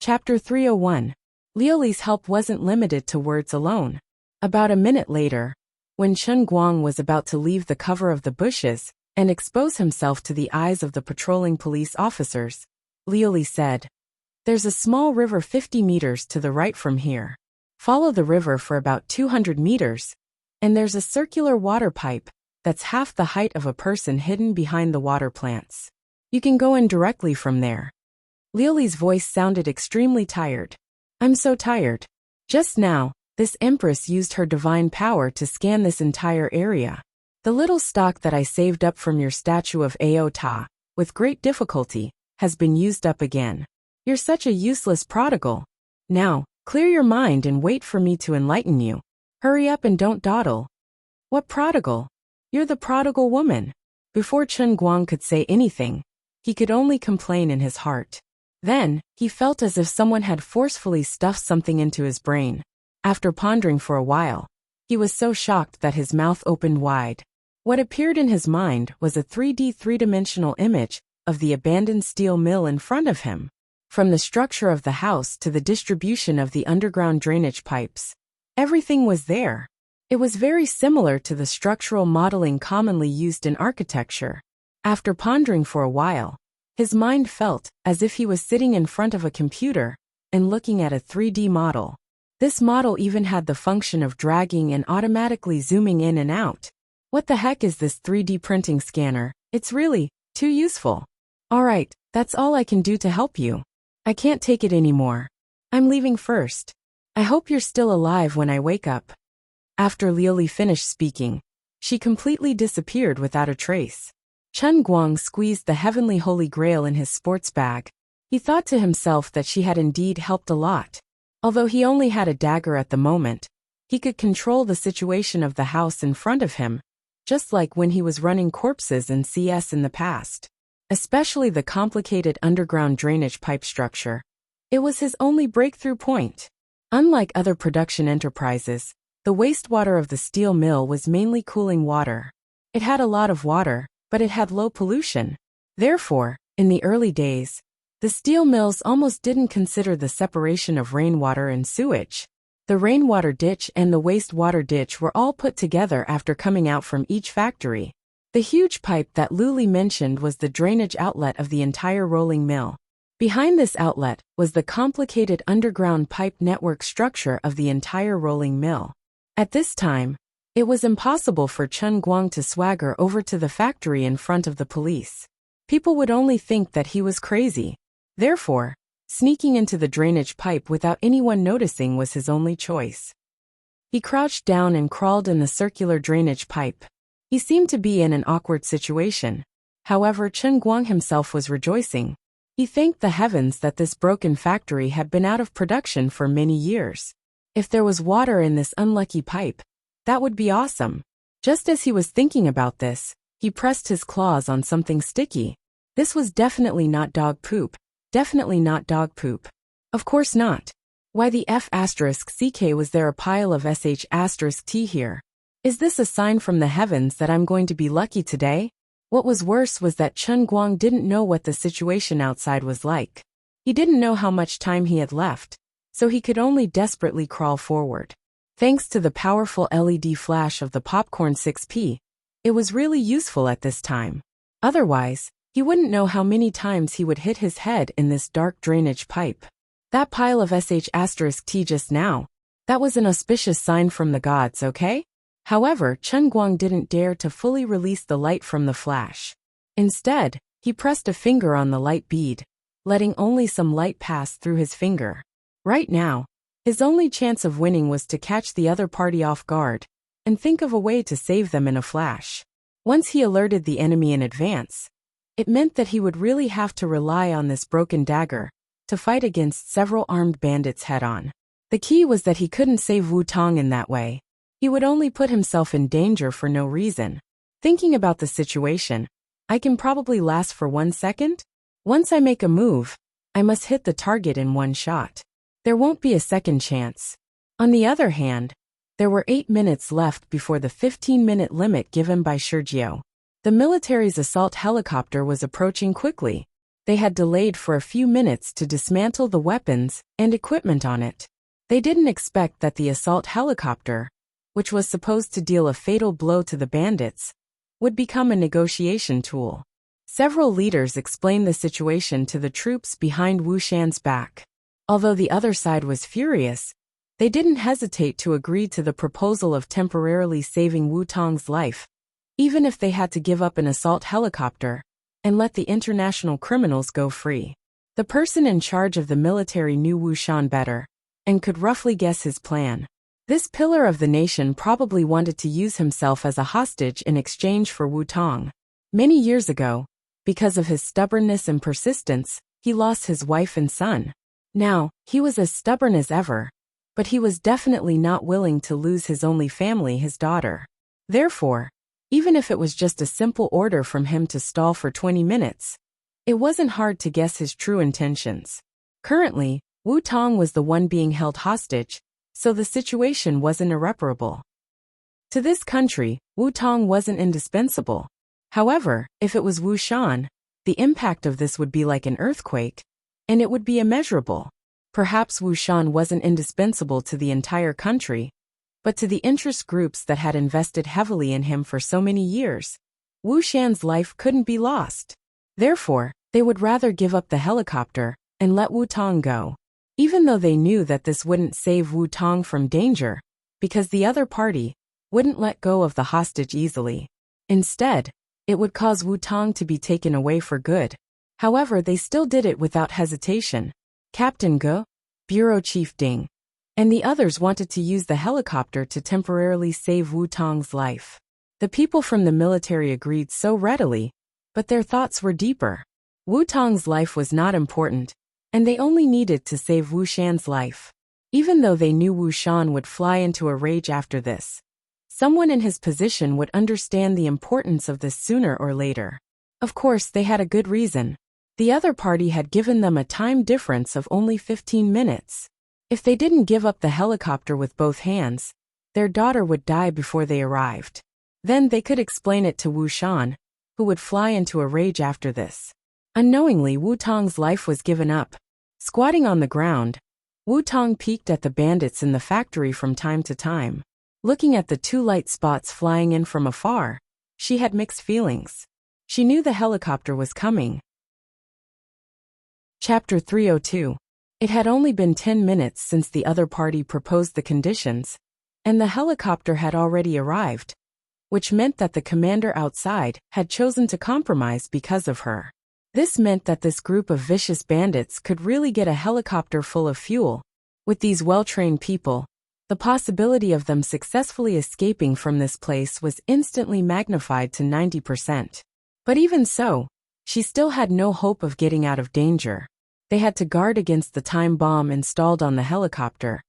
Chapter 301. Liuli's help wasn't limited to words alone. About a minute later, when Chen Guang was about to leave the cover of the bushes and expose himself to the eyes of the patrolling police officers, Liuli said, "There's a small river 50 meters to the right from here. Follow the river for about 200 meters, and there's a circular water pipe that's half the height of a person hidden behind the water plants. You can go in directly from there." Liuli's voice sounded extremely tired. "I'm so tired. Just now, this empress used her divine power to scan this entire area. The little stock that I saved up from your statue of Aota, with great difficulty, has been used up again. You're such a useless prodigal. Now, clear your mind and wait for me to enlighten you. Hurry up and don't dawdle." "What prodigal? You're the prodigal woman." Before Chen Guang could say anything, he could only complain in his heart. Then, he felt as if someone had forcefully stuffed something into his brain. After pondering for a while, he was so shocked that his mouth opened wide. What appeared in his mind was a 3D three-dimensional image of the abandoned steel mill in front of him. From the structure of the house to the distribution of the underground drainage pipes, everything was there. It was very similar to the structural modeling commonly used in architecture. After pondering for a while, his mind felt as if he was sitting in front of a computer and looking at a 3D model. This model even had the function of dragging and automatically zooming in and out. What the heck is this 3D printing scanner? It's really too useful. Alright, that's all I can do to help you. I can't take it anymore. I'm leaving first. I hope you're still alive when I wake up." After Liuli finished speaking, she completely disappeared without a trace. Chen Guang squeezed the heavenly holy grail in his sports bag. He thought to himself that she had indeed helped a lot. Although he only had a dagger at the moment, he could control the situation of the house in front of him, just like when he was running corpses in CS in the past. Especially the complicated underground drainage pipe structure. It was his only breakthrough point. Unlike other production enterprises, the wastewater of the steel mill was mainly cooling water. It had a lot of water, but it had low pollution. Therefore, in the early days, the steel mills almost didn't consider the separation of rainwater and sewage. The rainwater ditch and the wastewater ditch were all put together after coming out from each factory. The huge pipe that Liuli mentioned was the drainage outlet of the entire rolling mill. Behind this outlet was the complicated underground pipe network structure of the entire rolling mill. At this time, it was impossible for Chen Guang to swagger over to the factory in front of the police. People would only think that he was crazy. Therefore, sneaking into the drainage pipe without anyone noticing was his only choice. He crouched down and crawled in the circular drainage pipe. He seemed to be in an awkward situation. However, Chen Guang himself was rejoicing. He thanked the heavens that this broken factory had been out of production for many years. If there was water in this unlucky pipe, that would be awesome. Just as he was thinking about this, he pressed his claws on something sticky. This was definitely not dog poop. Definitely not dog poop. Of course not. Why the F***CK was there a pile of SH**T here? Is this a sign from the heavens that I'm going to be lucky today? What was worse was that Chen Guang didn't know what the situation outside was like. He didn't know how much time he had left, so he could only desperately crawl forward. Thanks to the powerful LED flash of the Popcorn 6P, it was really useful at this time. Otherwise, he wouldn't know how many times he would hit his head in this dark drainage pipe. That pile of SH**T just now, that was an auspicious sign from the gods, okay? However, Chen Guang didn't dare to fully release the light from the flash. Instead, he pressed a finger on the light bead, letting only some light pass through his finger. Right now, his only chance of winning was to catch the other party off guard and think of a way to save them in a flash. Once he alerted the enemy in advance, it meant that he would really have to rely on this broken dagger to fight against several armed bandits head-on. The key was that he couldn't save Wu Tong in that way. He would only put himself in danger for no reason. Thinking about the situation, I can probably last for 1 second? Once I make a move, I must hit the target in one shot. There won't be a second chance. On the other hand, there were 8 minutes left before the 15-minute limit given by Sergio. The military's assault helicopter was approaching quickly. They had delayed for a few minutes to dismantle the weapons and equipment on it. They didn't expect that the assault helicopter, which was supposed to deal a fatal blow to the bandits, would become a negotiation tool. Several leaders explained the situation to the troops behind Wu Shan's back. Although the other side was furious, they didn't hesitate to agree to the proposal of temporarily saving Wu Tong's life, even if they had to give up an assault helicopter and let the international criminals go free. The person in charge of the military knew Wu Shan better and could roughly guess his plan. This pillar of the nation probably wanted to use himself as a hostage in exchange for Wu Tong. Many years ago, because of his stubbornness and persistence, he lost his wife and son. Now, he was as stubborn as ever, but he was definitely not willing to lose his only family, his daughter. Therefore, even if it was just a simple order from him to stall for 20 minutes, it wasn't hard to guess his true intentions. Currently, Wu Tong was the one being held hostage, so the situation wasn't irreparable. To this country, Wu Tong wasn't indispensable. However, if it was Wu Shan, the impact of this would be like an earthquake, and it would be immeasurable. Perhaps Wu Shan wasn't indispensable to the entire country, but to the interest groups that had invested heavily in him for so many years, Wu Shan's life couldn't be lost. Therefore, they would rather give up the helicopter and let Wu Tong go, even though they knew that this wouldn't save Wu Tong from danger, because the other party wouldn't let go of the hostage easily. Instead, it would cause Wu Tong to be taken away for good. However, they still did it without hesitation. Captain Ge, Bureau Chief Ding, and the others wanted to use the helicopter to temporarily save Wu Tong's life. The people from the military agreed so readily, but their thoughts were deeper. Wu Tong's life was not important, and they only needed to save Wu Shan's life. Even though they knew Wu Shan would fly into a rage after this, someone in his position would understand the importance of this sooner or later. Of course, they had a good reason. The other party had given them a time difference of only 15 minutes. If they didn't give up the helicopter with both hands, their daughter would die before they arrived. Then they could explain it to Wu Shan, who would fly into a rage after this. Unknowingly, Wu Tong's life was given up. Squatting on the ground, Wu Tong peeked at the bandits in the factory from time to time. Looking at the two light spots flying in from afar, she had mixed feelings. She knew the helicopter was coming. Chapter 302. It had only been 10 minutes since the other party proposed the conditions, and the helicopter had already arrived, which meant that the commander outside had chosen to compromise because of her. This meant that this group of vicious bandits could really get a helicopter full of fuel. With these well-trained people, the possibility of them successfully escaping from this place was instantly magnified to 90%. But even so, she still had no hope of getting out of danger. They had to guard against the time bomb installed on the helicopter,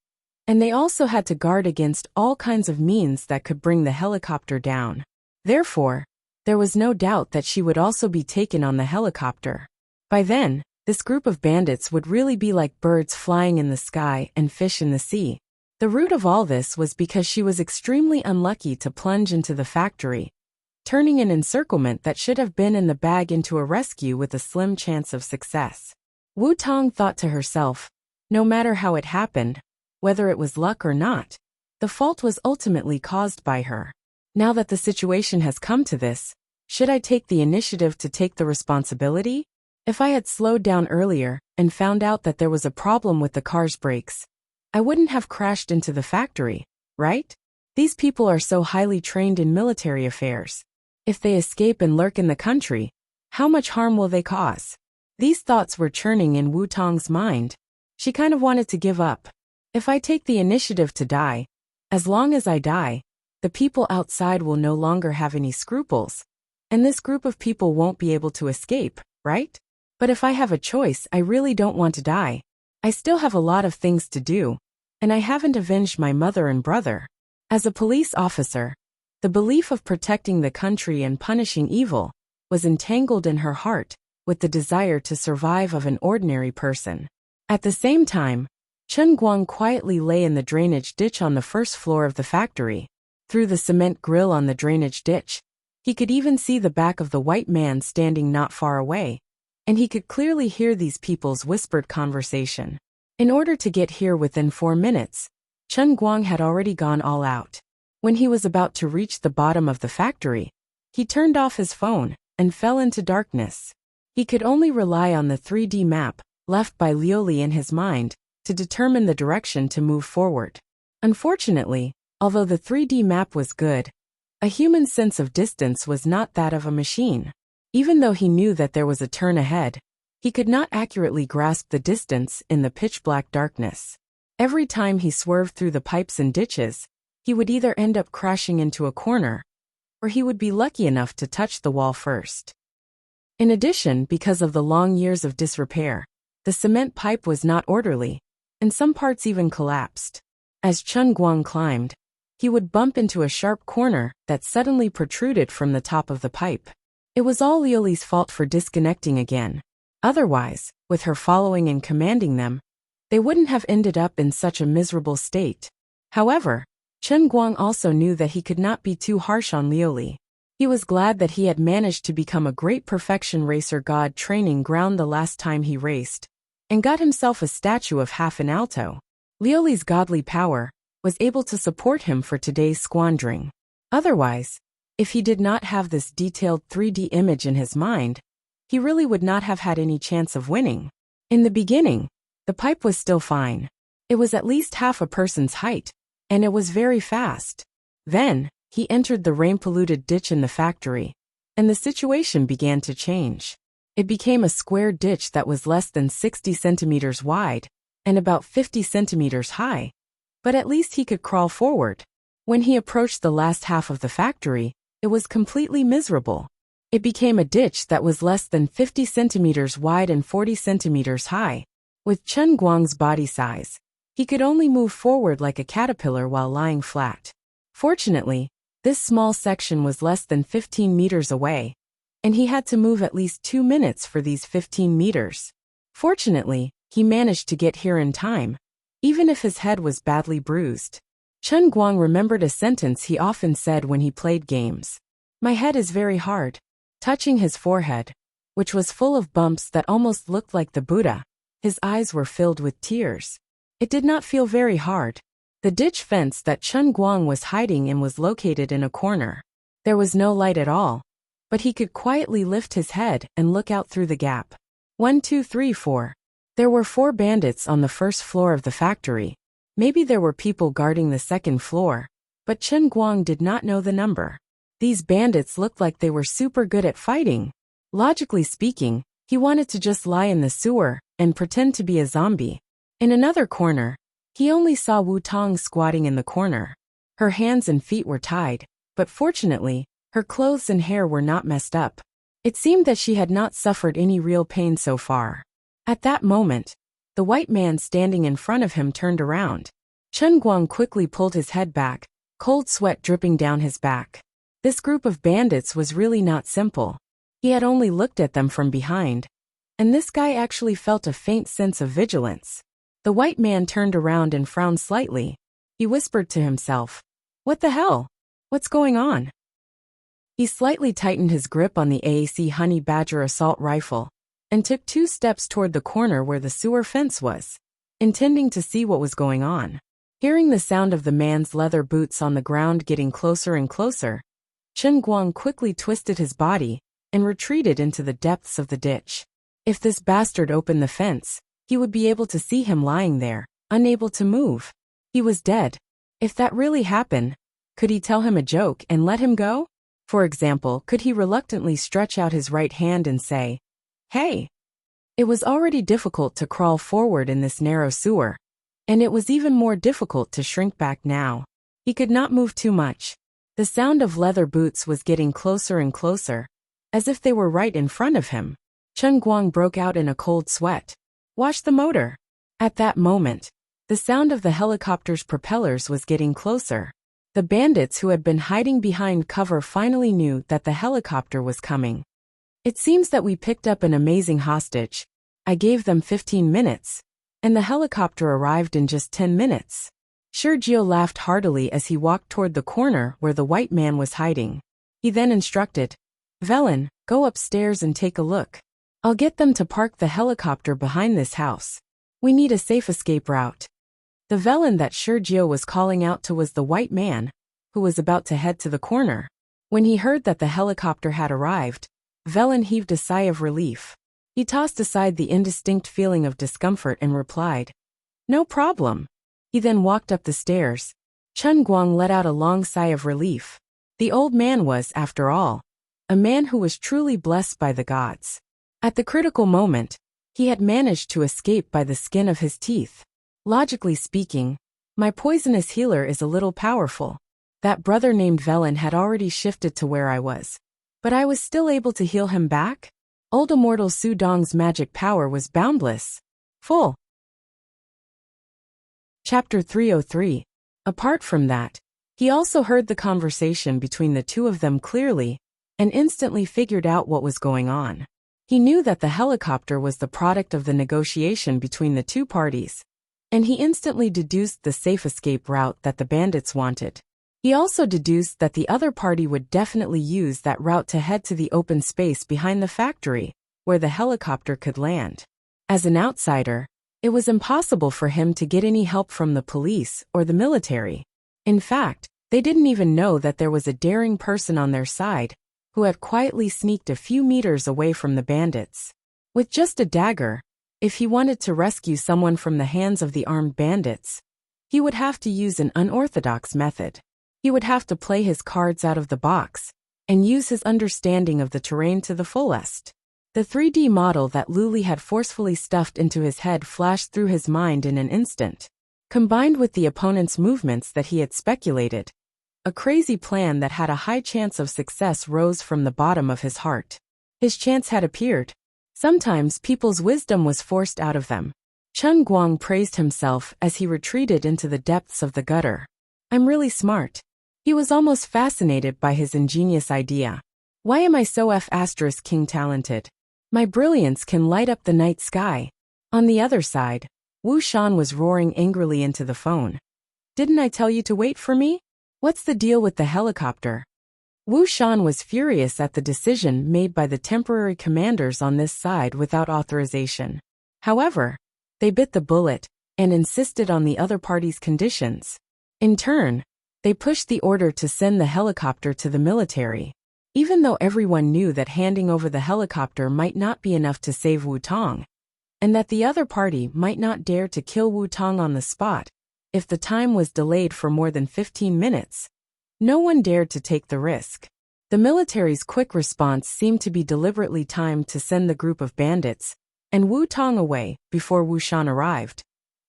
and they also had to guard against all kinds of means that could bring the helicopter down. Therefore, there was no doubt that she would also be taken on the helicopter. By then, this group of bandits would really be like birds flying in the sky and fish in the sea. The root of all this was because she was extremely unlucky to plunge into the factory, turning an encirclement that should have been in the bag into a rescue with a slim chance of success. Wu Tong thought to herself, no matter how it happened, whether it was luck or not, the fault was ultimately caused by her. Now that the situation has come to this, should I take the initiative to take the responsibility? If I had slowed down earlier and found out that there was a problem with the car's brakes, I wouldn't have crashed into the factory, right? These people are so highly trained in military affairs. If they escape and lurk in the country, how much harm will they cause? These thoughts were churning in Wu Tong's mind. She kind of wanted to give up. If I take the initiative to die, as long as I die, the people outside will no longer have any scruples, and this group of people won't be able to escape, right? But if I have a choice, I really don't want to die. I still have a lot of things to do, and I haven't avenged my mother and brother. As a police officer, the belief of protecting the country and punishing evil was entangled in her heart with the desire to survive of an ordinary person. At the same time, Chen Guang quietly lay in the drainage ditch on the first floor of the factory. Through the cement grill on the drainage ditch, he could even see the back of the white man standing not far away, and he could clearly hear these people's whispered conversation. In order to get here within 4 minutes, Chen Guang had already gone all out. When he was about to reach the bottom of the factory, he turned off his phone and fell into darkness. He could only rely on the 3D map left by Liuli in his mind to determine the direction to move forward. Unfortunately, although the 3D map was good, a human sense of distance was not that of a machine. Even though he knew that there was a turn ahead, he could not accurately grasp the distance in the pitch-black darkness. Every time he swerved through the pipes and ditches, he would either end up crashing into a corner, or he would be lucky enough to touch the wall first. In addition, because of the long years of disrepair, the cement pipe was not orderly, and some parts even collapsed. As Chen Guang climbed, he would bump into a sharp corner that suddenly protruded from the top of the pipe. It was all Liuli's fault for disconnecting again. Otherwise, with her following and commanding them, they wouldn't have ended up in such a miserable state. However, Chen Guang also knew that he could not be too harsh on Liuli. He was glad that he had managed to become a great perfection racer god training ground the last time he raced, and got himself a statue of half an alto. Liuli's godly power was able to support him for today's squandering. Otherwise, if he did not have this detailed 3D image in his mind, he really would not have had any chance of winning. In the beginning, the pipe was still fine. It was at least half a person's height, and it was very fast. Then, he entered the rain-polluted ditch in the factory, and the situation began to change. It became a square ditch that was less than 60 centimeters wide and about 50 centimeters high, but at least he could crawl forward. When he approached the last half of the factory, it was completely miserable. It became a ditch that was less than 50 centimeters wide and 40 centimeters high. With Chen Guang's body size, he could only move forward like a caterpillar while lying flat. Fortunately, this small section was less than 15 meters away, and he had to move at least 2 minutes for these 15 meters. Fortunately, he managed to get here in time, even if his head was badly bruised. Chen Guang remembered a sentence he often said when he played games. "My head is very hard." Touching his forehead, which was full of bumps that almost looked like the Buddha, his eyes were filled with tears. It did not feel very hard. The ditch fence that Chen Guang was hiding in was located in a corner. There was no light at all, but he could quietly lift his head and look out through the gap. 1, 2, 3, 4. There were 4 bandits on the first floor of the factory. Maybe there were people guarding the second floor, but Chen Guang did not know the number. These bandits looked like they were super good at fighting. Logically speaking, he wanted to just lie in the sewer and pretend to be a zombie. In another corner, he only saw Wu Tong squatting in the corner. Her hands and feet were tied, but fortunately, her clothes and hair were not messed up. It seemed that she had not suffered any real pain so far. At that moment, the white man standing in front of him turned around. Chen Guang quickly pulled his head back, cold sweat dripping down his back. This group of bandits was really not simple. He had only looked at them from behind, and this guy actually felt a faint sense of vigilance. The white man turned around and frowned slightly. He whispered to himself, "What the hell? What's going on?" He slightly tightened his grip on the AAC Honey Badger assault rifle and took 2 steps toward the corner where the sewer fence was, intending to see what was going on. Hearing the sound of the man's leather boots on the ground getting closer and closer, Chen Guang quickly twisted his body and retreated into the depths of the ditch. If this bastard opened the fence, he would be able to see him lying there, unable to move. He was dead. If that really happened, could he tell him a joke and let him go? For example, could he reluctantly stretch out his right hand and say, "Hey"? It was already difficult to crawl forward in this narrow sewer, and it was even more difficult to shrink back now. He could not move too much. The sound of leather boots was getting closer and closer, as if they were right in front of him. Chen Guang broke out in a cold sweat. "Wash the motor." At that moment, the sound of the helicopter's propellers was getting closer. The bandits who had been hiding behind cover finally knew that the helicopter was coming. "It seems that we picked up an amazing hostage. I gave them 15 minutes, and the helicopter arrived in just 10 minutes. Sergio laughed heartily as he walked toward the corner where the white man was hiding. He then instructed, "Velen, go upstairs and take a look." I'll get them to park the helicopter behind this house. We need a safe escape route. The villain that Sergio was calling out to was the white man, who was about to head to the corner. When he heard that the helicopter had arrived, Velen heaved a sigh of relief. He tossed aside the indistinct feeling of discomfort and replied, "No problem." He then walked up the stairs. Chun Guang let out a long sigh of relief. The old man was, after all, a man who was truly blessed by the gods. At the critical moment, he had managed to escape by the skin of his teeth. Logically speaking, my poisonous healer is a little powerful. That brother named Velen had already shifted to where I was. But I was still able to heal him back? Old immortal Su Dong's magic power was boundless. Full. Chapter 303. Apart from that, he also heard the conversation between the two of them clearly, and instantly figured out what was going on. He knew that the helicopter was the product of the negotiation between the two parties, and he instantly deduced the safe escape route that the bandits wanted. He also deduced that the other party would definitely use that route to head to the open space behind the factory, where the helicopter could land. As an outsider, it was impossible for him to get any help from the police or the military. In fact, they didn't even know that there was a daring person on their side, who had quietly sneaked a few meters away from the bandits. With just a dagger, if he wanted to rescue someone from the hands of the armed bandits, he would have to use an unorthodox method. He would have to play his cards out of the box and use his understanding of the terrain to the fullest. The 3D model that Luli had forcefully stuffed into his head flashed through his mind in an instant. Combined with the opponent's movements that he had speculated, a crazy plan that had a high chance of success rose from the bottom of his heart. His chance had appeared. Sometimes people's wisdom was forced out of them. Chun Guang praised himself as he retreated into the depths of the gutter. I'm really smart. He was almost fascinated by his ingenious idea. Why am I so king talented? My brilliance can light up the night sky. On the other side, Wu Shan was roaring angrily into the phone. Didn't I tell you to wait for me? What's the deal with the helicopter? Wu Shan was furious at the decision made by the temporary commanders on this side without authorization. However, they bit the bullet and insisted on the other party's conditions. In turn, they pushed the order to send the helicopter to the military. Even though everyone knew that handing over the helicopter might not be enough to save Wu Tong, and that the other party might not dare to kill Wu Tong on the spot if the time was delayed for more than 15 minutes, no one dared to take the risk. The military's quick response seemed to be deliberately timed to send the group of bandits and Wu Tong away before Wu Shan arrived,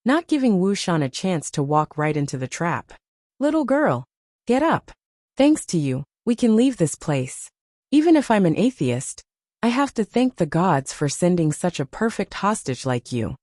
not giving Wu Shan a chance to walk right into the trap. Little girl, get up. Thanks to you, we can leave this place. Even if I'm an atheist, I have to thank the gods for sending such a perfect hostage like you.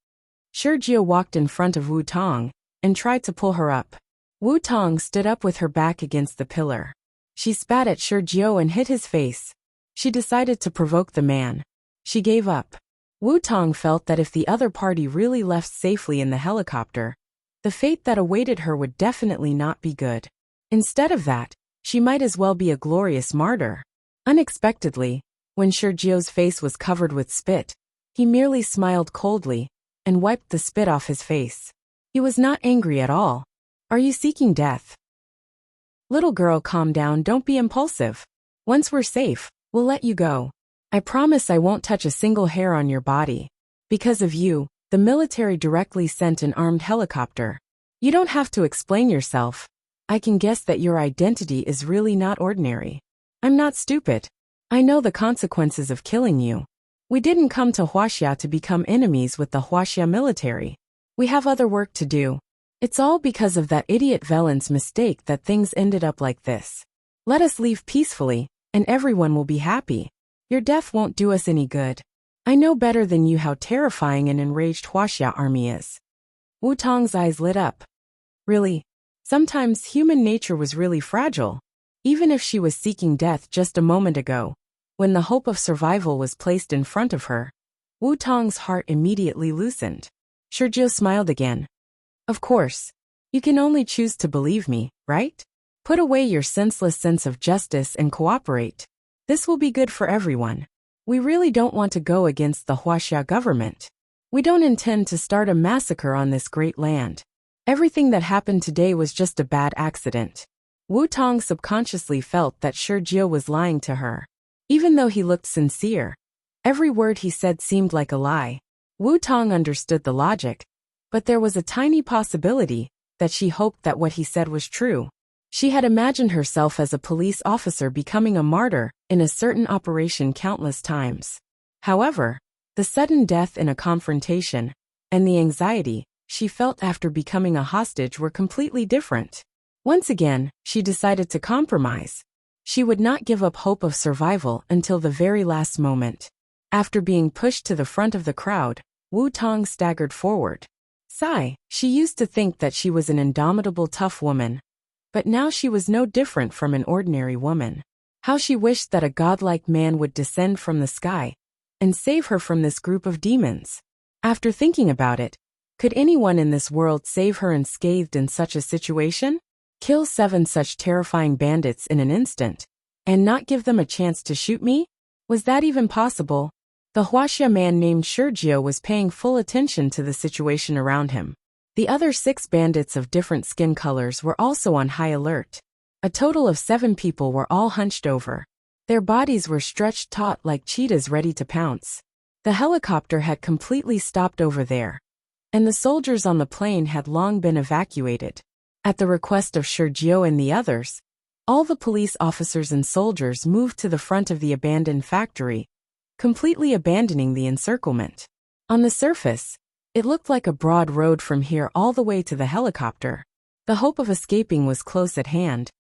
Sergio walked in front of Wu Tong and tried to pull her up. Wu Tong stood up with her back against the pillar. She spat at Sergio and hit his face. She decided to provoke the man. She gave up. Wu Tong felt that if the other party really left safely in the helicopter, the fate that awaited her would definitely not be good. Instead of that, she might as well be a glorious martyr. Unexpectedly, when Sergio's face was covered with spit, he merely smiled coldly and wiped the spit off his face. He was not angry at all. Are you seeking death? Little girl, calm down, don't be impulsive. Once we're safe, we'll let you go. I promise I won't touch a single hair on your body. Because of you, the military directly sent an armed helicopter. You don't have to explain yourself. I can guess that your identity is really not ordinary. I'm not stupid. I know the consequences of killing you. We didn't come to Huaxia to become enemies with the Huaxia military. We have other work to do. It's all because of that idiot Velen's mistake that things ended up like this. Let us leave peacefully, and everyone will be happy. Your death won't do us any good. I know better than you how terrifying an enraged Huaxia army is. Wu Tong's eyes lit up. Really? Sometimes human nature was really fragile. Even if she was seeking death just a moment ago, when the hope of survival was placed in front of her, Wu Tong's heart immediately loosened. Sergio smiled again. Of course. You can only choose to believe me, right? Put away your senseless sense of justice and cooperate. This will be good for everyone. We really don't want to go against the Huaxia government. We don't intend to start a massacre on this great land. Everything that happened today was just a bad accident. Wu Tong subconsciously felt that Shi Jie was lying to her. Even though he looked sincere, every word he said seemed like a lie. Wu Tong understood the logic, but there was a tiny possibility that she hoped that what he said was true. She had imagined herself as a police officer becoming a martyr in a certain operation countless times. However, the sudden death in a confrontation and the anxiety she felt after becoming a hostage were completely different. Once again, she decided to compromise. She would not give up hope of survival until the very last moment. After being pushed to the front of the crowd, Wu Tong staggered forward. Sigh, she used to think that she was an indomitable tough woman. But now she was no different from an ordinary woman. How she wished that a godlike man would descend from the sky and save her from this group of demons. After thinking about it, could anyone in this world save her unscathed in such a situation? Kill 7 such terrifying bandits in an instant and not give them a chance to shoot me? Was that even possible? The Huaxia man named Shi Jie was paying full attention to the situation around him. The other 6 bandits of different skin colors were also on high alert. A total of 7 people were all hunched over. Their bodies were stretched taut like cheetahs ready to pounce. The helicopter had completely stopped over there, and the soldiers on the plane had long been evacuated. At the request of Shi Jie and the others, all the police officers and soldiers moved to the front of the abandoned factory, completely abandoning the encirclement. On the surface, it looked like a broad road from here all the way to the helicopter. The hope of escaping was close at hand.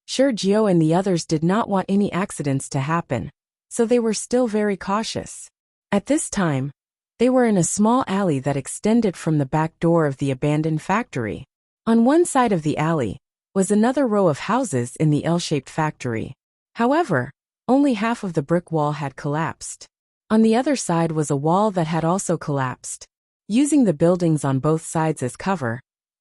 Shi Jie and the others did not want any accidents to happen, so they were still very cautious. At this time, they were in a small alley that extended from the back door of the abandoned factory. On one side of the alley was another row of houses in the L-shaped factory. However, only half of the brick wall had collapsed. On the other side was a wall that had also collapsed. Using the buildings on both sides as cover,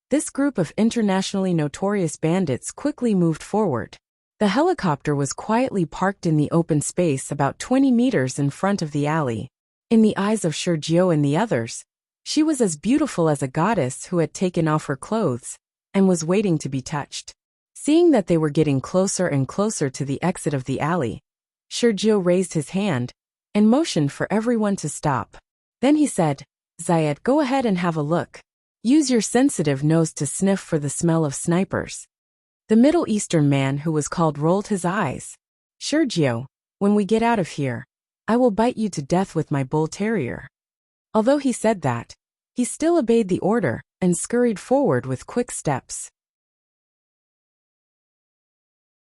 this group of internationally notorious bandits quickly moved forward. The helicopter was quietly parked in the open space about 20 meters in front of the alley. In the eyes of Shi Jie and the others, she was as beautiful as a goddess who had taken off her clothes and was waiting to be touched. Seeing that they were getting closer and closer to the exit of the alley, Shi Jie raised his hand and motioned for everyone to stop. Then he said, "Zayed, go ahead and have a look. Use your sensitive nose to sniff for the smell of snipers." The Middle Eastern man who was called rolled his eyes. "Shi Jie, when we get out of here, I will bite you to death with my bull terrier." Although he said that, he still obeyed the order and scurried forward with quick steps.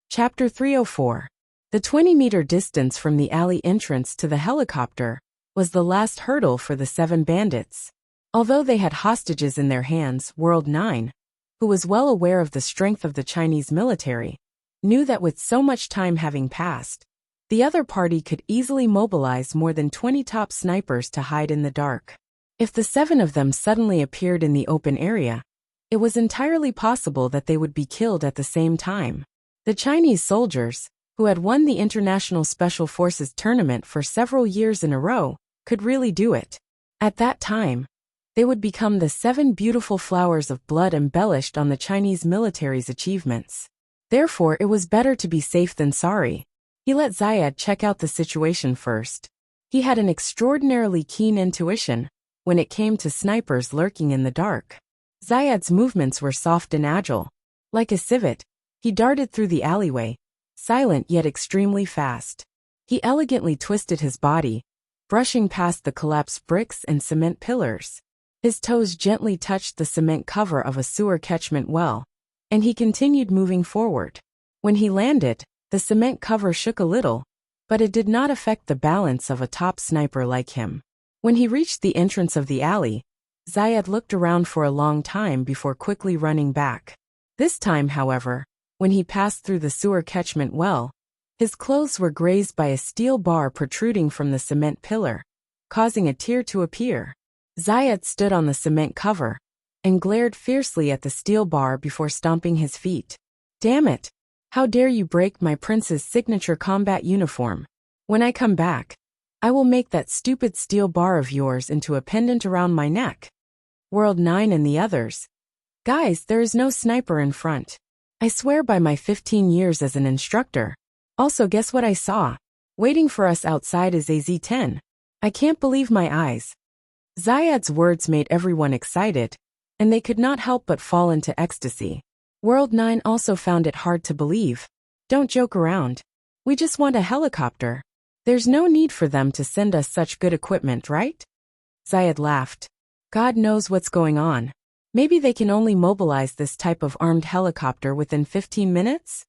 Chapter 304. The 20-meter distance from the alley entrance to the helicopter was the last hurdle for the 7 bandits. Although they had hostages in their hands, World 9, who was well aware of the strength of the Chinese military, knew that with so much time having passed, the other party could easily mobilize more than 20 top snipers to hide in the dark. If the 7 of them suddenly appeared in the open area, it was entirely possible that they would be killed at the same time. The Chinese soldiers, who had won the International Special Forces tournament for several years in a row, could really do it. At that time, they would become the 7 beautiful flowers of blood embellished on the Chinese military's achievements. Therefore, it was better to be safe than sorry. He let Zayed check out the situation first. He had an extraordinarily keen intuition when it came to snipers lurking in the dark. Zayed's movements were soft and agile. Like a civet, he darted through the alleyway, silent yet extremely fast. He elegantly twisted his body, brushing past the collapsed bricks and cement pillars. His toes gently touched the cement cover of a sewer catchment well, and he continued moving forward. When he landed, the cement cover shook a little, but it did not affect the balance of a top sniper like him. When he reached the entrance of the alley, Zayed looked around for a long time before quickly running back. This time, however, when he passed through the sewer catchment well, his clothes were grazed by a steel bar protruding from the cement pillar, causing a tear to appear. Zayed stood on the cement cover and glared fiercely at the steel bar before stomping his feet. "Damn it! How dare you break my prince's signature combat uniform?" When I come back, I will make that stupid steel bar of yours into a pendant around my neck. World 9 and the others. Guys, there is no sniper in front. I swear by my 15 years as an instructor. Also, guess what I saw? Waiting for us outside is AZ-10. I can't believe my eyes. Zayad's words made everyone excited, and they could not help but fall into ecstasy. World 9 also found it hard to believe. Don't joke around. We just want a helicopter. There's no need for them to send us such good equipment, right? Zayad laughed. God knows what's going on. Maybe they can only mobilize this type of armed helicopter within 15 minutes?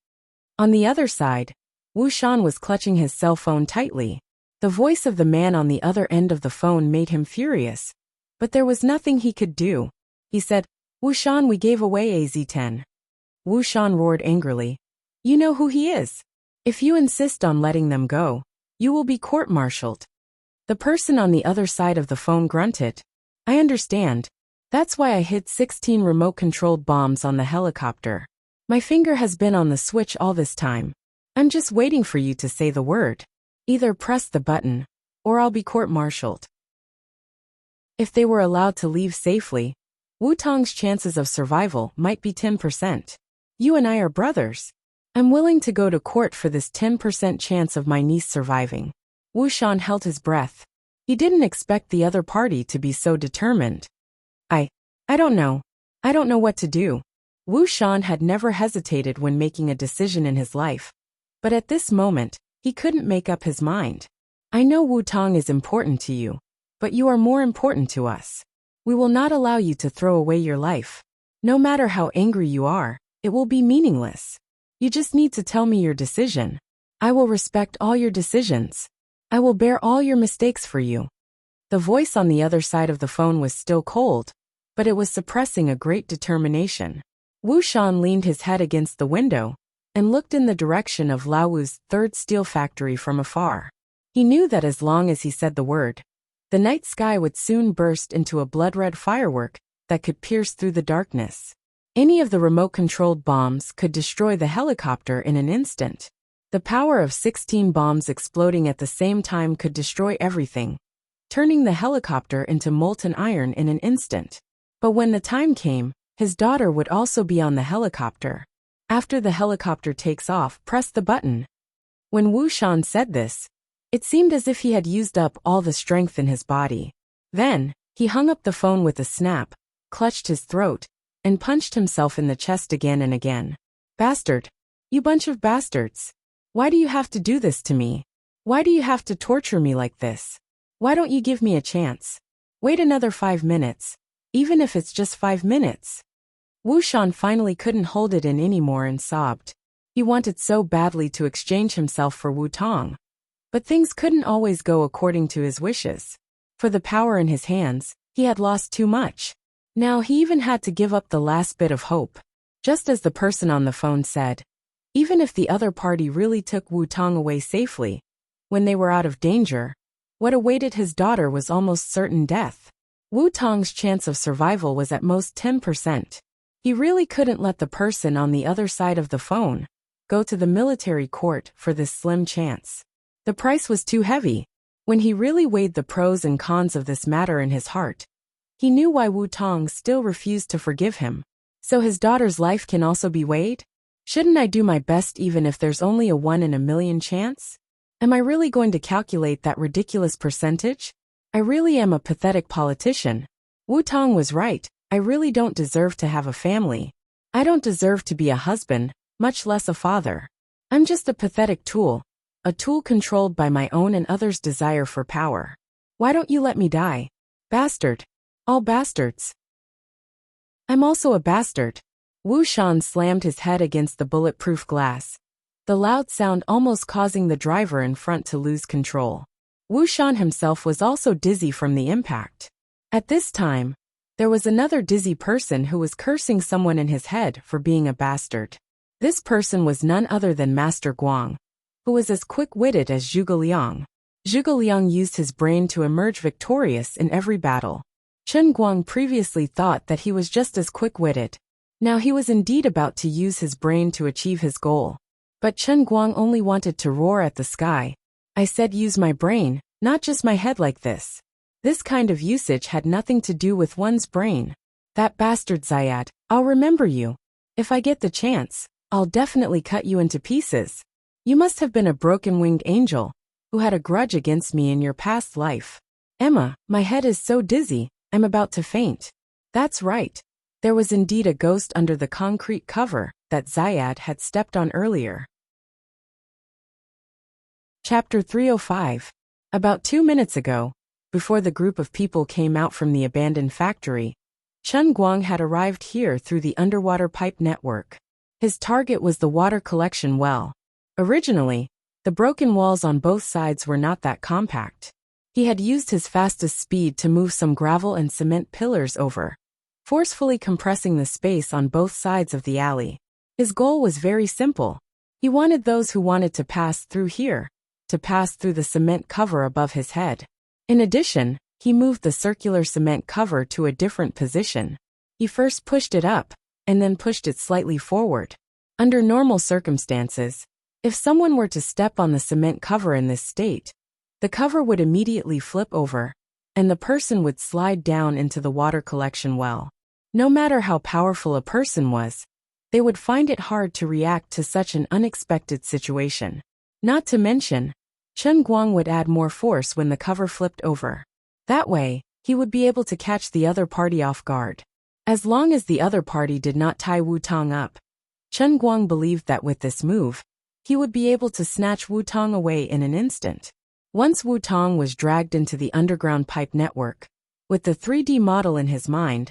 On the other side, Wu Shan was clutching his cell phone tightly. The voice of the man on the other end of the phone made him furious. But there was nothing he could do. He said, Wu Shan, we gave away AZ-10. Wu Shan roared angrily. You know who he is. If you insist on letting them go, you will be court-martialed. The person on the other side of the phone grunted. I understand. That's why I hid 16 remote-controlled bombs on the helicopter. My finger has been on the switch all this time. I'm just waiting for you to say the word. Either press the button, or I'll be court-martialed. If they were allowed to leave safely, Wu Tong's chances of survival might be 10%. You and I are brothers. I'm willing to go to court for this 10% chance of my niece surviving. Wu Shan held his breath. He didn't expect the other party to be so determined. I don't know. I don't know what to do. Wu Shan had never hesitated when making a decision in his life. But at this moment, he couldn't make up his mind. I know Wu Tong is important to you, but you are more important to us. We will not allow you to throw away your life. No matter how angry you are, it will be meaningless. You just need to tell me your decision. I will respect all your decisions. I will bear all your mistakes for you. The voice on the other side of the phone was still cold, but it was suppressing a great determination. Wu Shan leaned his head against the window and looked in the direction of Laowu's third steel factory from afar. He knew that as long as he said the word, the night sky would soon burst into a blood-red firework that could pierce through the darkness. Any of the remote-controlled bombs could destroy the helicopter in an instant. The power of 16 bombs exploding at the same time could destroy everything, turning the helicopter into molten iron in an instant. But when the time came, his daughter would also be on the helicopter. After the helicopter takes off, press the button. When Wu Shan said this, it seemed as if he had used up all the strength in his body. Then, he hung up the phone with a snap, clutched his throat, and punched himself in the chest again and again. Bastard! You bunch of bastards! Why do you have to do this to me? Why do you have to torture me like this? Why don't you give me a chance? Wait another 5 minutes. Even if it's just 5 minutes. Wu Shan finally couldn't hold it in anymore and sobbed. He wanted so badly to exchange himself for Wu Tong. But things couldn't always go according to his wishes. For the power in his hands, he had lost too much. Now he even had to give up the last bit of hope. Just as the person on the phone said, even if the other party really took Wu Tong away safely, when they were out of danger, what awaited his daughter was almost certain death. Wu Tong's chance of survival was at most 10%. He really couldn't let the person on the other side of the phone go to the military court for this slim chance. The price was too heavy. When he really weighed the pros and cons of this matter in his heart, he knew why Wu Tong still refused to forgive him. So his daughter's life can also be weighed? Shouldn't I do my best even if there's only a 1 in a million chance? Am I really going to calculate that ridiculous percentage? I really am a pathetic politician. Wu Tong was right. I really don't deserve to have a family. I don't deserve to be a husband, much less a father. I'm just a pathetic tool. A tool controlled by my own and others' desire for power. Why don't you let me die? Bastard. All bastards. I'm also a bastard. Wu Shan slammed his head against the bulletproof glass, the loud sound almost causing the driver in front to lose control. Wu Shan himself was also dizzy from the impact. At this time, there was another dizzy person who was cursing someone in his head for being a bastard. This person was none other than Master Guang, who was as quick-witted as Zhuge Liang. Zhuge Liang used his brain to emerge victorious in every battle. Chen Guang previously thought that he was just as quick-witted. Now he was indeed about to use his brain to achieve his goal. But Chen Guang only wanted to roar at the sky, I said use my brain, not just my head like this. This kind of usage had nothing to do with one's brain. That bastard Zayat, I'll remember you. If I get the chance, I'll definitely cut you into pieces. You must have been a broken-winged angel who had a grudge against me in your past life. Emma, my head is so dizzy, I'm about to faint. That's right. There was indeed a ghost under the concrete cover that Zayat had stepped on earlier. Chapter 305. About 2 minutes ago, before the group of people came out from the abandoned factory, Chen Guang had arrived here through the underwater pipe network. His target was the water collection well. Originally, the broken walls on both sides were not that compact. He had used his fastest speed to move some gravel and cement pillars over, forcefully compressing the space on both sides of the alley. His goal was very simple. He wanted those who wanted to pass through here to pass through the cement cover above his head. In addition, he moved the circular cement cover to a different position. He first pushed it up, and then pushed it slightly forward. Under normal circumstances, if someone were to step on the cement cover in this state, the cover would immediately flip over, and the person would slide down into the water collection well. No matter how powerful a person was, they would find it hard to react to such an unexpected situation. Not to mention, Chen Guang would add more force when the cover flipped over. That way, he would be able to catch the other party off guard. As long as the other party did not tie Wu Tong up, Chen Guang believed that with this move, he would be able to snatch Wu Tong away in an instant. Once Wu Tong was dragged into the underground pipe network, with the 3D model in his mind,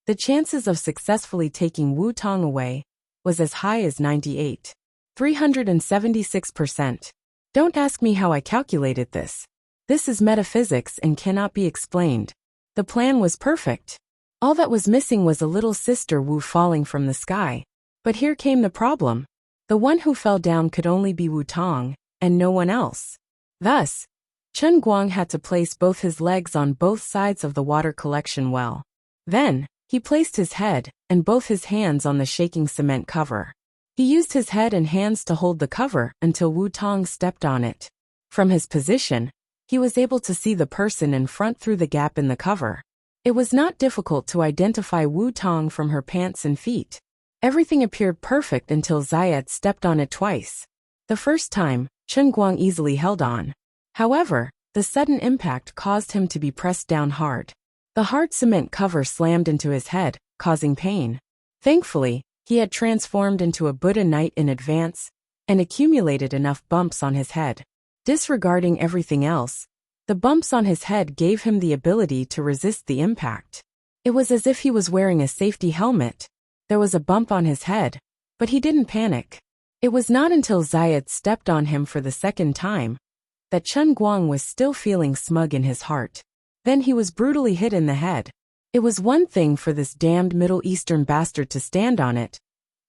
the chances of successfully taking Wu Tong away was as high as 376%. Don't ask me how I calculated this. This is metaphysics and cannot be explained. The plan was perfect. All that was missing was a little sister Wu falling from the sky. But here came the problem. The one who fell down could only be Wu Tong, and no one else. Thus, Chen Guang had to place both his legs on both sides of the water collection well. Then, he placed his head and both his hands on the shaking cement cover. He used his head and hands to hold the cover until Wu Tong stepped on it. From his position, he was able to see the person in front through the gap in the cover. It was not difficult to identify Wu Tong from her pants and feet. Everything appeared perfect until Zayat stepped on it twice. The first time, Chen Guang easily held on. However, the sudden impact caused him to be pressed down hard. The hard cement cover slammed into his head, causing pain. Thankfully, he had transformed into a Buddha Knight in advance and accumulated enough bumps on his head. Disregarding everything else, the bumps on his head gave him the ability to resist the impact. It was as if he was wearing a safety helmet. There was a bump on his head, but he didn't panic. It was not until Zayat stepped on him for the second time that Chen Guang was still feeling smug in his heart. Then he was brutally hit in the head. It was one thing for this damned Middle Eastern bastard to stand on it,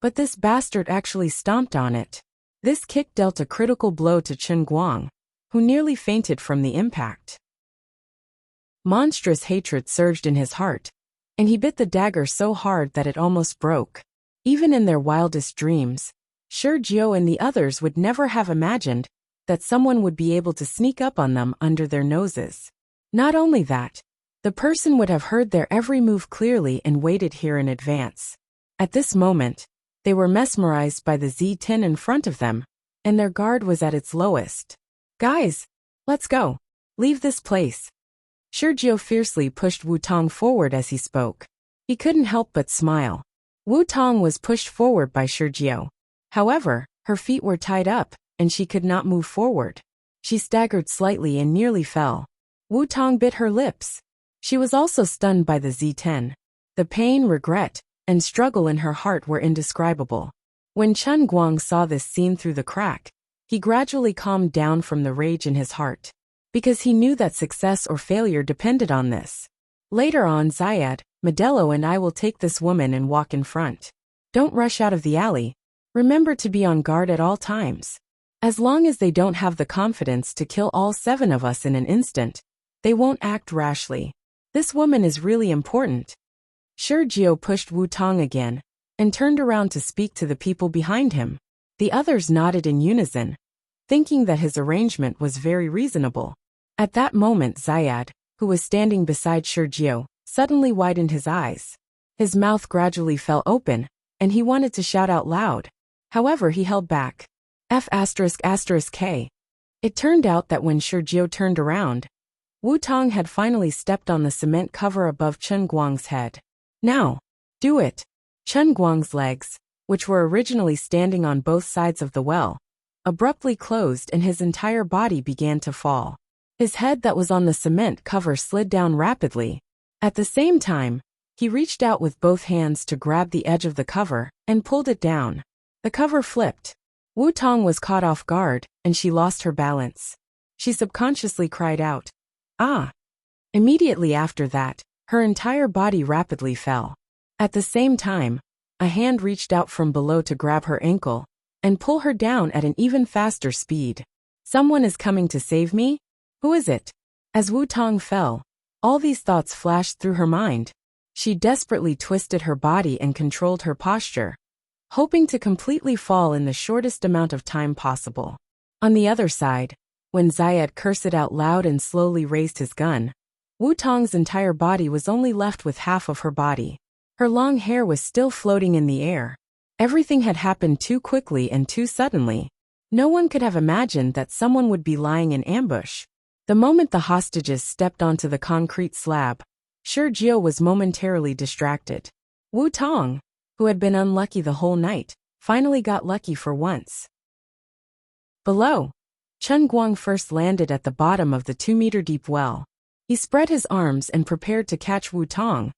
but this bastard actually stomped on it. This kick dealt a critical blow to Chen Guang, who nearly fainted from the impact. Monstrous hatred surged in his heart, and he bit the dagger so hard that it almost broke. Even in their wildest dreams, Sergio and the others would never have imagined that someone would be able to sneak up on them under their noses. Not only that, the person would have heard their every move clearly and waited here in advance. At this moment, they were mesmerized by the Z10 in front of them, and their guard was at its lowest. Guys, let's go. Leave this place. Sergio fiercely pushed Wu Tong forward as he spoke. He couldn't help but smile. Wu Tong was pushed forward by Sergio. However, her feet were tied up, and she could not move forward. She staggered slightly and nearly fell. Wu Tong bit her lips. She was also stunned by the Z10. The pain, regret, and struggle in her heart were indescribable. When Chen Guang saw this scene through the crack, he gradually calmed down from the rage in his heart, because he knew that success or failure depended on this. Later on, Zayat, Modelo and I will take this woman and walk in front. Don't rush out of the alley. Remember to be on guard at all times. As long as they don't have the confidence to kill all 7 of us in an instant, they won't act rashly. This woman is really important. Sergio pushed Wu Tong again, and turned around to speak to the people behind him. The others nodded in unison. thinking that his arrangement was very reasonable. At that moment Zayad, who was standing beside Sergio, suddenly widened his eyes. His mouth gradually fell open, and he wanted to shout out loud. However, he held back. F***K. It turned out that when Sergio turned around, Wu Tong had finally stepped on the cement cover above Chen Guang's head. Now, do it. Chen Guang's legs, which were originally standing on both sides of the well, abruptly closed and his entire body began to fall. His head that was on the cement cover slid down rapidly. At the same time, he reached out with both hands to grab the edge of the cover and pulled it down. The cover flipped. Wu Tong was caught off guard, and she lost her balance. She subconsciously cried out, "Ah!" Immediately after that, her entire body rapidly fell. At the same time, a hand reached out from below to grab her ankle and pull her down at an even faster speed. Someone is coming to save me? Who is it? As Wu Tong fell, all these thoughts flashed through her mind. She desperately twisted her body and controlled her posture, hoping to completely fall in the shortest amount of time possible. On the other side, when Zayad cursed out loud and slowly raised his gun, Wu Tong's entire body was only left with half of her body. Her long hair was still floating in the air. Everything had happened too quickly and too suddenly. No one could have imagined that someone would be lying in ambush. The moment the hostages stepped onto the concrete slab, Sergio was momentarily distracted. Wu Tong, who had been unlucky the whole night, finally got lucky for once. Below, Chen Guang first landed at the bottom of the 2-meter-deep well. He spread his arms and prepared to catch Wu Tong,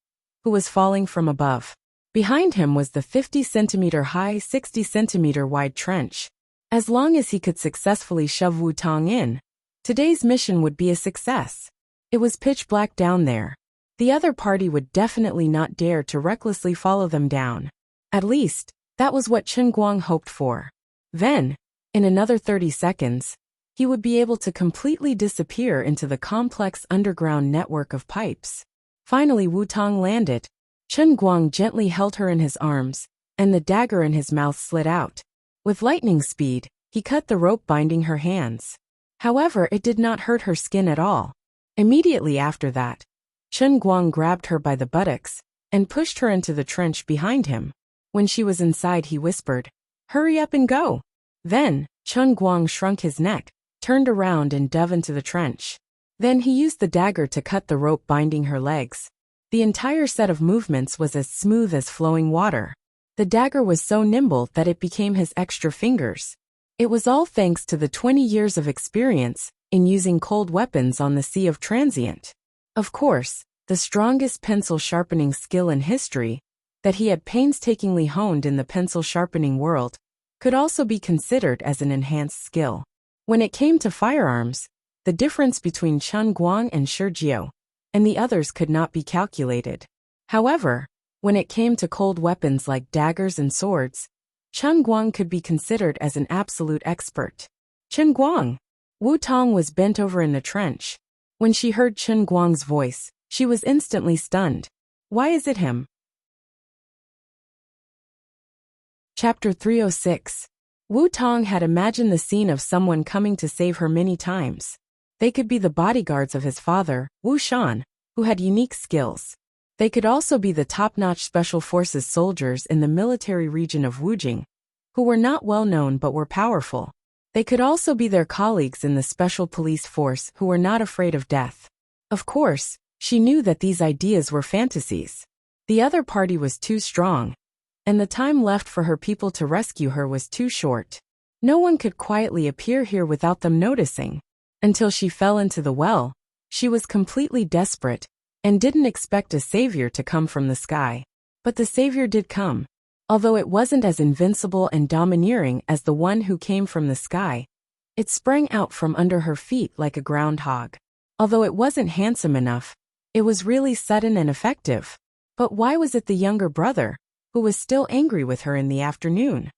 who was falling from above. Behind him was the 50-centimeter-high, 60-centimeter-wide trench. As long as he could successfully shove Wu Tong in, today's mission would be a success. It was pitch black down there. The other party would definitely not dare to recklessly follow them down. At least, that was what Chen Guang hoped for. Then, in another 30 seconds, he would be able to completely disappear into the complex underground network of pipes. Finally, Wu Tong landed. Chen Guang gently held her in his arms, and the dagger in his mouth slid out. With lightning speed, he cut the rope binding her hands. However, it did not hurt her skin at all. Immediately after that, Chen Guang grabbed her by the buttocks and pushed her into the trench behind him. When she was inside, he whispered, "Hurry up and go." Then, Chen Guang shrunk his neck, turned around and dove into the trench. Then he used the dagger to cut the rope binding her legs. The entire set of movements was as smooth as flowing water. The dagger was so nimble that it became his extra fingers. It was all thanks to the 20 years of experience in using cold weapons on the Sea of Transient. Of course, the strongest pencil sharpening skill in history, that he had painstakingly honed in the pencil sharpening world, could also be considered as an enhanced skill. When it came to firearms, the difference between Chen Guang and Sergio and the others could not be calculated. However, when it came to cold weapons like daggers and swords, Chen Guang could be considered as an absolute expert. Chen Guang! Wu Tong was bent over in the trench. When she heard Chen Guang's voice, she was instantly stunned. Why is it him? Chapter 306. Wu Tong had imagined the scene of someone coming to save her many times. They could be the bodyguards of his father, Wu Shan, who had unique skills. They could also be the top-notch Special Forces soldiers in the military region of Wujing, who were not well known but were powerful. They could also be their colleagues in the Special Police Force who were not afraid of death. Of course, she knew that these ideas were fantasies. The other party was too strong, and the time left for her people to rescue her was too short. No one could quietly appear here without them noticing. Until she fell into the well, she was completely desperate and didn't expect a savior to come from the sky. But the savior did come. Although it wasn't as invincible and domineering as the one who came from the sky, it sprang out from under her feet like a groundhog. Although it wasn't handsome enough, it was really sudden and effective. But why was it the younger brother, who was still angry with her in the afternoon?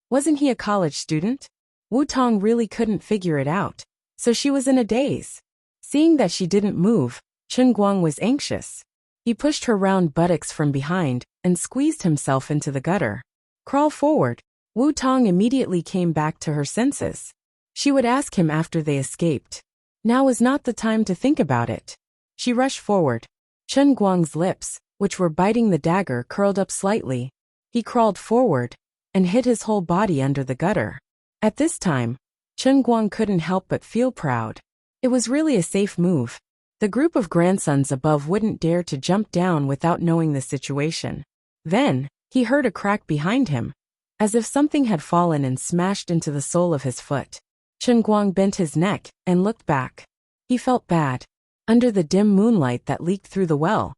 Wasn't he a college student? Wu Tong really couldn't figure it out, so she was in a daze. Seeing that she didn't move, Chen Guang was anxious. He pushed her round buttocks from behind and squeezed himself into the gutter. Crawl forward. Wu Tong immediately came back to her senses. She would ask him after they escaped. Now was not the time to think about it. She rushed forward. Chen Guang's lips, which were biting the dagger, curled up slightly. He crawled forward and hid his whole body under the gutter. At this time, Chen Guang couldn't help but feel proud. It was really a safe move. The group of grandsons above wouldn't dare to jump down without knowing the situation. Then, he heard a crack behind him, as if something had fallen and smashed into the sole of his foot. Chen Guang bent his neck and looked back. He felt bad. Under the dim moonlight that leaked through the well,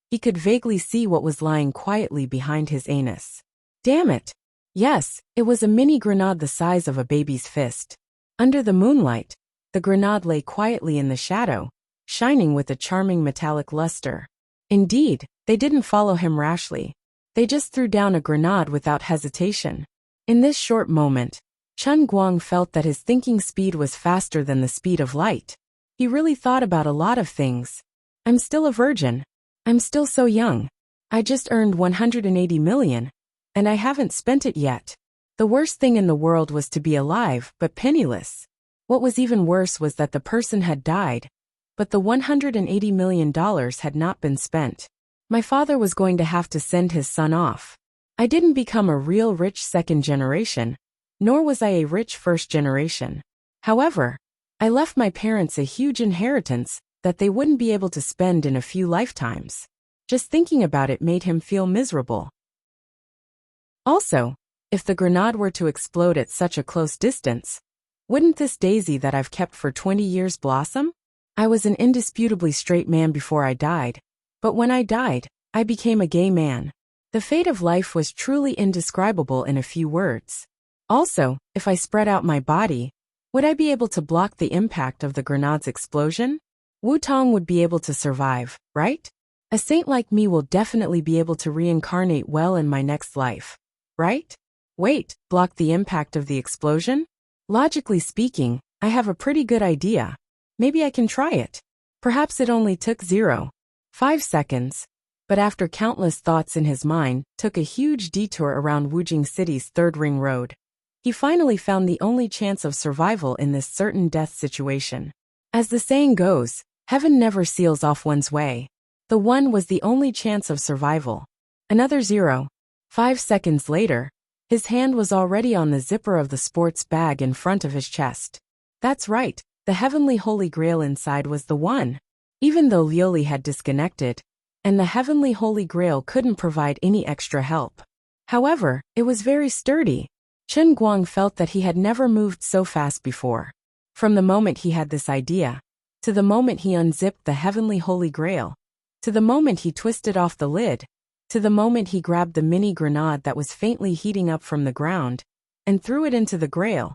he could vaguely see what was lying quietly behind his anus. Damn it! Yes, it was a mini grenade the size of a baby's fist. Under the moonlight, the grenade lay quietly in the shadow, shining with a charming metallic luster. Indeed, they didn't follow him rashly. They just threw down a grenade without hesitation. In this short moment, Chen Guang felt that his thinking speed was faster than the speed of light. He really thought about a lot of things. I'm still a virgin. I'm still so young. I just earned 180 million, and I haven't spent it yet. The worst thing in the world was to be alive, but penniless. What was even worse was that the person had died, but the $180 million had not been spent. My father was going to have to send his son off. I didn't become a real rich second generation, nor was I a rich first generation. However, I left my parents a huge inheritance that they wouldn't be able to spend in a few lifetimes. Just thinking about it made him feel miserable. Also, if the grenade were to explode at such a close distance, wouldn't this daisy that I've kept for 20 years blossom? I was an indisputably straight man before I died, but when I died, I became a gay man. The fate of life was truly indescribable in a few words. Also, if I spread out my body, would I be able to block the impact of the grenade's explosion? Wu Tong would be able to survive, right? A saint like me will definitely be able to reincarnate well in my next life, right? Wait, block the impact of the explosion? Logically speaking, I have a pretty good idea. Maybe I can try it. Perhaps it only took 0.5 seconds, but after countless thoughts in his mind, took a huge detour around Wujing City's third ring road. He finally found the only chance of survival in this certain death situation. As the saying goes, heaven never seals off one's way. The one was the only chance of survival. Another 0.5 seconds later, his hand was already on the zipper of the sports bag in front of his chest. That's right, the heavenly holy grail inside was the one. Even though Lioli had disconnected, and the heavenly holy grail couldn't provide any extra help. However, it was very sturdy. Chen Guang felt that he had never moved so fast before. From the moment he had this idea, to the moment he unzipped the heavenly holy grail, to the moment he twisted off the lid, to the moment he grabbed the mini grenade that was faintly heating up from the ground, and threw it into the grail,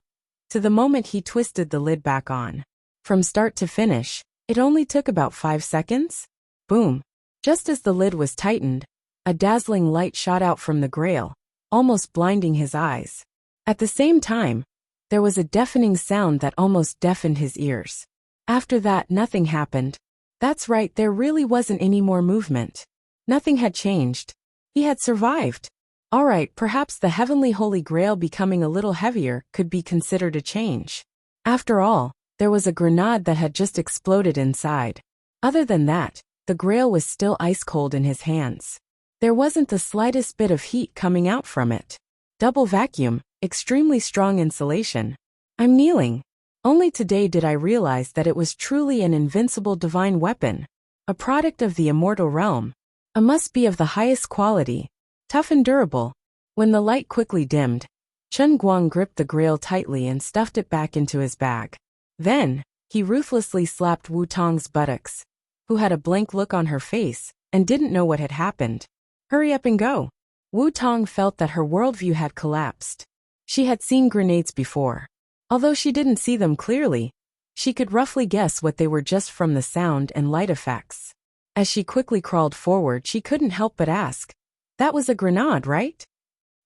to the moment he twisted the lid back on. From start to finish, it only took about 5 seconds. Boom. Just as the lid was tightened, a dazzling light shot out from the grail, almost blinding his eyes. At the same time, there was a deafening sound that almost deafened his ears. After that, nothing happened. That's right, there really wasn't any more movement. Nothing had changed. He had survived. Alright, perhaps the heavenly holy grail becoming a little heavier could be considered a change. After all, there was a grenade that had just exploded inside. Other than that, the grail was still ice cold in his hands. There wasn't the slightest bit of heat coming out from it. Double vacuum, extremely strong insulation. I'm kneeling. Only today did I realize that it was truly an invincible divine weapon. A product of the immortal realm. A must-be of the highest quality. Tough and durable. When the light quickly dimmed, Chen Guang gripped the grail tightly and stuffed it back into his bag. Then, he ruthlessly slapped Wu Tong's buttocks, who had a blank look on her face and didn't know what had happened. Hurry up and go. Wu Tong felt that her worldview had collapsed. She had seen grenades before. Although she didn't see them clearly, she could roughly guess what they were just from the sound and light effects. As she quickly crawled forward, she couldn't help but ask, "That was a grenade, right?"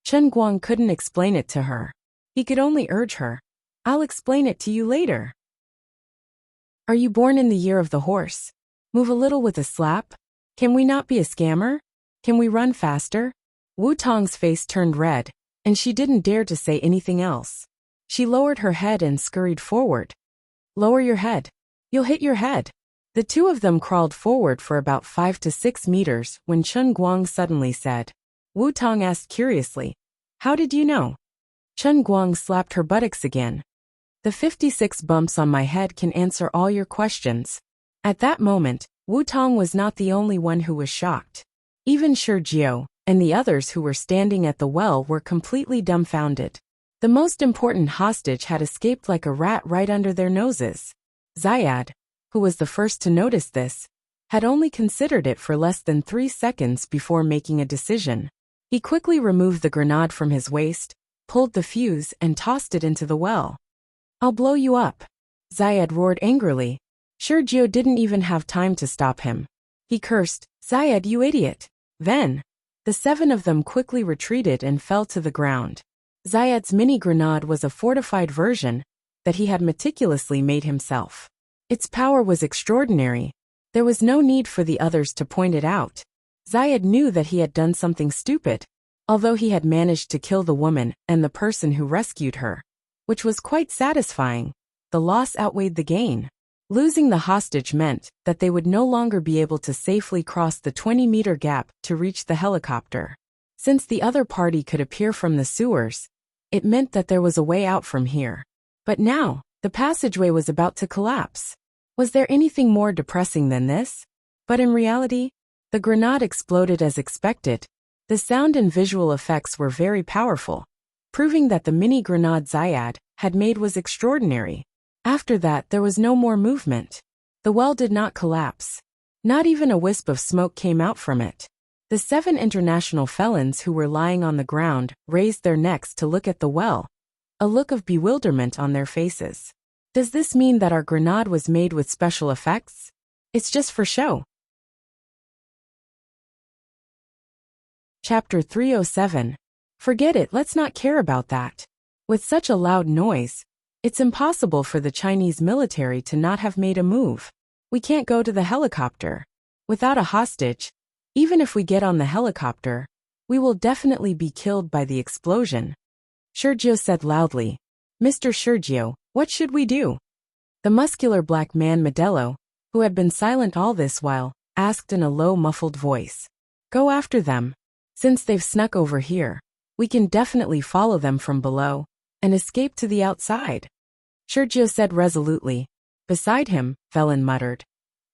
Chen Guang couldn't explain it to her. He could only urge her, "I'll explain it to you later." Are you born in the year of the horse? Move a little with a slap? Can we not be a scammer? Can we run faster? Wu Tong's face turned red, and she didn't dare to say anything else. She lowered her head and scurried forward. Lower your head. You'll hit your head. The two of them crawled forward for about 5 to 6 meters when Chen Guang suddenly said. Wu Tong asked curiously, how did you know? Chen Guang slapped her buttocks again. The 56 bumps on my head can answer all your questions. At that moment, Wu Tong was not the only one who was shocked. Even Shi Jiao and the others who were standing at the well were completely dumbfounded. The most important hostage had escaped like a rat right under their noses. Zayad, who was the first to notice this, had only considered it for less than 3 seconds before making a decision. He quickly removed the grenade from his waist, pulled the fuse and tossed it into the well. I'll blow you up. Zayad roared angrily. Shi Jiao didn't even have time to stop him. He cursed, Zayad, you idiot. Then, the 7 of them quickly retreated and fell to the ground. Zayad's mini grenade was a fortified version that he had meticulously made himself. Its power was extraordinary. There was no need for the others to point it out. Zayad knew that he had done something stupid, although he had managed to kill the woman and the person who rescued her, which was quite satisfying. The loss outweighed the gain. Losing the hostage meant that they would no longer be able to safely cross the 20-meter gap to reach the helicopter. Since the other party could appear from the sewers, it meant that there was a way out from here. But now, the passageway was about to collapse. Was there anything more depressing than this? But in reality, the grenade exploded as expected. The sound and visual effects were very powerful, proving that the mini grenade Zayad had made was extraordinary. After that, there was no more movement. The well did not collapse. Not even a wisp of smoke came out from it. The 7 international felons who were lying on the ground raised their necks to look at the well, a look of bewilderment on their faces. Does this mean that our grenade was made with special effects? It's just for show. Chapter 307. Forget it, let's not care about that. With such a loud noise, it's impossible for the Chinese military to not have made a move. We can't go to the helicopter. Without a hostage, even if we get on the helicopter, we will definitely be killed by the explosion. Shi Jiao said loudly. Mr. Shi Jiao, what should we do? The muscular black man Modelo, who had been silent all this while, asked in a low muffled voice. Go after them. Since they've snuck over here, we can definitely follow them from below and escape to the outside. Shi Jiao said resolutely. Beside him, Velen muttered.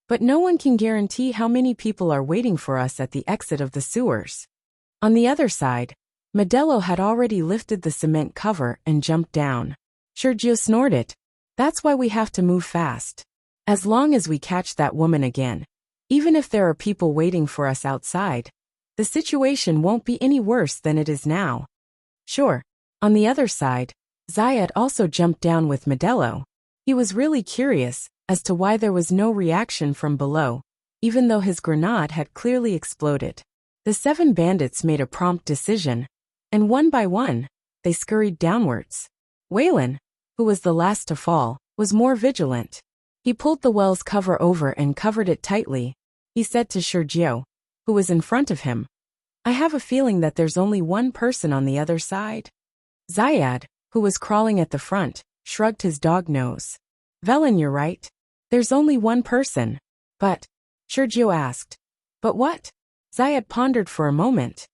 But no one can guarantee how many people are waiting for us at the exit of the sewers. On the other side, Modelo had already lifted the cement cover and jumped down. Shi Jiao snorted. That's why we have to move fast. As long as we catch that woman again, even if there are people waiting for us outside, the situation won't be any worse than it is now. Sure. On the other side, Zayad also jumped down with Modelo. He was really curious as to why there was no reaction from below, even though his grenade had clearly exploded. The 7 bandits made a prompt decision, and one by one, they scurried downwards. Waylon, who was the last to fall, was more vigilant. He pulled the well's cover over and covered it tightly. He said to Shi Jiao, who was in front of him, I have a feeling that there's only one person on the other side. Zayad, who was crawling at the front, shrugged his dog nose. Velen, you're right. There's only one person. But, Shi Jiao asked. But what? Zayad pondered for a moment.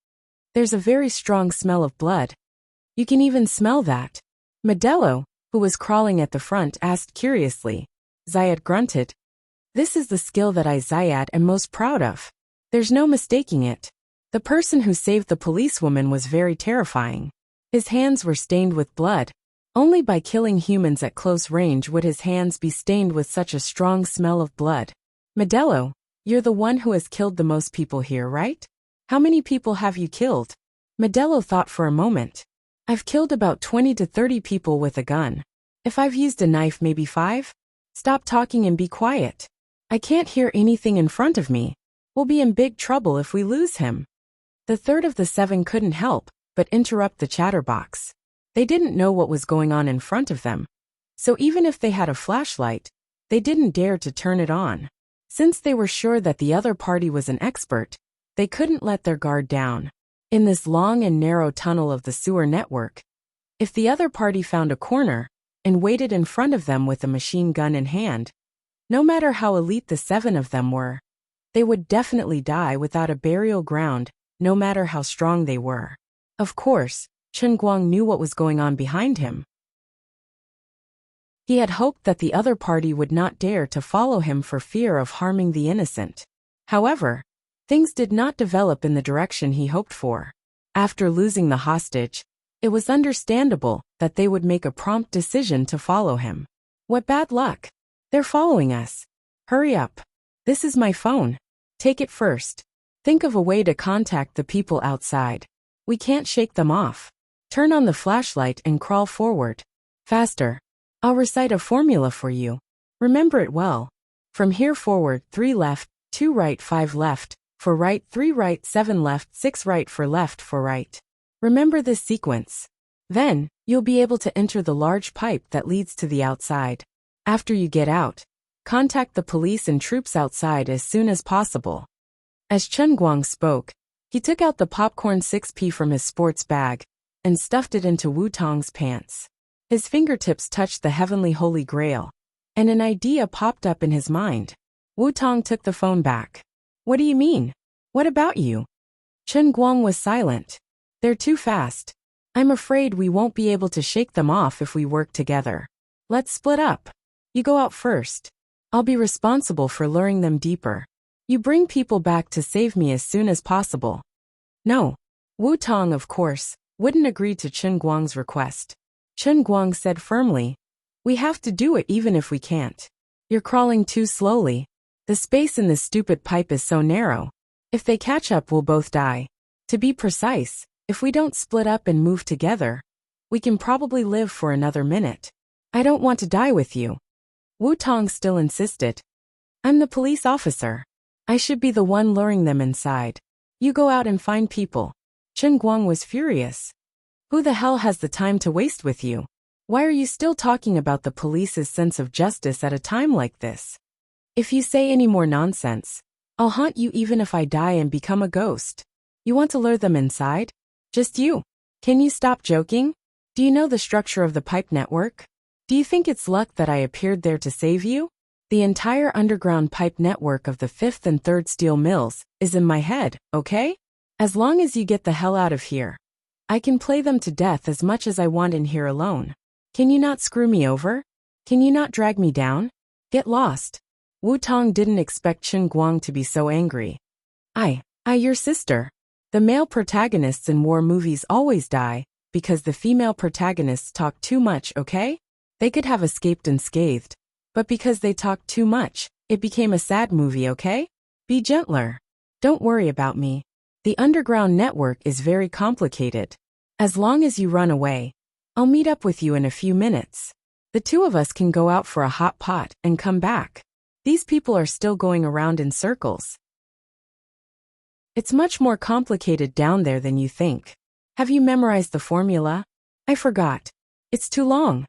There's a very strong smell of blood. You can even smell that. Modelo, who was crawling at the front, asked curiously. Zayad grunted. This is the skill that I, Zayad, am most proud of. There's no mistaking it. The person who saved the policewoman was very terrifying. His hands were stained with blood. Only by killing humans at close range would his hands be stained with such a strong smell of blood. Modelo, you're the one who has killed the most people here, right? How many people have you killed? Modelo thought for a moment. I've killed about 20 to 30 people with a gun. If I've used a knife, maybe 5? Stop talking and be quiet. I can't hear anything in front of me. We'll be in big trouble if we lose him. The third of the 7 couldn't help but interrupt the chatterbox. They didn't know what was going on in front of them. So even if they had a flashlight, they didn't dare to turn it on. Since they were sure that the other party was an expert, they couldn't let their guard down. In this long and narrow tunnel of the sewer network, If the other party found a corner and waited in front of them with a machine gun in hand, no matter how elite the 7 of them were, they would definitely die without a burial ground, no matter how strong they were. Of course, Chen Guang knew what was going on behind him. He had hoped that the other party would not dare to follow him for fear of harming the innocent. However, things did not develop in the direction he hoped for. After losing the hostage, it was understandable that they would make a prompt decision to follow him. What bad luck! They're following us. Hurry up. This is my phone. Take it first. Think of a way to contact the people outside. We can't shake them off. Turn on the flashlight and crawl forward. Faster. I'll recite a formula for you. Remember it well. From here forward, 3 left, 2 right, 5 left, for right, 3 right, 7 left, 6 right for right. Remember this sequence. Then, you'll be able to enter the large pipe that leads to the outside. After you get out, contact the police and troops outside as soon as possible. As Chen Guang spoke, he took out the popcorn 6p from his sports bag and stuffed it into Wu Tong's pants. His fingertips touched the heavenly holy grail, and an idea popped up in his mind. Wu Tong took the phone back. What do you mean? What about you? Chen Guang was silent. They're too fast. I'm afraid we won't be able to shake them off if we work together. Let's split up. You go out first. I'll be responsible for luring them deeper. You bring people back to save me as soon as possible. No. Wu Tong, of course, wouldn't agree to Chen Guang's request. Chen Guang said firmly, we have to do it even if we can't. You're crawling too slowly. The space in this stupid pipe is so narrow. If they catch up, we'll both die. To be precise, if we don't split up and move together, we can probably live for another minute. I don't want to die with you. Wu Tong still insisted. I'm the police officer. I should be the one luring them inside. You go out and find people. Chen Guang was furious. Who the hell has the time to waste with you? Why are you still talking about the police's sense of justice at a time like this? If you say any more nonsense, I'll haunt you even if I die and become a ghost. You want to lure them inside? Just you. Can you stop joking? Do you know the structure of the pipe network? Do you think it's luck that I appeared there to save you? The entire underground pipe network of the 5th and 3rd steel mills is in my head, okay? As long as you get the hell out of here, I can play them to death as much as I want in here alone. Can you not screw me over? Can you not drag me down? Get lost. Wu Tong didn't expect Chen Guang to be so angry. Your sister. The male protagonists in war movies always die because the female protagonists talk too much, okay? They could have escaped unscathed, but because they talked too much, it became a sad movie, okay? Be gentler. Don't worry about me. The underground network is very complicated. As long as you run away, I'll meet up with you in a few minutes. The 2 of us can go out for a hot pot and come back. These people are still going around in circles. It's much more complicated down there than you think. Have you memorized the formula? I forgot. It's too long.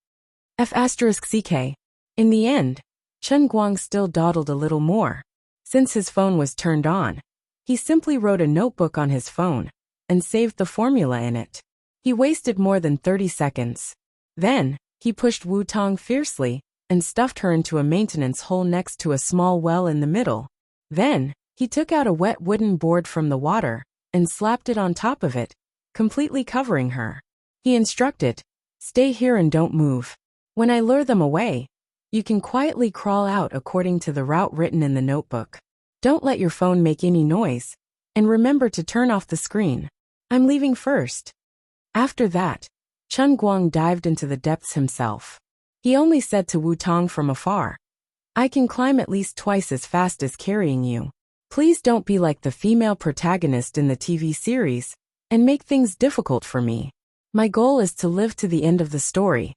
F***ck. In the end, Chen Guang still dawdled a little more. Since his phone was turned on, he simply wrote a notebook on his phone and saved the formula in it. He wasted more than 30 seconds. Then, he pushed Wu Tong fiercely and stuffed her into a maintenance hole next to a small well in the middle. Then, he took out a wet wooden board from the water and slapped it on top of it, completely covering her. He instructed, stay here and don't move. When I lure them away, you can quietly crawl out according to the route written in the notebook. Don't let your phone make any noise, and remember to turn off the screen. I'm leaving first. After that, Chen Guang dived into the depths himself. He only said to Wu Tong from afar, I can climb at least twice as fast as carrying you. Please don't be like the female protagonist in the TV series and make things difficult for me. My goal is to live to the end of the story.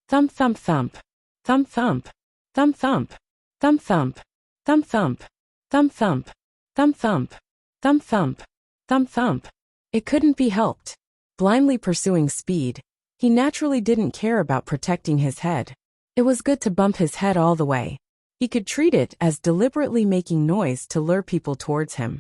Thump thump thump. Thump thump. Thump thump. Thump thump. Thump thump. Thump thump. Thump thump. Thump thump. Thump thump. It couldn't be helped. Blindly pursuing speed, he naturally didn't care about protecting his head. It was good to bump his head all the way. He could treat it as deliberately making noise to lure people towards him.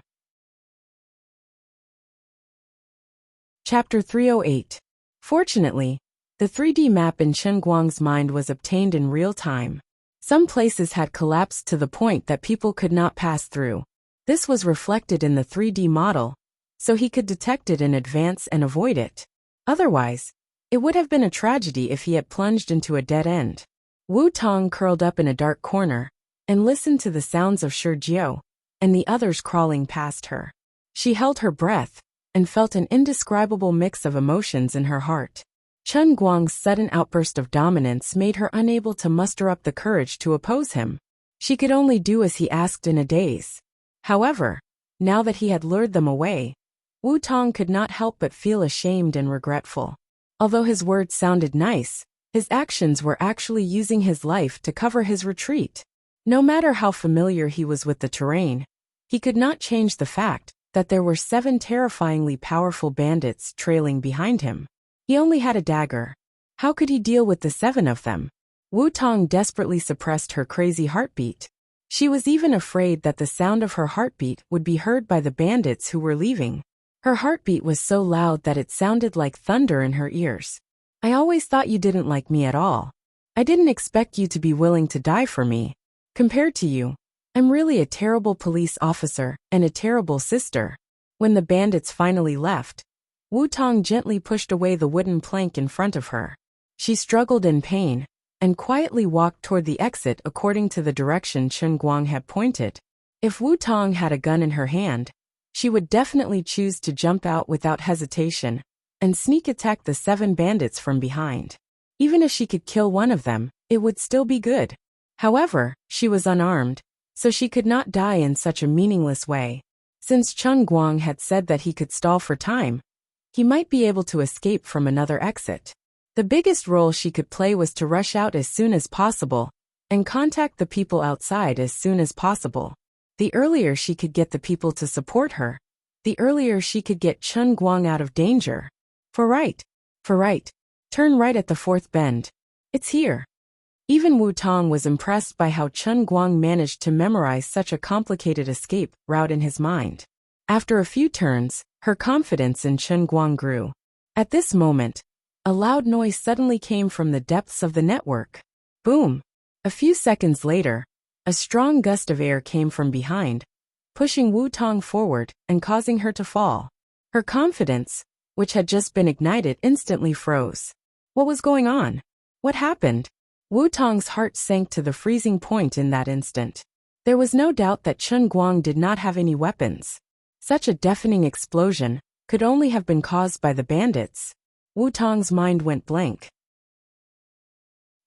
Chapter 308. Fortunately, The 3D map in Chen Guang's mind was obtained in real time. Some places had collapsed to the point that people could not pass through. This was reflected in the 3D model, so he could detect it in advance and avoid it. Otherwise, it would have been a tragedy if he had plunged into a dead end. Wu Tong curled up in a dark corner and listened to the sounds of Shi Jiao and the others crawling past her. She held her breath and felt an indescribable mix of emotions in her heart. Chen Guang's sudden outburst of dominance made her unable to muster up the courage to oppose him. She could only do as he asked in a daze. However, now that he had lured them away, Wu Tong could not help but feel ashamed and regretful. Although his words sounded nice, his actions were actually using his life to cover his retreat. No matter how familiar he was with the terrain, he could not change the fact that there were 7 terrifyingly powerful bandits trailing behind him. He only had a dagger. How could he deal with the 7 of them? Wu Tong desperately suppressed her crazy heartbeat. She was even afraid that the sound of her heartbeat would be heard by the bandits who were leaving. Her heartbeat was so loud that it sounded like thunder in her ears. I always thought you didn't like me at all. I didn't expect you to be willing to die for me. Compared to you, I'm really a terrible police officer and a terrible sister. When the bandits finally left, Wu Tong gently pushed away the wooden plank in front of her. She struggled in pain and quietly walked toward the exit according to the direction Chen Guang had pointed. If Wu Tong had a gun in her hand, she would definitely choose to jump out without hesitation and sneak attack the 7 bandits from behind. Even if she could kill one of them, it would still be good. However, she was unarmed, so she could not die in such a meaningless way. Since Chen Guang had said that he could stall for time, he might be able to escape from another exit. The biggest role she could play was to rush out as soon as possible and contact the people outside as soon as possible. The earlier she could get the people to support her, the earlier she could get Chen Guang out of danger. For right. Turn right at the 4th bend. It's here. Even Wu Tong was impressed by how Chen Guang managed to memorize such a complicated escape route in his mind. After a few turns, her confidence in Chen Guang grew. At this moment, a loud noise suddenly came from the depths of the network. Boom! A few seconds later, a strong gust of air came from behind, pushing Wu Tong forward and causing her to fall. Her confidence, which had just been ignited, instantly froze. What was going on? What happened? Wu Tong's heart sank to the freezing point in that instant. There was no doubt that Chen Guang did not have any weapons. Such a deafening explosion could only have been caused by the bandits. Wu Tong's mind went blank.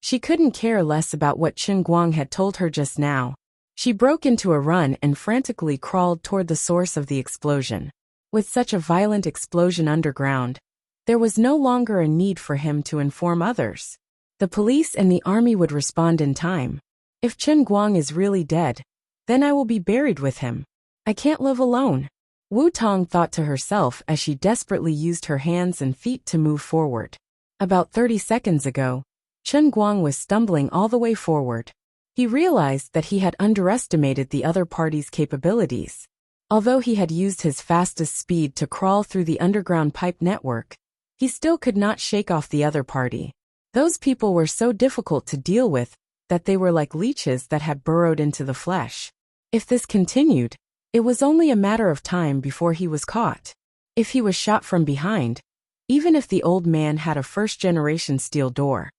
She couldn't care less about what Chen Guang had told her just now. She broke into a run and frantically crawled toward the source of the explosion. With such a violent explosion underground, there was no longer a need for him to inform others. The police and the army would respond in time. If Chen Guang is really dead, then I will be buried with him. I can't live alone. Wu Tong thought to herself as she desperately used her hands and feet to move forward. About 30 seconds ago, Chen Guang was stumbling all the way forward. He realized that he had underestimated the other party's capabilities. Although he had used his fastest speed to crawl through the underground pipe network, he still could not shake off the other party. Those people were so difficult to deal with that they were like leeches that had burrowed into the flesh. If this continued, it was only a matter of time before he was caught. If he was shot from behind, even if the old man had a first-generation steel door,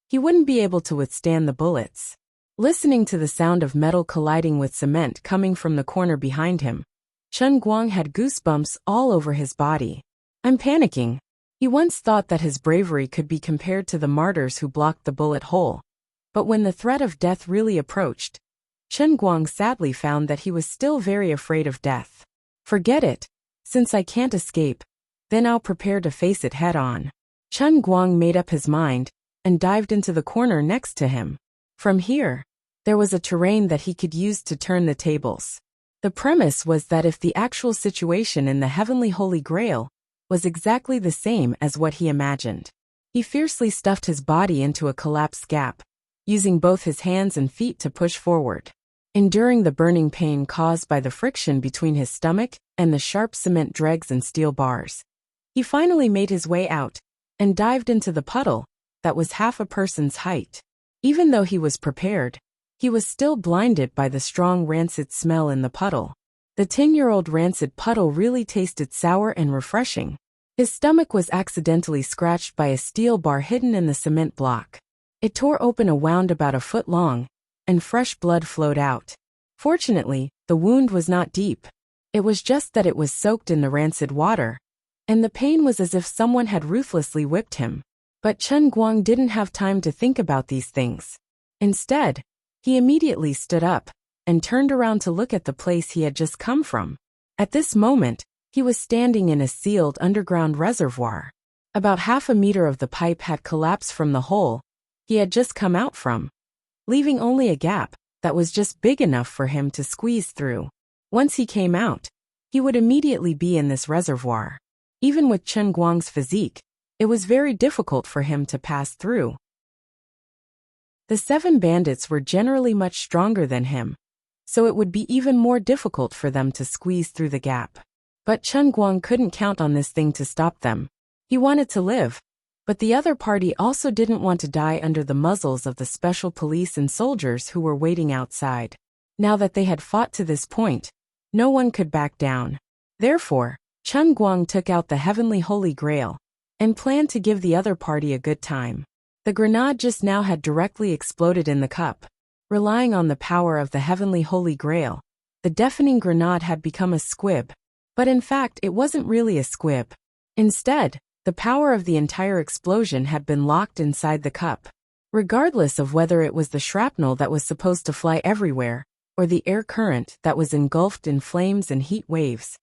he wouldn't be able to withstand the bullets. Listening to the sound of metal colliding with cement coming from the corner behind him, Chen Guang had goosebumps all over his body. I'm panicking. He once thought that his bravery could be compared to the martyrs who blocked the bullet hole. But when the threat of death really approached, Chen Guang sadly found that he was still very afraid of death. Forget it. Since I can't escape, then I'll prepare to face it head-on. Chen Guang made up his mind and dived into the corner next to him. From here, there was a terrain that he could use to turn the tables. The premise was that if the actual situation in the Heavenly Holy Grail was exactly the same as what he imagined, he fiercely stuffed his body into a collapsed gap, using both his hands and feet to push forward. Enduring the burning pain caused by the friction between his stomach and the sharp cement dregs and steel bars, he finally made his way out and dived into the puddle, that was half a person's height. Even though he was prepared, he was still blinded by the strong rancid smell in the puddle. The 10-year-old rancid puddle really tasted sour and refreshing. His stomach was accidentally scratched by a steel bar hidden in the cement block. It tore open a wound about a foot long, and fresh blood flowed out. Fortunately, the wound was not deep. It was just that it was soaked in the rancid water, and the pain was as if someone had ruthlessly whipped him. But Chen Guang didn't have time to think about these things. Instead, he immediately stood up and turned around to look at the place he had just come from. At this moment, he was standing in a sealed underground reservoir. About half a meter of the pipe had collapsed from the hole he had just come out from, leaving only a gap that was just big enough for him to squeeze through. Once he came out, he would immediately be in this reservoir. Even with Chen Guang's physique, it was very difficult for him to pass through. The 7 bandits were generally much stronger than him, so it would be even more difficult for them to squeeze through the gap. But Chen Guang couldn't count on this thing to stop them. He wanted to live, but the other party also didn't want to die under the muzzles of the special police and soldiers who were waiting outside. Now that they had fought to this point, no one could back down. Therefore, Chen Guang took out the heavenly Holy Grail and planned to give the other party a good time. The grenade just now had directly exploded in the cup. Relying on the power of the heavenly Holy Grail, the deafening grenade had become a squib. But in fact, it wasn't really a squib. Instead, the power of the entire explosion had been locked inside the cup. Regardless of whether it was the shrapnel that was supposed to fly everywhere, or the air current that was engulfed in flames and heat waves,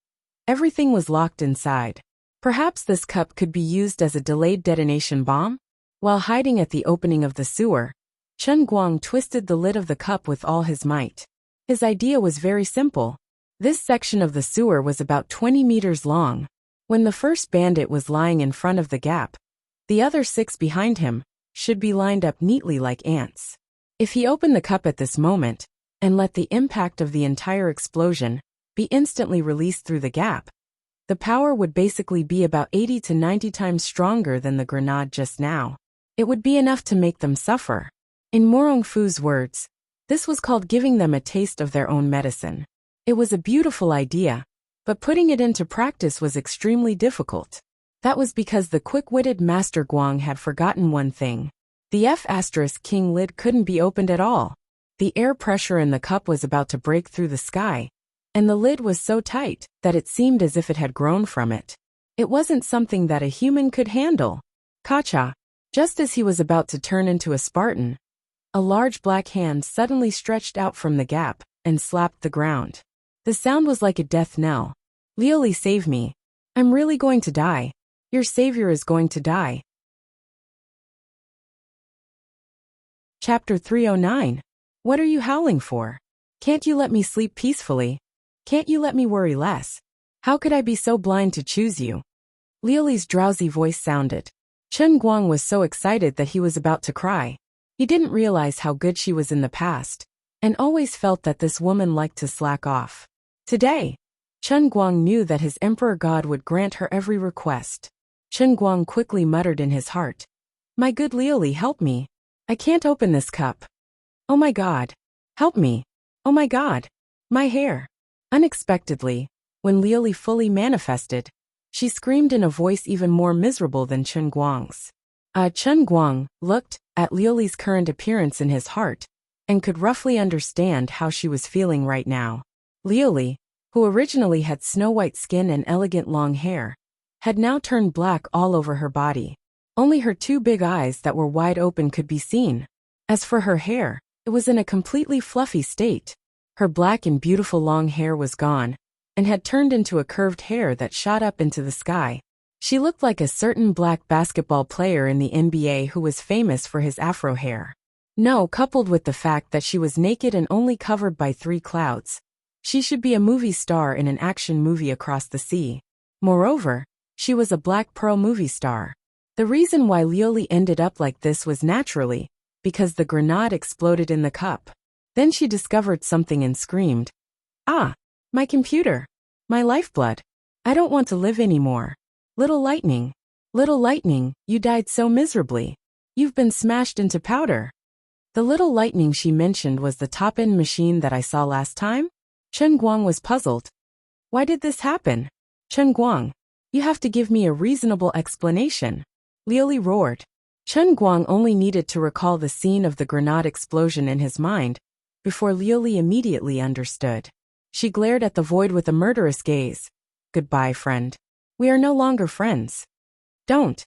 everything was locked inside. Perhaps this cup could be used as a delayed detonation bomb? While hiding at the opening of the sewer, Chen Guang twisted the lid of the cup with all his might. His idea was very simple. This section of the sewer was about 20 meters long. When the first bandit was lying in front of the gap, the other 6 behind him should be lined up neatly like ants. If he opened the cup at this moment and let the impact of the entire explosion be instantly released through the gap, the power would basically be about 80 to 90 times stronger than the grenade just now. It would be enough to make them suffer. In Morong Fu's words, this was called giving them a taste of their own medicine. It was a beautiful idea, but putting it into practice was extremely difficult. That was because the quick-witted Master Guang had forgotten one thing. The F*King lid couldn't be opened at all. The air pressure in the cup was about to break through the sky, and the lid was so tight that it seemed as if it had grown from it. It wasn't something that a human could handle. Kacha! Just as he was about to turn into a Spartan, a large black hand suddenly stretched out from the gap and slapped the ground. The sound was like a death knell. Lioli, save me. I'm really going to die. Your savior is going to die. Chapter 309. What are you howling for? Can't you let me sleep peacefully? Can't you let me worry less? How could I be so blind to choose you? Lioli's drowsy voice sounded. Chen Guang was so excited that he was about to cry. He didn't realize how good she was in the past, and always felt that this woman liked to slack off. Today, Chen Guang knew that his emperor god would grant her every request. Chen Guang quickly muttered in his heart, "My good Lioli, help me. I can't open this cup. Oh my god. Help me. Oh my god. My hair." Unexpectedly, when Lioli fully manifested, she screamed in a voice even more miserable than Chen Guang's. Chen Guang looked at Lioli's current appearance in his heart and could roughly understand how she was feeling right now. Lioli, who originally had snow-white skin and elegant long hair, had now turned black all over her body. Only her 2 big eyes that were wide open could be seen. As for her hair, it was in a completely fluffy state. Her black and beautiful long hair was gone, and had turned into a curved hair that shot up into the sky. She looked like a certain black basketball player in the NBA who was famous for his afro hair. No, coupled with the fact that she was naked and only covered by 3 clouds, she should be a movie star in an action movie across the sea. Moreover, she was a Black Pearl movie star. The reason why Lioli ended up like this was naturally because the grenade exploded in the cup. Then she discovered something and screamed, "Ah! My computer! My lifeblood! I don't want to live anymore. Little Lightning, you died so miserably. You've been smashed into powder. The little lightning she mentioned was the top-end machine that I saw last time? Chen Guang was puzzled. Why did this happen? Chen Guang, you have to give me a reasonable explanation. Liu Li roared. Chen Guang only needed to recall the scene of the grenade explosion in his mind before Liu Li immediately understood. She glared at the void with a murderous gaze. Goodbye, friend. We are no longer friends. Don't.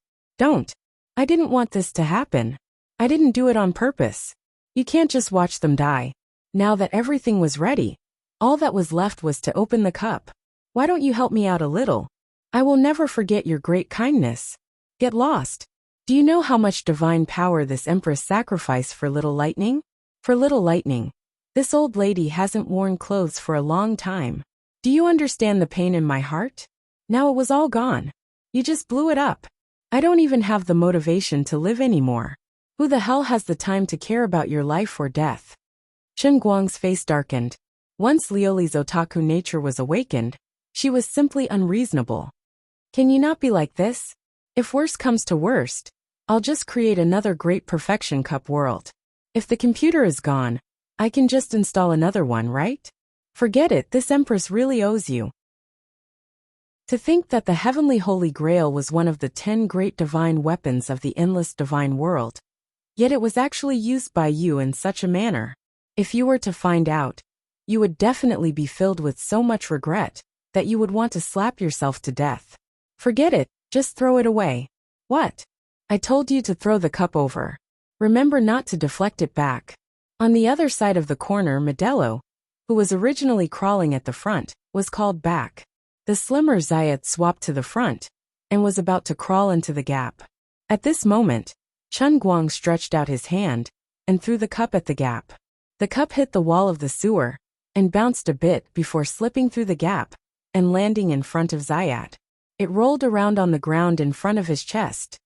I didn't want this to happen. I didn't do it on purpose. You can't just watch them die. Now that everything was ready, all that was left was to open the cup. Why don't you help me out a little? I will never forget your great kindness. Get lost. Do you know how much divine power this empress sacrificed for little lightning? For little lightning. This old lady hasn't worn clothes for a long time. Do you understand the pain in my heart? Now it was all gone. You just blew it up. I don't even have the motivation to live anymore. Who the hell has the time to care about your life or death? Chen Guang's face darkened. Once Liu Li's otaku nature was awakened, she was simply unreasonable. Can you not be like this? If worst comes to worst, I'll just create another great perfection cup world. If the computer is gone, I can just install another one, right? Forget it, this empress really owes you. To think that the heavenly Holy Grail was one of the 10 great divine weapons of the endless divine world. Yet it was actually used by you in such a manner. If you were to find out, you would definitely be filled with so much regret that you would want to slap yourself to death. Forget it, just throw it away. What? I told you to throw the cup over. Remember not to deflect it back. On the other side of the corner, Modelo, who was originally crawling at the front, was called back. The slimmer Zayat swapped to the front and was about to crawl into the gap. At this moment, Chen Guang stretched out his hand and threw the cup at the gap. The cup hit the wall of the sewer and bounced a bit before slipping through the gap and landing in front of Zayat. It rolled around on the ground in front of his chest.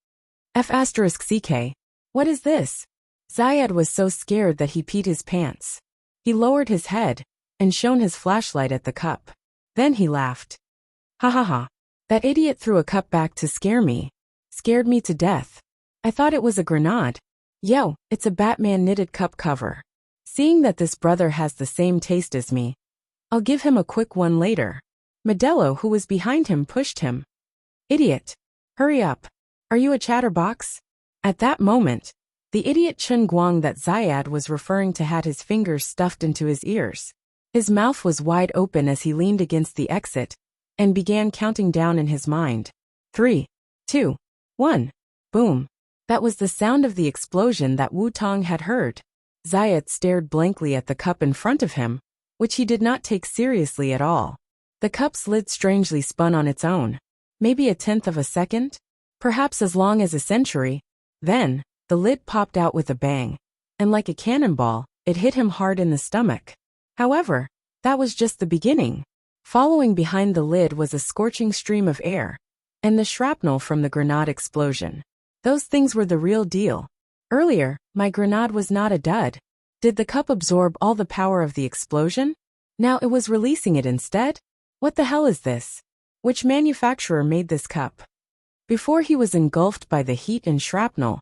F***CK. What is this? Zayat was so scared that he peed his pants. He lowered his head and shone his flashlight at the cup. Then he laughed. Ha ha ha. That idiot threw a cup back to scare me. Scared me to death. I thought it was a grenade. Yo, it's a Batman knitted cup cover. Seeing that this brother has the same taste as me, I'll give him a quick one later. Modelo, who was behind him, pushed him. Idiot. Hurry up. Are you a chatterbox? At that moment, the idiot Chen Guang that Zayat was referring to had his fingers stuffed into his ears. His mouth was wide open as he leaned against the exit and began counting down in his mind. 3, 2, 1. Boom. That was the sound of the explosion that Wu Tong had heard. Zayat stared blankly at the cup in front of him, which he did not take seriously at all. The cup's lid strangely spun on its own. Maybe a tenth of a second? Perhaps as long as a century. Then, the lid popped out with a bang, and like a cannonball, it hit him hard in the stomach. However, that was just the beginning. Following behind the lid was a scorching stream of air, and the shrapnel from the grenade explosion. Those things were the real deal. Earlier, my grenade was not a dud. Did the cup absorb all the power of the explosion? Now it was releasing it instead? What the hell is this? Which manufacturer made this cup? Before he was engulfed by the heat and shrapnel,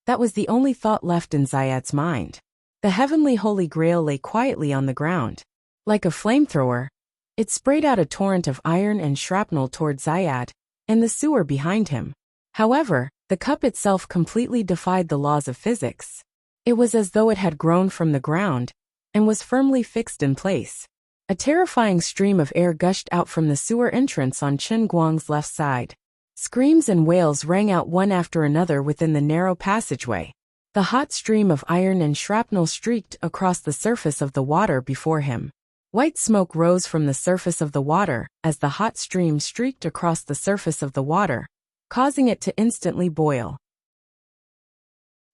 that was the only thought left in Zayat's mind. The heavenly Holy Grail lay quietly on the ground. Like a flamethrower, it sprayed out a torrent of iron and shrapnel toward Zayat and the sewer behind him. However, the cup itself completely defied the laws of physics. It was as though it had grown from the ground and was firmly fixed in place. A terrifying stream of air gushed out from the sewer entrance on Chen Guang's left side. Screams and wails rang out one after another within the narrow passageway. The hot stream of iron and shrapnel streaked across the surface of the water before him. White smoke rose from the surface of the water as the hot stream streaked across the surface of the water, causing it to instantly boil.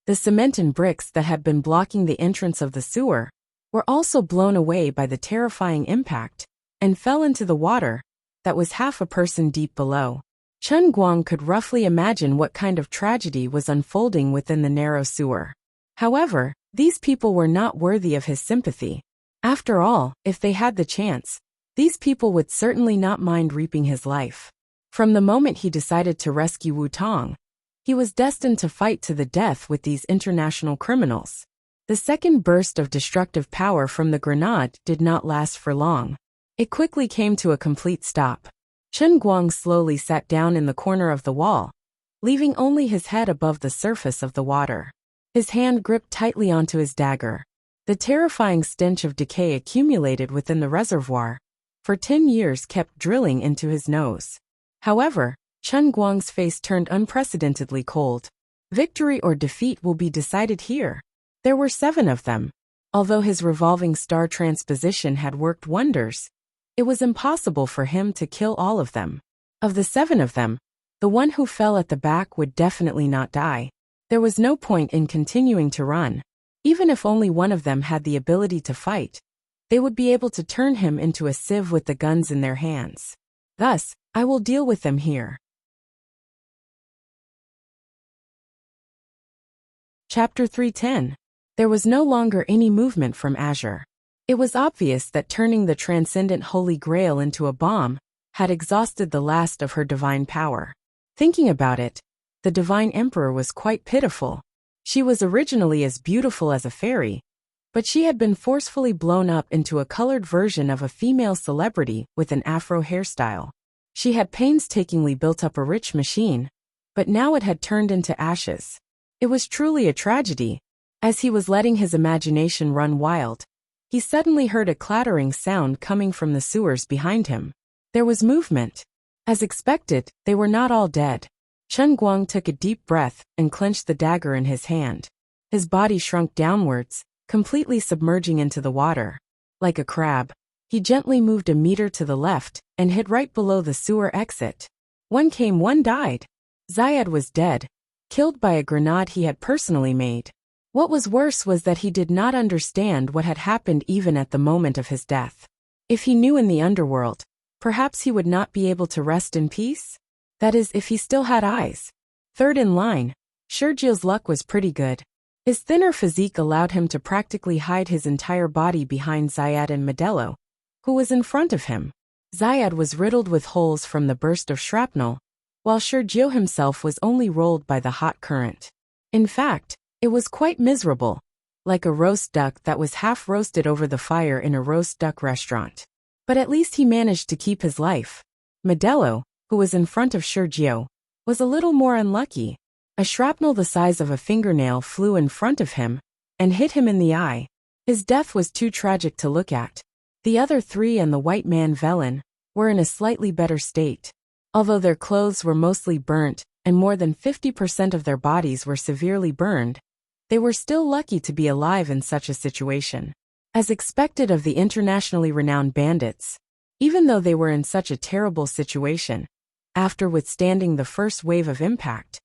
The cement and bricks that had been blocking the entrance of the sewer were also blown away by the terrifying impact and fell into the water that was half a person deep below. Chen Guang could roughly imagine what kind of tragedy was unfolding within the narrow sewer. However, these people were not worthy of his sympathy. After all, if they had the chance, these people would certainly not mind reaping his life. From the moment he decided to rescue Wu Tong, He was destined to fight to the death with these international criminals. The second burst of destructive power from the grenade did not last for long. It quickly came to a complete stop. Chen Guang slowly sat down in the corner of the wall, leaving only his head above the surface of the water. His hand gripped tightly onto his dagger. The terrifying stench of decay accumulated within the reservoir, for 10 years kept drilling into his nose. However, Chen Guang's face turned unprecedentedly cold. Victory or defeat will be decided here. There were 7 of them. Although his revolving star transposition had worked wonders, it was impossible for him to kill all of them. Of the 7 of them, the one who fell at the back would definitely not die. There was no point in continuing to run. Even if only one of them had the ability to fight, they would be able to turn him into a sieve with the guns in their hands. Thus, I will deal with them here. Chapter 310. There was no longer any movement from Azure. It was obvious that turning the transcendent Holy Grail into a bomb had exhausted the last of her divine power. Thinking about it, the divine emperor was quite pitiful. She was originally as beautiful as a fairy, but she had been forcefully blown up into a colored version of a female celebrity with an afro hairstyle. She had painstakingly built up a rich machine, but now it had turned into ashes. It was truly a tragedy. As he was letting his imagination run wild, he suddenly heard a clattering sound coming from the sewers behind him. There was movement. As expected, they were not all dead. Chen Guang took a deep breath and clenched the dagger in his hand. His body shrunk downwards, completely submerging into the water. Like a crab, he gently moved a meter to the left and hid right below the sewer exit. One came, one died. Zayed was dead, killed by a grenade he had personally made. What was worse was that he did not understand what had happened even at the moment of his death. If he knew in the underworld, perhaps he would not be able to rest in peace? That is, if he still had eyes. Third in line, Sergio's luck was pretty good. His thinner physique allowed him to practically hide his entire body behind Zayed and Modelo, who was in front of him. Zayed was riddled with holes from the burst of shrapnel, while Sergio himself was only rolled by the hot current. In fact, it was quite miserable, like a roast duck that was half roasted over the fire in a roast duck restaurant. But at least he managed to keep his life. Modelo, who was in front of Sergio, was a little more unlucky. A shrapnel the size of a fingernail flew in front of him and hit him in the eye. His death was too tragic to look at. The other 3 and the white man Velen were in a slightly better state. Although their clothes were mostly burnt and more than 50% of their bodies were severely burned, they were still lucky to be alive in such a situation. As expected of the internationally renowned bandits, even though they were in such a terrible situation, after withstanding the first wave of impact,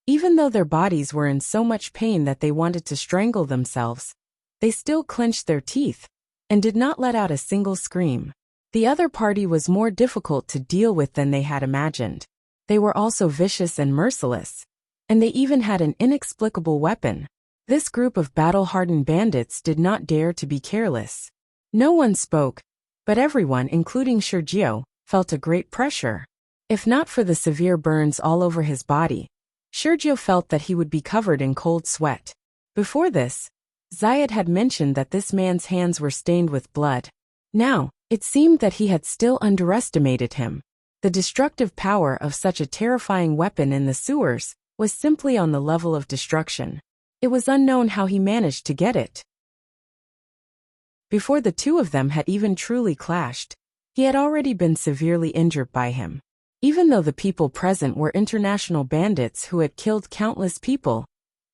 even though their bodies were in so much pain that they wanted to strangle themselves, they still clenched their teeth and did not let out a single scream. The other party was more difficult to deal with than they had imagined. They were also vicious and merciless, and they even had an inexplicable weapon. This group of battle-hardened bandits did not dare to be careless. No one spoke, but everyone, including Sergio, felt a great pressure. If not for the severe burns all over his body, Sergio felt that he would be covered in cold sweat. Before this, Zayed had mentioned that this man's hands were stained with blood. Now, it seemed that he had still underestimated him. The destructive power of such a terrifying weapon in the sewers was simply on the level of destruction. It was unknown how he managed to get it. Before the 2 of them had even truly clashed, he had already been severely injured by him. Even though the people present were international bandits who had killed countless people,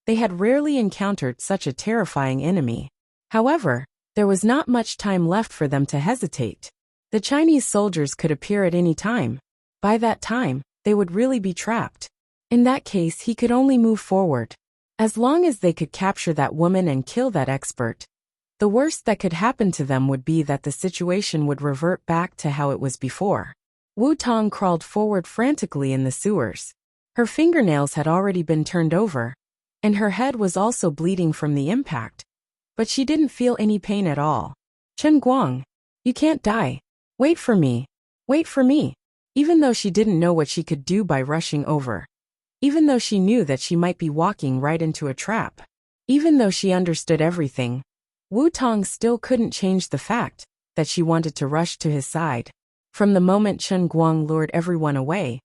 they had rarely encountered such a terrifying enemy. However, there was not much time left for them to hesitate. The Chinese soldiers could appear at any time. By that time, they would really be trapped. In that case, he could only move forward. As long as they could capture that woman and kill that expert, the worst that could happen to them would be that the situation would revert back to how it was before. Wu Tong crawled forward frantically in the sewers. Her fingernails had already been turned over, and her head was also bleeding from the impact, but she didn't feel any pain at all. Chen Guang, you can't die. Wait for me. Wait for me. Even though she didn't know what she could do by rushing over, even though she knew that she might be walking right into a trap. Even though she understood everything, Wu Tong still couldn't change the fact that she wanted to rush to his side. From the moment Chen Guang lured everyone away,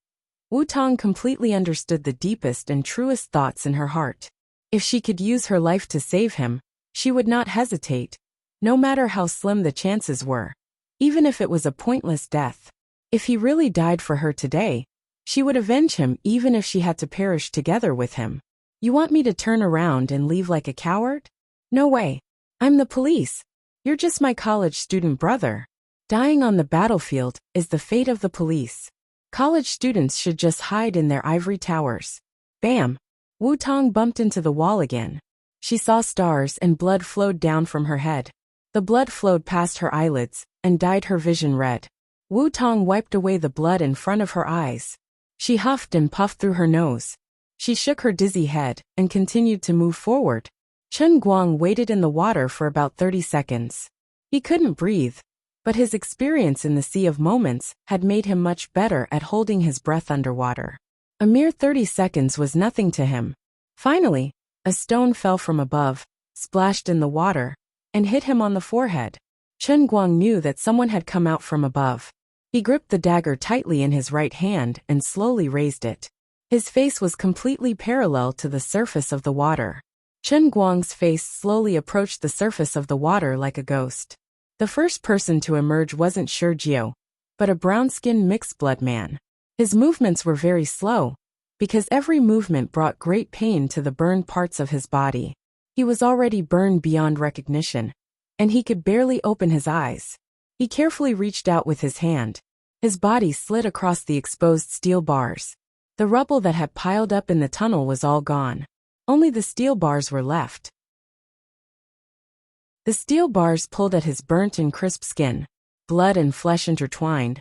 Wu Tong completely understood the deepest and truest thoughts in her heart. If she could use her life to save him, she would not hesitate, no matter how slim the chances were, even if it was a pointless death. If he really died for her today, she would avenge him even if she had to perish together with him. You want me to turn around and leave like a coward? No way. I'm the police. You're just my college student brother. Dying on the battlefield is the fate of the police. College students should just hide in their ivory towers. Bam! Wu Tong bumped into the wall again. She saw stars and blood flowed down from her head. The blood flowed past her eyelids and dyed her vision red. Wu Tong wiped away the blood in front of her eyes. She huffed and puffed through her nose. She shook her dizzy head and continued to move forward. Chen Guang waited in the water for about 30 seconds. He couldn't breathe, but his experience in the Sea of Moments had made him much better at holding his breath underwater. A mere 30 seconds was nothing to him. Finally, a stone fell from above, splashed in the water, and hit him on the forehead. Chen Guang knew that someone had come out from above. He gripped the dagger tightly in his right hand and slowly raised it. His face was completely parallel to the surface of the water. Chen Guang's face slowly approached the surface of the water like a ghost. The first person to emerge wasn't Shi Jiao, but a brown-skinned mixed-blood man. His movements were very slow, because every movement brought great pain to the burned parts of his body. He was already burned beyond recognition, and he could barely open his eyes. He carefully reached out with his hand. His body slid across the exposed steel bars. The rubble that had piled up in the tunnel was all gone. Only the steel bars were left. The steel bars pulled at his burnt and crisp skin, blood and flesh intertwined.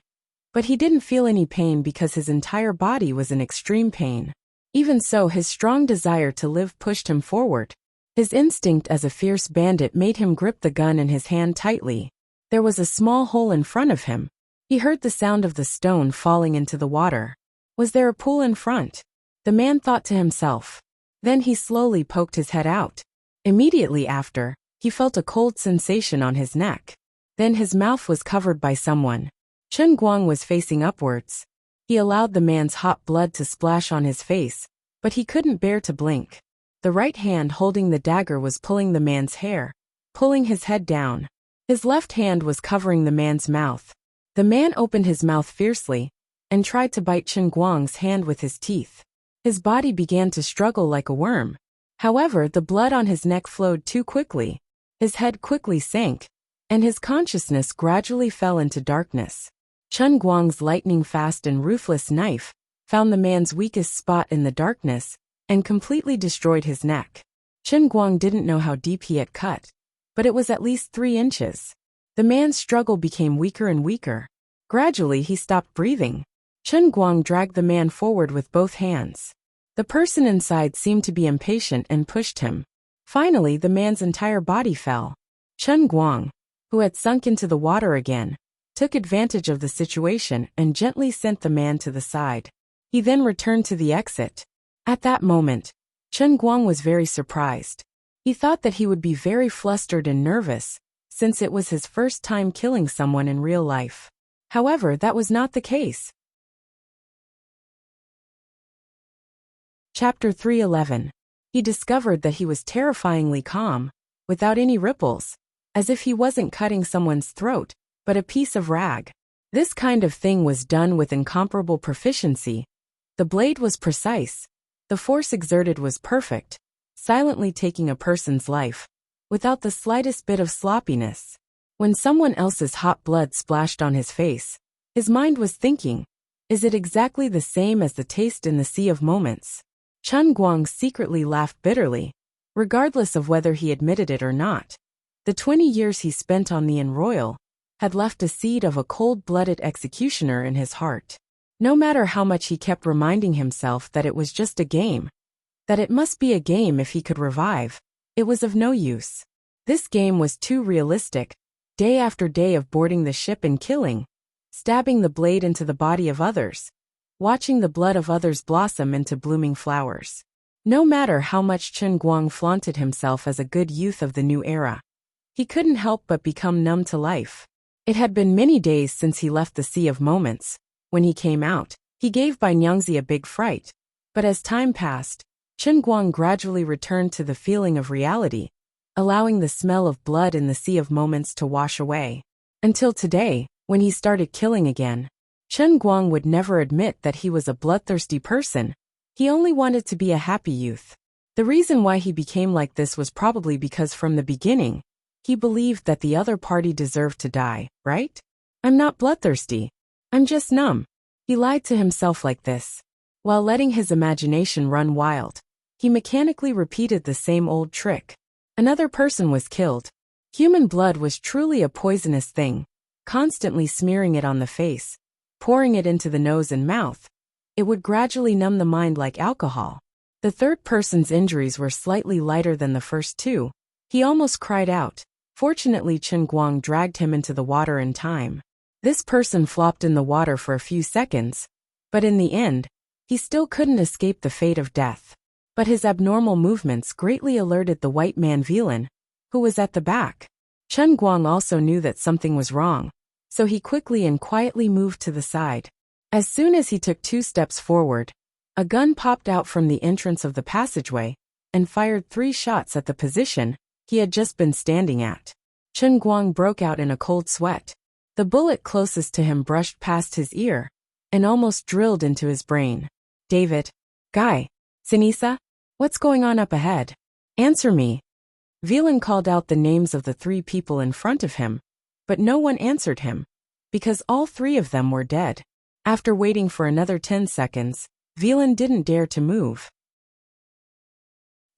But he didn't feel any pain because his entire body was in extreme pain. Even so, his strong desire to live pushed him forward. His instinct as a fierce bandit made him grip the gun in his hand tightly. There was a small hole in front of him. He heard the sound of the stone falling into the water. Was there a pool in front? The man thought to himself. Then he slowly poked his head out. Immediately after, he felt a cold sensation on his neck. Then his mouth was covered by someone. Chen Guang was facing upwards. He allowed the man's hot blood to splash on his face, but he couldn't bear to blink. The right hand holding the dagger was pulling the man's hair, pulling his head down. His left hand was covering the man's mouth. The man opened his mouth fiercely and tried to bite Chen Guang's hand with his teeth. His body began to struggle like a worm. However, the blood on his neck flowed too quickly. His head quickly sank, and his consciousness gradually fell into darkness. Chen Guang's lightning-fast and ruthless knife found the man's weakest spot in the darkness and completely destroyed his neck. Chen Guang didn't know how deep he had cut, but it was at least 3 inches. The man's struggle became weaker and weaker. Gradually, he stopped breathing. Chen Guang dragged the man forward with both hands. The person inside seemed to be impatient and pushed him. Finally, the man's entire body fell. Chen Guang, who had sunk into the water again, took advantage of the situation and gently sent the man to the side. He then returned to the exit. At that moment, Chen Guang was very surprised. He thought that he would be very flustered and nervous, since it was his first time killing someone in real life. However, that was not the case. Chapter 311. He discovered that he was terrifyingly calm, without any ripples, as if he wasn't cutting someone's throat, but a piece of rag. This kind of thing was done with incomparable proficiency. The blade was precise. The force exerted was perfect, silently taking a person's life, without the slightest bit of sloppiness. When someone else's hot blood splashed on his face, his mind was thinking, is it exactly the same as the taste in the Sea of Moments? Chen Guang secretly laughed bitterly, regardless of whether he admitted it or not. The 20 years he spent on the Inn Royal had left a seed of a cold-blooded executioner in his heart. No matter how much he kept reminding himself that it was just a game, that it must be a game if he could revive, it was of no use. This game was too realistic. Day after day of boarding the ship and killing, stabbing the blade into the body of others, watching the blood of others blossom into blooming flowers. No matter how much Chen Guang flaunted himself as a good youth of the new era, he couldn't help but become numb to life. It had been many days since he left the Sea of Moments. When he came out, he gave Bai Nyangzi a big fright. But as time passed, Chen Guang gradually returned to the feeling of reality, allowing the smell of blood in the Sea of Moments to wash away. Until today, when he started killing again. Chen Guang would never admit that he was a bloodthirsty person. He only wanted to be a happy youth. The reason why he became like this was probably because from the beginning, he believed that the other party deserved to die, right? I'm not bloodthirsty. I'm just numb. He lied to himself like this. While letting his imagination run wild, he mechanically repeated the same old trick. Another person was killed. Human blood was truly a poisonous thing. Constantly smearing it on the face, pouring it into the nose and mouth, it would gradually numb the mind like alcohol. The third person's injuries were slightly lighter than the first two. He almost cried out. Fortunately, Chen Guang dragged him into the water in time. This person flopped in the water for a few seconds, but in the end, he still couldn't escape the fate of death. But his abnormal movements greatly alerted the white man villain, who was at the back. Chen Guang also knew that something was wrong, so he quickly and quietly moved to the side. As soon as he took 2 steps forward, a gun popped out from the entrance of the passageway and fired 3 shots at the position he had just been standing at. Chen Guang broke out in a cold sweat. The bullet closest to him brushed past his ear and almost drilled into his brain. David, Guy, Sinisa, what's going on up ahead? Answer me. Villain called out the names of the 3 people in front of him, but no one answered him, because all 3 of them were dead. After waiting for another 10 seconds, Villain didn't dare to move.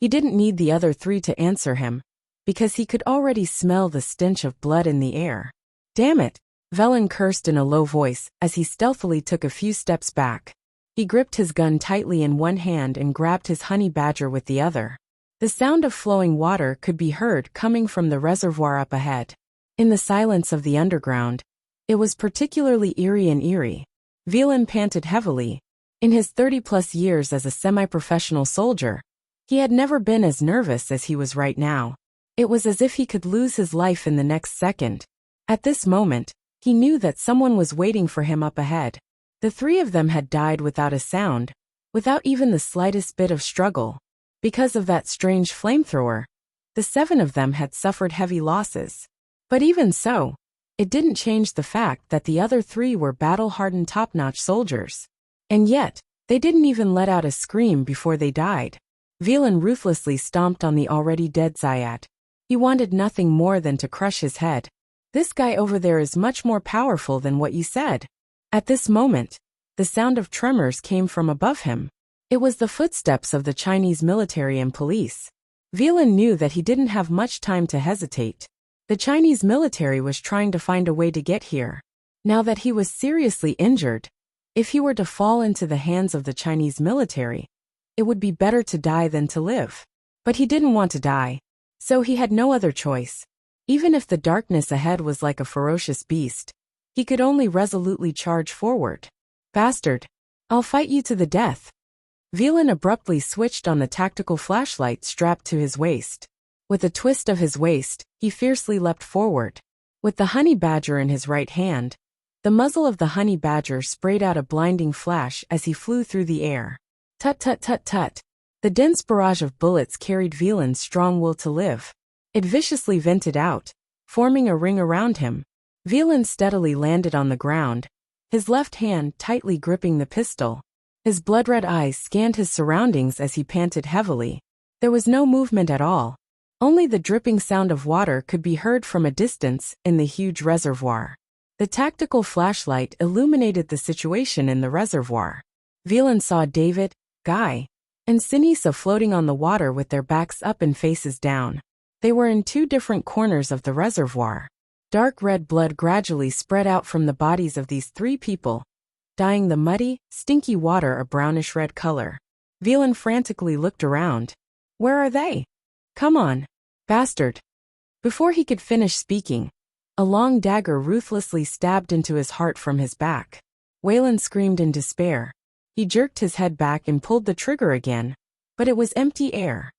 He didn't need the other 3 to answer him, because he could already smell the stench of blood in the air. Damn it, Villain cursed in a low voice as he stealthily took a few steps back. He gripped his gun tightly in one hand and grabbed his honey badger with the other. The sound of flowing water could be heard coming from the reservoir up ahead. In the silence of the underground, it was particularly eerie. Villain panted heavily. In his 30-plus years as a semi-professional soldier, he had never been as nervous as he was right now. It was as if he could lose his life in the next second. At this moment, he knew that someone was waiting for him up ahead. The 3 of them had died without a sound, without even the slightest bit of struggle. Because of that strange flamethrower, the 7 of them had suffered heavy losses. But even so, it didn't change the fact that the other 3 were battle-hardened top-notch soldiers. And yet, they didn't even let out a scream before they died. Villain ruthlessly stomped on the already dead Zayat. He wanted nothing more than to crush his head. This guy over there is much more powerful than what you said. At this moment, the sound of tremors came from above him. It was the footsteps of the Chinese military and police. Villain knew that he didn't have much time to hesitate. The Chinese military was trying to find a way to get here. Now that he was seriously injured, if he were to fall into the hands of the Chinese military, it would be better to die than to live. But he didn't want to die, so he had no other choice. Even if the darkness ahead was like a ferocious beast, he could only resolutely charge forward. Bastard! I'll fight you to the death. Villain abruptly switched on the tactical flashlight strapped to his waist. With a twist of his waist, he fiercely leapt forward. With the honey badger in his right hand, the muzzle of the honey badger sprayed out a blinding flash as he flew through the air. Tut tut tut tut. The dense barrage of bullets carried Villain's strong will to live. It viciously vented out, forming a ring around him. Villain steadily landed on the ground, his left hand tightly gripping the pistol. His blood-red eyes scanned his surroundings as he panted heavily. There was no movement at all. Only the dripping sound of water could be heard from a distance in the huge reservoir. The tactical flashlight illuminated the situation in the reservoir. Villain saw David, Guy, and Sinisa floating on the water with their backs up and faces down. They were in 2 different corners of the reservoir. Dark red blood gradually spread out from the bodies of these 3 people, dyeing the muddy, stinky water a brownish-red color. Villain frantically looked around. Where are they? Come on, bastard. Before he could finish speaking, a long dagger ruthlessly stabbed into his heart from his back. Waylon screamed in despair. He jerked his head back and pulled the trigger again, but it was empty air.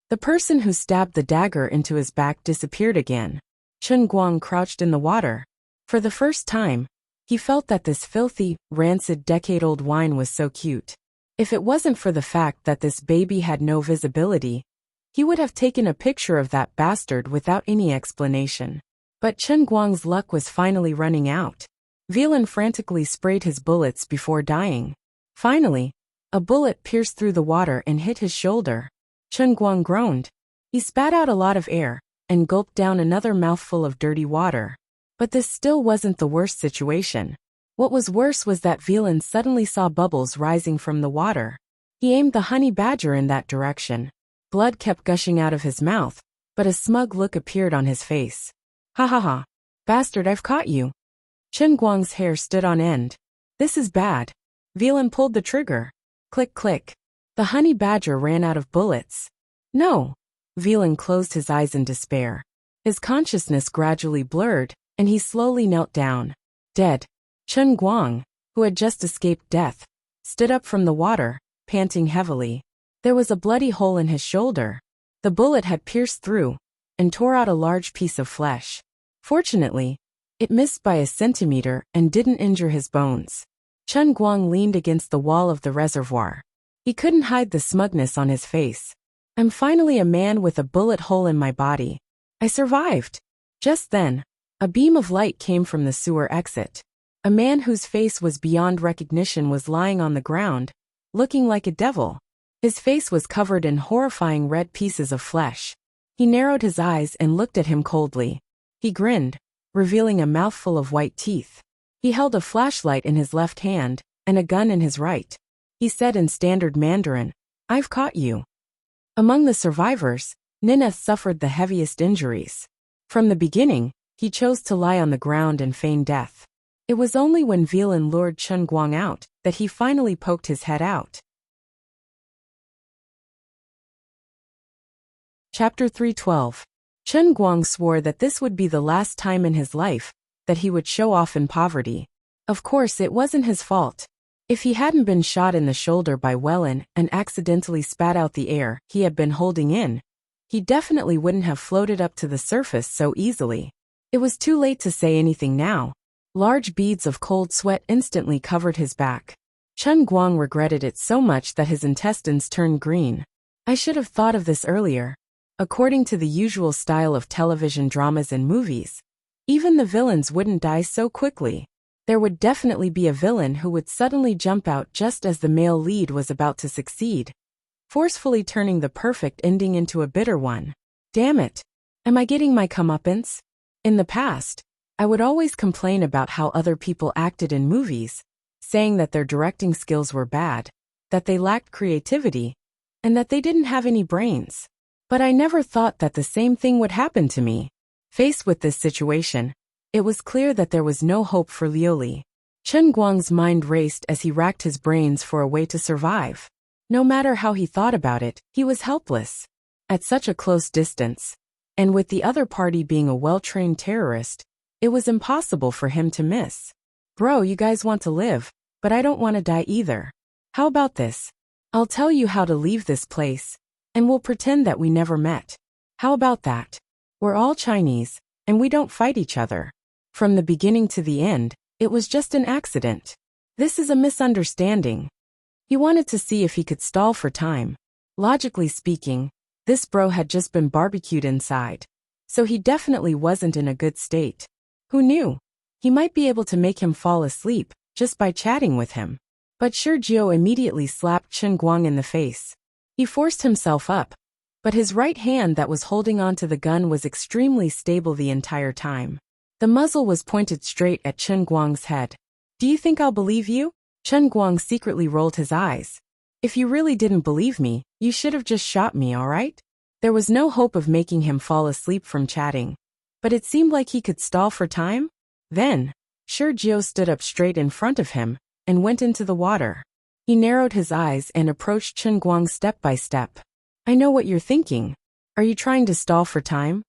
The person who stabbed the dagger into his back disappeared again. Chen Guang crouched in the water. For the first time, he felt that this filthy, rancid decade-old wine was so cute. If it wasn't for the fact that this baby had no visibility, he would have taken a picture of that bastard without any explanation. But Chen Guang's luck was finally running out. Villain frantically sprayed his bullets before dying. Finally, a bullet pierced through the water and hit his shoulder. Chen Guang groaned. He spat out a lot of air and gulped down another mouthful of dirty water. But this still wasn't the worst situation. What was worse was that Villain suddenly saw bubbles rising from the water. He aimed the honey badger in that direction. Blood kept gushing out of his mouth, but a smug look appeared on his face. Ha ha ha. Bastard, I've caught you. Chen Guang's hair stood on end. This is bad. Villain pulled the trigger. Click click. The honey badger ran out of bullets. No. Villain closed his eyes in despair. His consciousness gradually blurred, and he slowly knelt down. Dead. Chen Guang, who had just escaped death, stood up from the water, panting heavily. There was a bloody hole in his shoulder. The bullet had pierced through and tore out a large piece of flesh. Fortunately, it missed by a centimeter and didn't injure his bones. Chen Guang leaned against the wall of the reservoir. He couldn't hide the smugness on his face. I'm finally a man with a bullet hole in my body. I survived. Just then, a beam of light came from the sewer exit. A man whose face was beyond recognition was lying on the ground, looking like a devil. His face was covered in horrifying red pieces of flesh. He narrowed his eyes and looked at him coldly. He grinned, revealing a mouthful of white teeth. He held a flashlight in his left hand and a gun in his right. He said in standard Mandarin, "I've caught you." Among the survivors, Nineth suffered the heaviest injuries. From the beginning, he chose to lie on the ground and feign death. It was only when Villain lured Chen Guang out that he finally poked his head out. Chapter 312. Chen Guang swore that this would be the last time in his life that he would show off in poverty. Of course, it wasn't his fault. If he hadn't been shot in the shoulder by Wellen and accidentally spat out the air he had been holding in, he definitely wouldn't have floated up to the surface so easily. It was too late to say anything now. Large beads of cold sweat instantly covered his back. Chen Guang regretted it so much that his intestines turned green. I should have thought of this earlier. According to the usual style of television dramas and movies, even the villains wouldn't die so quickly. There would definitely be a villain who would suddenly jump out just as the male lead was about to succeed, forcefully turning the perfect ending into a bitter one. Damn it. Am I getting my comeuppance? In the past, I would always complain about how other people acted in movies, saying that their directing skills were bad, that they lacked creativity, and that they didn't have any brains. But I never thought that the same thing would happen to me. Faced with this situation, it was clear that there was no hope for Liuli. Chen Guang's mind raced as he racked his brains for a way to survive. No matter how he thought about it, he was helpless. At such a close distance, and with the other party being a well-trained terrorist, it was impossible for him to miss. Bro, you guys want to live, but I don't want to die either. How about this? I'll tell you how to leave this place, and we'll pretend that we never met. How about that? We're all Chinese, and we don't fight each other. From the beginning to the end, it was just an accident. This is a misunderstanding. He wanted to see if he could stall for time. Logically speaking, this bro had just been barbecued inside, so he definitely wasn't in a good state. Who knew? He might be able to make him fall asleep just by chatting with him. But Shi Jiao immediately slapped Chen Guang in the face. He forced himself up, but his right hand that was holding onto the gun was extremely stable the entire time. The muzzle was pointed straight at Chen Guang's head. Do you think I'll believe you? Chen Guang secretly rolled his eyes. If you really didn't believe me, you should have just shot me, alright? There was no hope of making him fall asleep from chatting. But it seemed like he could stall for time. Then, Shi Jiao stood up straight in front of him and went into the water. He narrowed his eyes and approached Chen Guang step by step. I know what you're thinking. Are you trying to stall for time?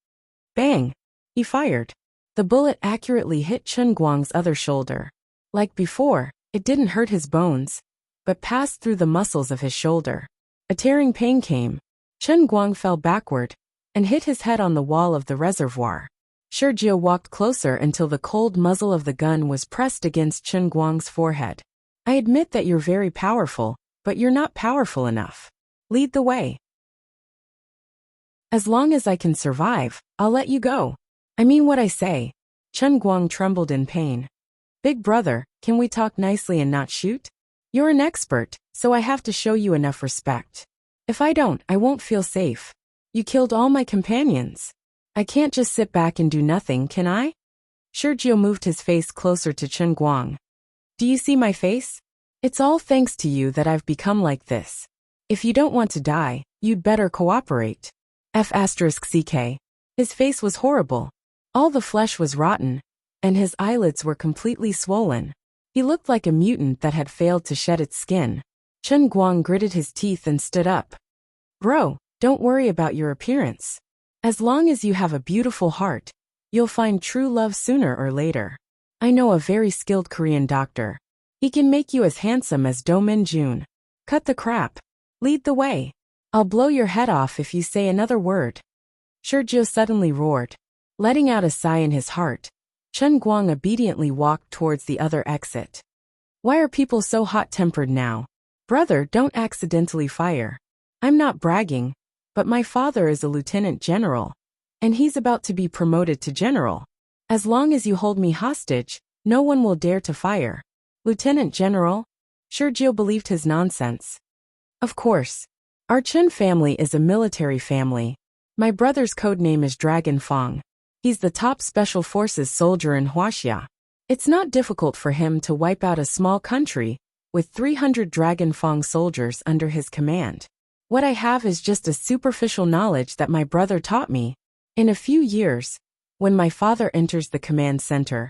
Bang! He fired. The bullet accurately hit Chen Guang's other shoulder. Like before, It didn't hurt his bones, but passed through the muscles of his shoulder. A tearing pain came. Chen Guang fell backward and hit his head on the wall of the reservoir. Sergio walked closer until the cold muzzle of the gun was pressed against Chen Guang's forehead. I admit that you're very powerful, but you're not powerful enough. Lead the way. As long as I can survive, I'll let you go. I mean what I say. Chen Guang trembled in pain. Big brother, can we talk nicely and not shoot? You're an expert, so I have to show you enough respect. If I don't, I won't feel safe. You killed all my companions. I can't just sit back and do nothing, can I? Sergio moved his face closer to Chen Guang. Do you see my face? It's all thanks to you that I've become like this. If you don't want to die, you'd better cooperate. F***ck. His face was horrible. All the flesh was rotten, and his eyelids were completely swollen. He looked like a mutant that had failed to shed its skin. Chen Guang gritted his teeth and stood up. Bro, don't worry about your appearance. As long as you have a beautiful heart, you'll find true love sooner or later. I know a very skilled Korean doctor. He can make you as handsome as Do Min Jun. Cut the crap. Lead the way. I'll blow your head off if you say another word. Sergio suddenly roared. Letting out a sigh in his heart, Chen Guang obediently walked towards the other exit. Why are people so hot-tempered now? Brother, don't accidentally fire. I'm not bragging, but my father is a lieutenant general, and he's about to be promoted to general. As long as you hold me hostage, no one will dare to fire. Lieutenant General? Sergio believed his nonsense. Of course. Our Chen family is a military family. My brother's code name is Dragon Fong. He's the top special forces soldier in Huaxia. It's not difficult for him to wipe out a small country with 300 Dragon Fong soldiers under his command. What I have is just a superficial knowledge that my brother taught me. In a few years, when my father enters the command center,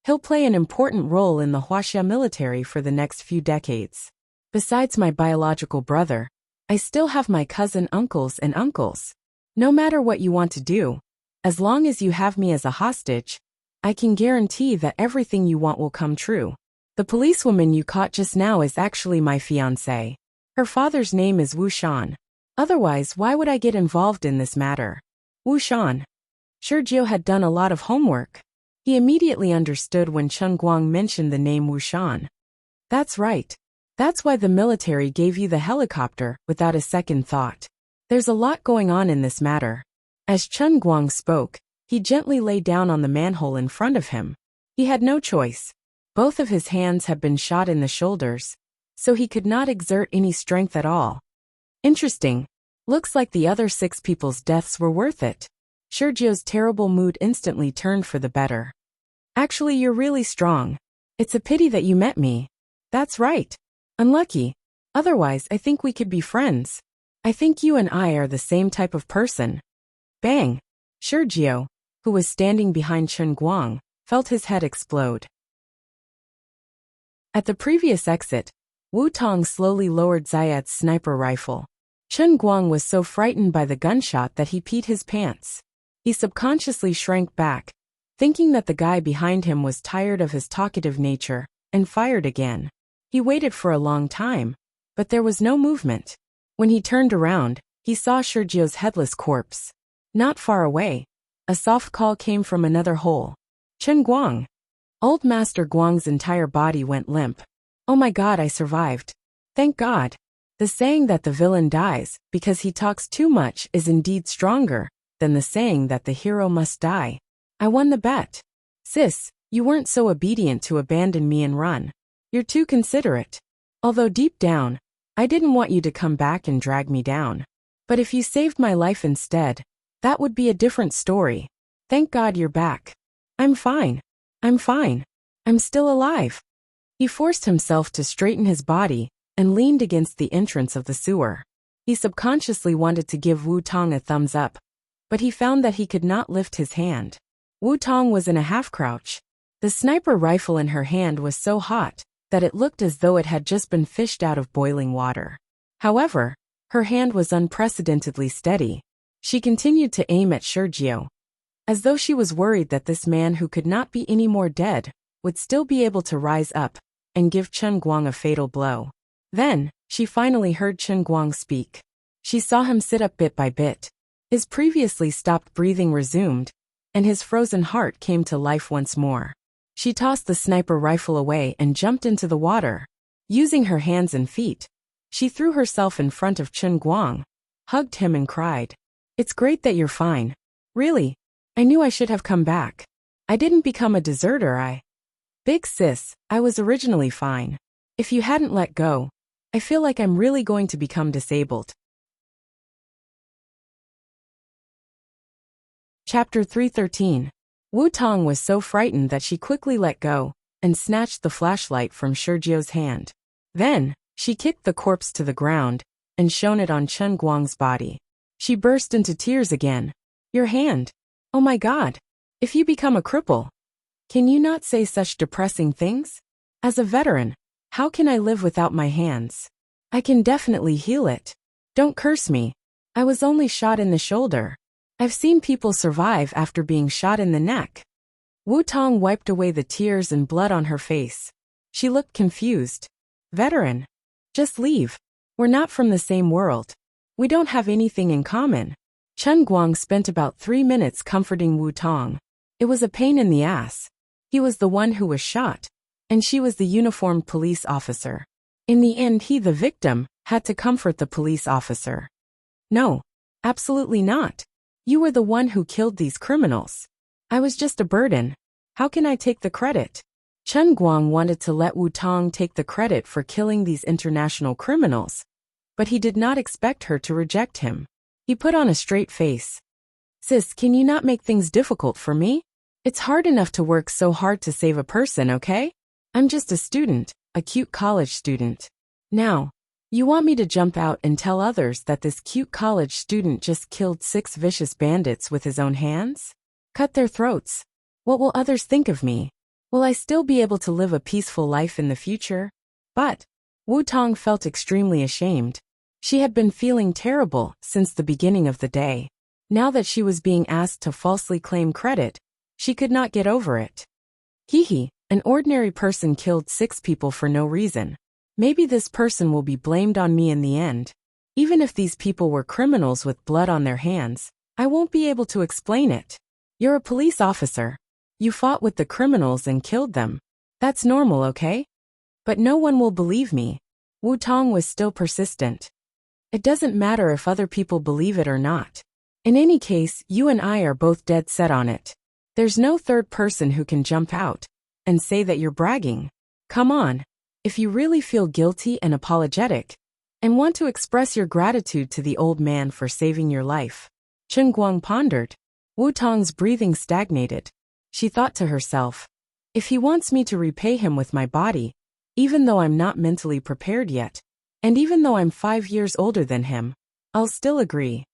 he'll play an important role in the Huaxia military for the next few decades. Besides my biological brother, I still have my cousin uncles and uncles. No matter what you want to do, as long as you have me as a hostage, I can guarantee that everything you want will come true. The policewoman you caught just now is actually my fiancée. Her father's name is Wu Shan. Otherwise, why would I get involved in this matter? Wu Shan. Sergio had done a lot of homework. He immediately understood when Chen Guang mentioned the name Wu Shan. That's right. That's why the military gave you the helicopter without a second thought. There's a lot going on in this matter. As Chen Guang spoke, he gently lay down on the manhole in front of him. He had no choice. Both of his hands had been shot in the shoulders, so he could not exert any strength at all. Interesting. Looks like the other 6 people's deaths were worth it. Sergio's terrible mood instantly turned for the better. Actually, you're really strong. It's a pity that you met me. That's right. Unlucky. Otherwise, I think we could be friends. I think you and I are the same type of person. Bang! Sergio, who was standing behind Chen Guang, felt his head explode. At the previous exit, Wu Tong slowly lowered Zayat's sniper rifle. Chen Guang was so frightened by the gunshot that he peed his pants. He subconsciously shrank back, thinking that the guy behind him was tired of his talkative nature, and fired again. He waited for a long time, but there was no movement. When he turned around, he saw Sergio's headless corpse. Not far away, a soft call came from another hole. Chen Guang. Old Master Guang's entire body went limp. Oh my God, I survived. Thank God. The saying that the villain dies because he talks too much is indeed stronger than the saying that the hero must die. I won the bet. Sis, you weren't so obedient to abandon me and run. You're too considerate. Although deep down, I didn't want you to come back and drag me down. But if you saved my life instead, that would be a different story. Thank God you're back. I'm fine. I'm fine. I'm still alive. He forced himself to straighten his body and leaned against the entrance of the sewer. He subconsciously wanted to give Wu Tong a thumbs up, but he found that he could not lift his hand. Wu Tong was in a half-crouch. The sniper rifle in her hand was so hot that it looked as though it had just been fished out of boiling water. However, her hand was unprecedentedly steady. She continued to aim at Sergio, as though she was worried that this man who could not be any more dead would still be able to rise up and give Chen Guang a fatal blow. Then, she finally heard Chen Guang speak. She saw him sit up bit by bit. His previously stopped breathing resumed, and his frozen heart came to life once more. She tossed the sniper rifle away and jumped into the water. Using her hands and feet, she threw herself in front of Chen Guang, hugged him and cried, "It's great that you're fine. Really, I knew I should have come back. I didn't become a deserter, Big sis, I was originally fine. If you hadn't let go, I feel like I'm really going to become disabled." Chapter 313. Wu Tong was so frightened that she quickly let go and snatched the flashlight from Sergio's hand. Then, she kicked the corpse to the ground and shone it on Chen Guang's body. She burst into tears again. "Your hand. Oh my God. If you become a cripple, can you not say such depressing things? As a veteran, how can I live without my hands? I can definitely heal it. Don't curse me. I was only shot in the shoulder. I've seen people survive after being shot in the neck." Wu Tong wiped away the tears and blood on her face. She looked confused. "Veteran. Just leave. We're not from the same world. We don't have anything in common." Chen Guang spent about 3 minutes comforting Wu Tong. It was a pain in the ass. He was the one who was shot, and she was the uniformed police officer. In the end, he, the victim, had to comfort the police officer. "No, absolutely not. You were the one who killed these criminals. I was just a burden. How can I take the credit?" Chen Guang wanted to let Wu Tong take the credit for killing these international criminals, but he did not expect her to reject him. He put on a straight face. "Sis, can you not make things difficult for me? It's hard enough to work so hard to save a person, okay? I'm just a student, a cute college student. Now, you want me to jump out and tell others that this cute college student just killed 6 vicious bandits with his own hands? Cut their throats. What will others think of me? Will I still be able to live a peaceful life in the future?" But Wu Tong felt extremely ashamed. She had been feeling terrible since the beginning of the day. Now that she was being asked to falsely claim credit, she could not get over it. Hee, an ordinary person killed 6 people for no reason. Maybe this person will be blamed on me in the end. Even if these people were criminals with blood on their hands, I won't be able to explain it. You're a police officer. You fought with the criminals and killed them. That's normal, okay? But no one will believe me. Wu Tong was still persistent. It doesn't matter if other people believe it or not. In any case, you and I are both dead set on it. There's no third person who can jump out and say that you're bragging. Come on. If you really feel guilty and apologetic, and want to express your gratitude to the old man for saving your life. Chen Guang pondered. Wu Tong's breathing stagnated. She thought to herself, if he wants me to repay him with my body, even though I'm not mentally prepared yet, and even though I'm 5 years older than him, I'll still agree.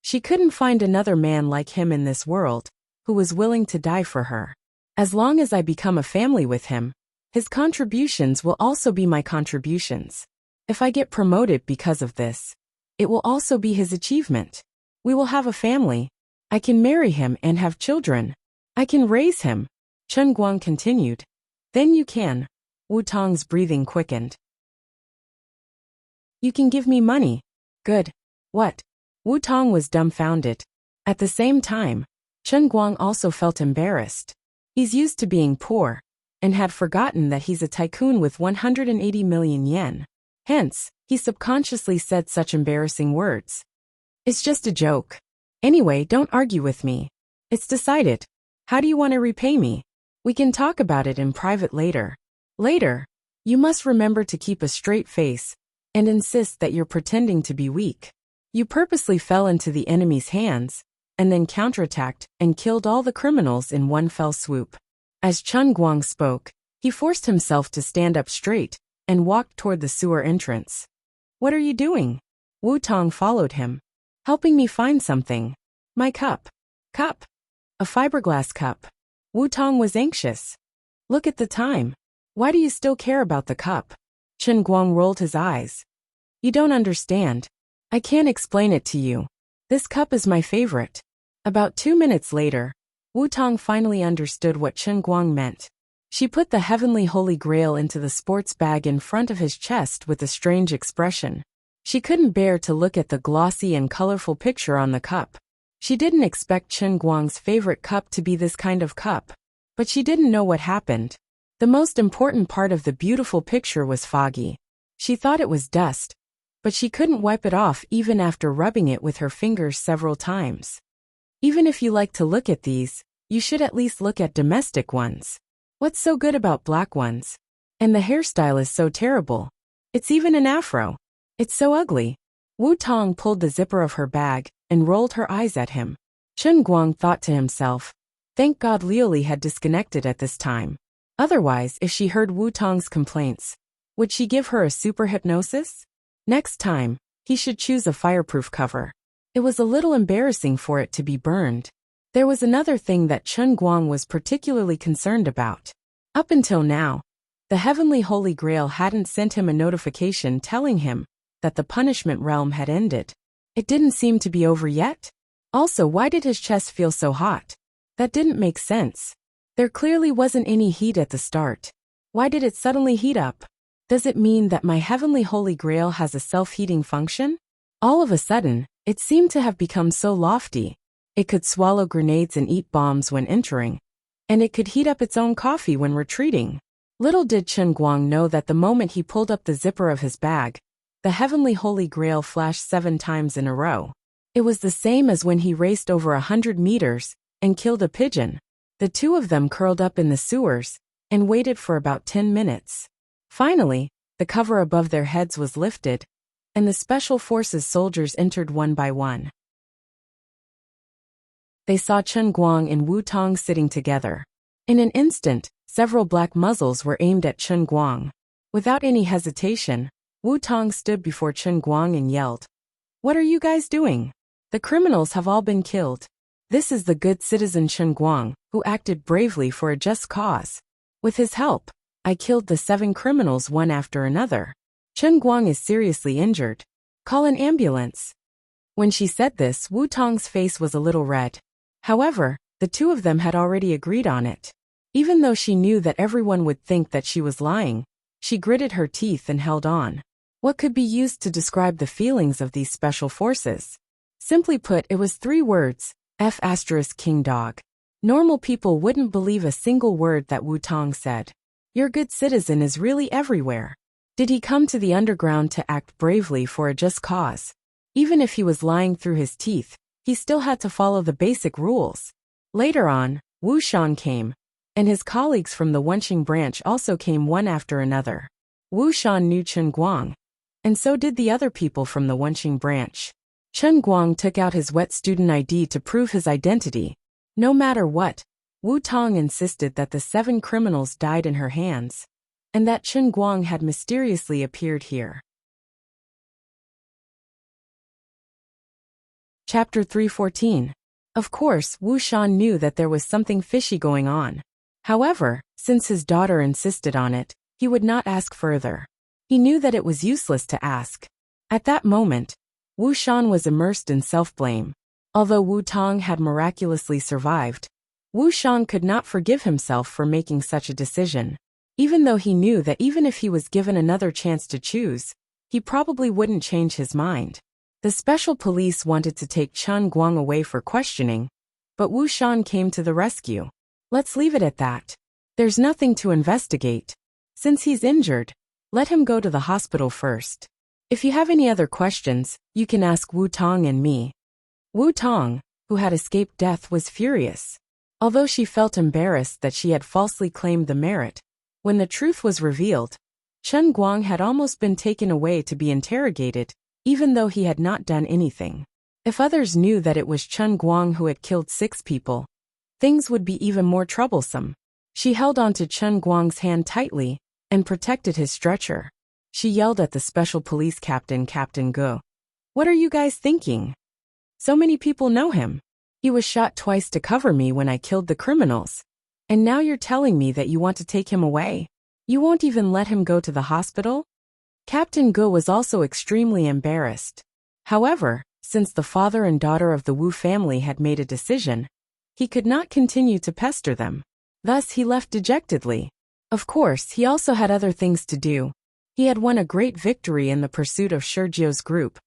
She couldn't find another man like him in this world, who was willing to die for her. As long as I become a family with him, his contributions will also be my contributions. If I get promoted because of this, it will also be his achievement. We will have a family. I can marry him and have children. I can raise him. Chen Guang continued. Then you can. Wu Tong's breathing quickened. You can give me money. Good. What? Wu Tong was dumbfounded. At the same time, Chen Guang also felt embarrassed. He's used to being poor, and had forgotten that he's a tycoon with 180 million yen. Hence, he subconsciously said such embarrassing words. It's just a joke. Anyway, don't argue with me. It's decided. How do you want to repay me? We can talk about it in private later. Later, you must remember to keep a straight face, and insist that you're pretending to be weak. You purposely fell into the enemy's hands, and then counterattacked and killed all the criminals in one fell swoop. As Chen Guang spoke, he forced himself to stand up straight, and walked toward the sewer entrance. What are you doing? Wu Tong followed him. Helping me find something. My cup. Cup. A fiberglass cup. Wu Tong was anxious. Look at the time. Why do you still care about the cup? Chen Guang rolled his eyes. You don't understand. I can't explain it to you. This cup is my favorite. About 2 minutes later, Wu Tong finally understood what Chen Guang meant. She put the heavenly holy grail into the sports bag in front of his chest with a strange expression. She couldn't bear to look at the glossy and colorful picture on the cup. She didn't expect Chen Guang's favorite cup to be this kind of cup. But she didn't know what happened. The most important part of the beautiful picture was foggy. She thought it was dust, but she couldn't wipe it off even after rubbing it with her fingers several times. Even if you like to look at these, you should at least look at domestic ones. What's so good about black ones? And the hairstyle is so terrible. It's even an afro. It's so ugly. Wu Tong pulled the zipper of her bag and rolled her eyes at him. Chen Guang thought to himself, thank God Liuli had disconnected at this time. Otherwise, if she heard Wu Tong's complaints, would she give her a super hypnosis? Next time, he should choose a fireproof cover. It was a little embarrassing for it to be burned. There was another thing that Chen Guang was particularly concerned about. Up until now, the heavenly holy grail hadn't sent him a notification telling him that the punishment realm had ended. It didn't seem to be over yet. Also, why did his chest feel so hot? That didn't make sense. There clearly wasn't any heat at the start. Why did it suddenly heat up? Does it mean that my heavenly holy grail has a self-heating function? All of a sudden, it seemed to have become so lofty. It could swallow grenades and eat bombs when entering, and it could heat up its own coffee when retreating. Little did Chen Guang know that the moment he pulled up the zipper of his bag, the heavenly holy grail flashed 7 times in a row. It was the same as when he raced over 100 meters and killed a pigeon. The two of them curled up in the sewers and waited for about 10 minutes. Finally, the cover above their heads was lifted, and the Special Forces soldiers entered one by one. They saw Chen Guang and Wu Tong sitting together. In an instant, several black muzzles were aimed at Chen Guang. Without any hesitation, Wu Tong stood before Chen Guang and yelled, "What are you guys doing? The criminals have all been killed. This is the good citizen Chen Guang, who acted bravely for a just cause. With his help, I killed the 7 criminals one after another. Chen Guang is seriously injured. Call an ambulance." When she said this, Wu Tong's face was a little red. However, the two of them had already agreed on it. Even though she knew that everyone would think that she was lying, she gritted her teeth and held on. What could be used to describe the feelings of these special forces? Simply put, it was 3 words, King dog. Normal people wouldn't believe a single word that Wu Tong said. Your good citizen is really everywhere. Did he come to the underground to act bravely for a just cause? Even if he was lying through his teeth, he still had to follow the basic rules. Later on, Wu Shan came, and his colleagues from the Wenqing branch also came one after another. Wu Shan knew Chen Guang, and so did the other people from the Wenqing branch. Chen Guang took out his wet student ID to prove his identity. No matter what, Wu Tong insisted that the 7 criminals died in her hands, and that Chen Guang had mysteriously appeared here. Chapter 314. Of course, Wu Shan knew that there was something fishy going on. However, since his daughter insisted on it, he would not ask further. He knew that it was useless to ask. At that moment, Wu Shan was immersed in self-blame. Although Wu Tong had miraculously survived, Wu Shan could not forgive himself for making such a decision. Even though he knew that even if he was given another chance to choose, he probably wouldn't change his mind. The special police wanted to take Chen Guang away for questioning, but Wu Shan came to the rescue. Let's leave it at that. There's nothing to investigate. Since he's injured, let him go to the hospital first. If you have any other questions, you can ask Wu Tong and me. Wu Tong, who had escaped death, was furious. Although she felt embarrassed that she had falsely claimed the merit, when the truth was revealed, Chen Guang had almost been taken away to be interrogated, even though he had not done anything. If others knew that it was Chen Guang who had killed 6 people, things would be even more troublesome. She held onto Chen Guang's hand tightly and protected his stretcher. She yelled at the special police captain, Captain Ge. "What are you guys thinking? So many people know him. He was shot twice to cover me when I killed the criminals. And now you're telling me that you want to take him away? You won't even let him go to the hospital?" Captain Ge was also extremely embarrassed. However, since the father and daughter of the Wu family had made a decision, he could not continue to pester them. Thus he left dejectedly. Of course, he also had other things to do. He had won a great victory in the pursuit of Sergio's group,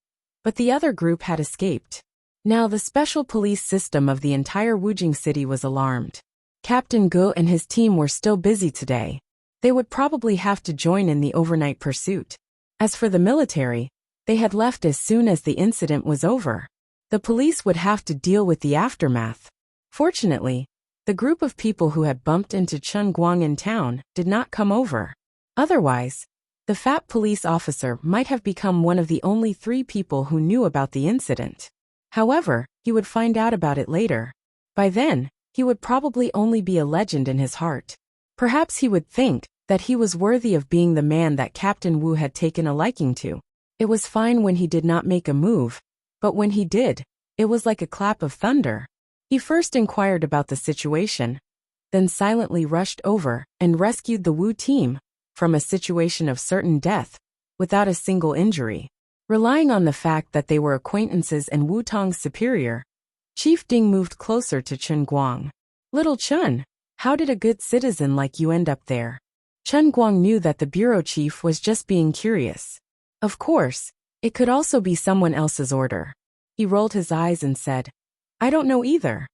but the other group had escaped. Now the special police system of the entire Wujing city was alarmed. Captain Go and his team were still busy today. They would probably have to join in the overnight pursuit. As for the military, they had left as soon as the incident was over. The police would have to deal with the aftermath. Fortunately, the group of people who had bumped into Chen Guang in town did not come over. Otherwise, the fat police officer might have become one of the only 3 people who knew about the incident. However, he would find out about it later. By then, he would probably only be a legend in his heart. Perhaps he would think that he was worthy of being the man that Captain Wu had taken a liking to. It was fine when he did not make a move, but when he did, it was like a clap of thunder. He first inquired about the situation, then silently rushed over and rescued the Wu team from a situation of certain death, without a single injury. Relying on the fact that they were acquaintances and Wu Tong's superior, Chief Ding moved closer to Chen Guang. "Little Chen, how did a good citizen like you end up there?" Chen Guang knew that the bureau chief was just being curious. Of course, it could also be someone else's order. He rolled his eyes and said, "I don't know either.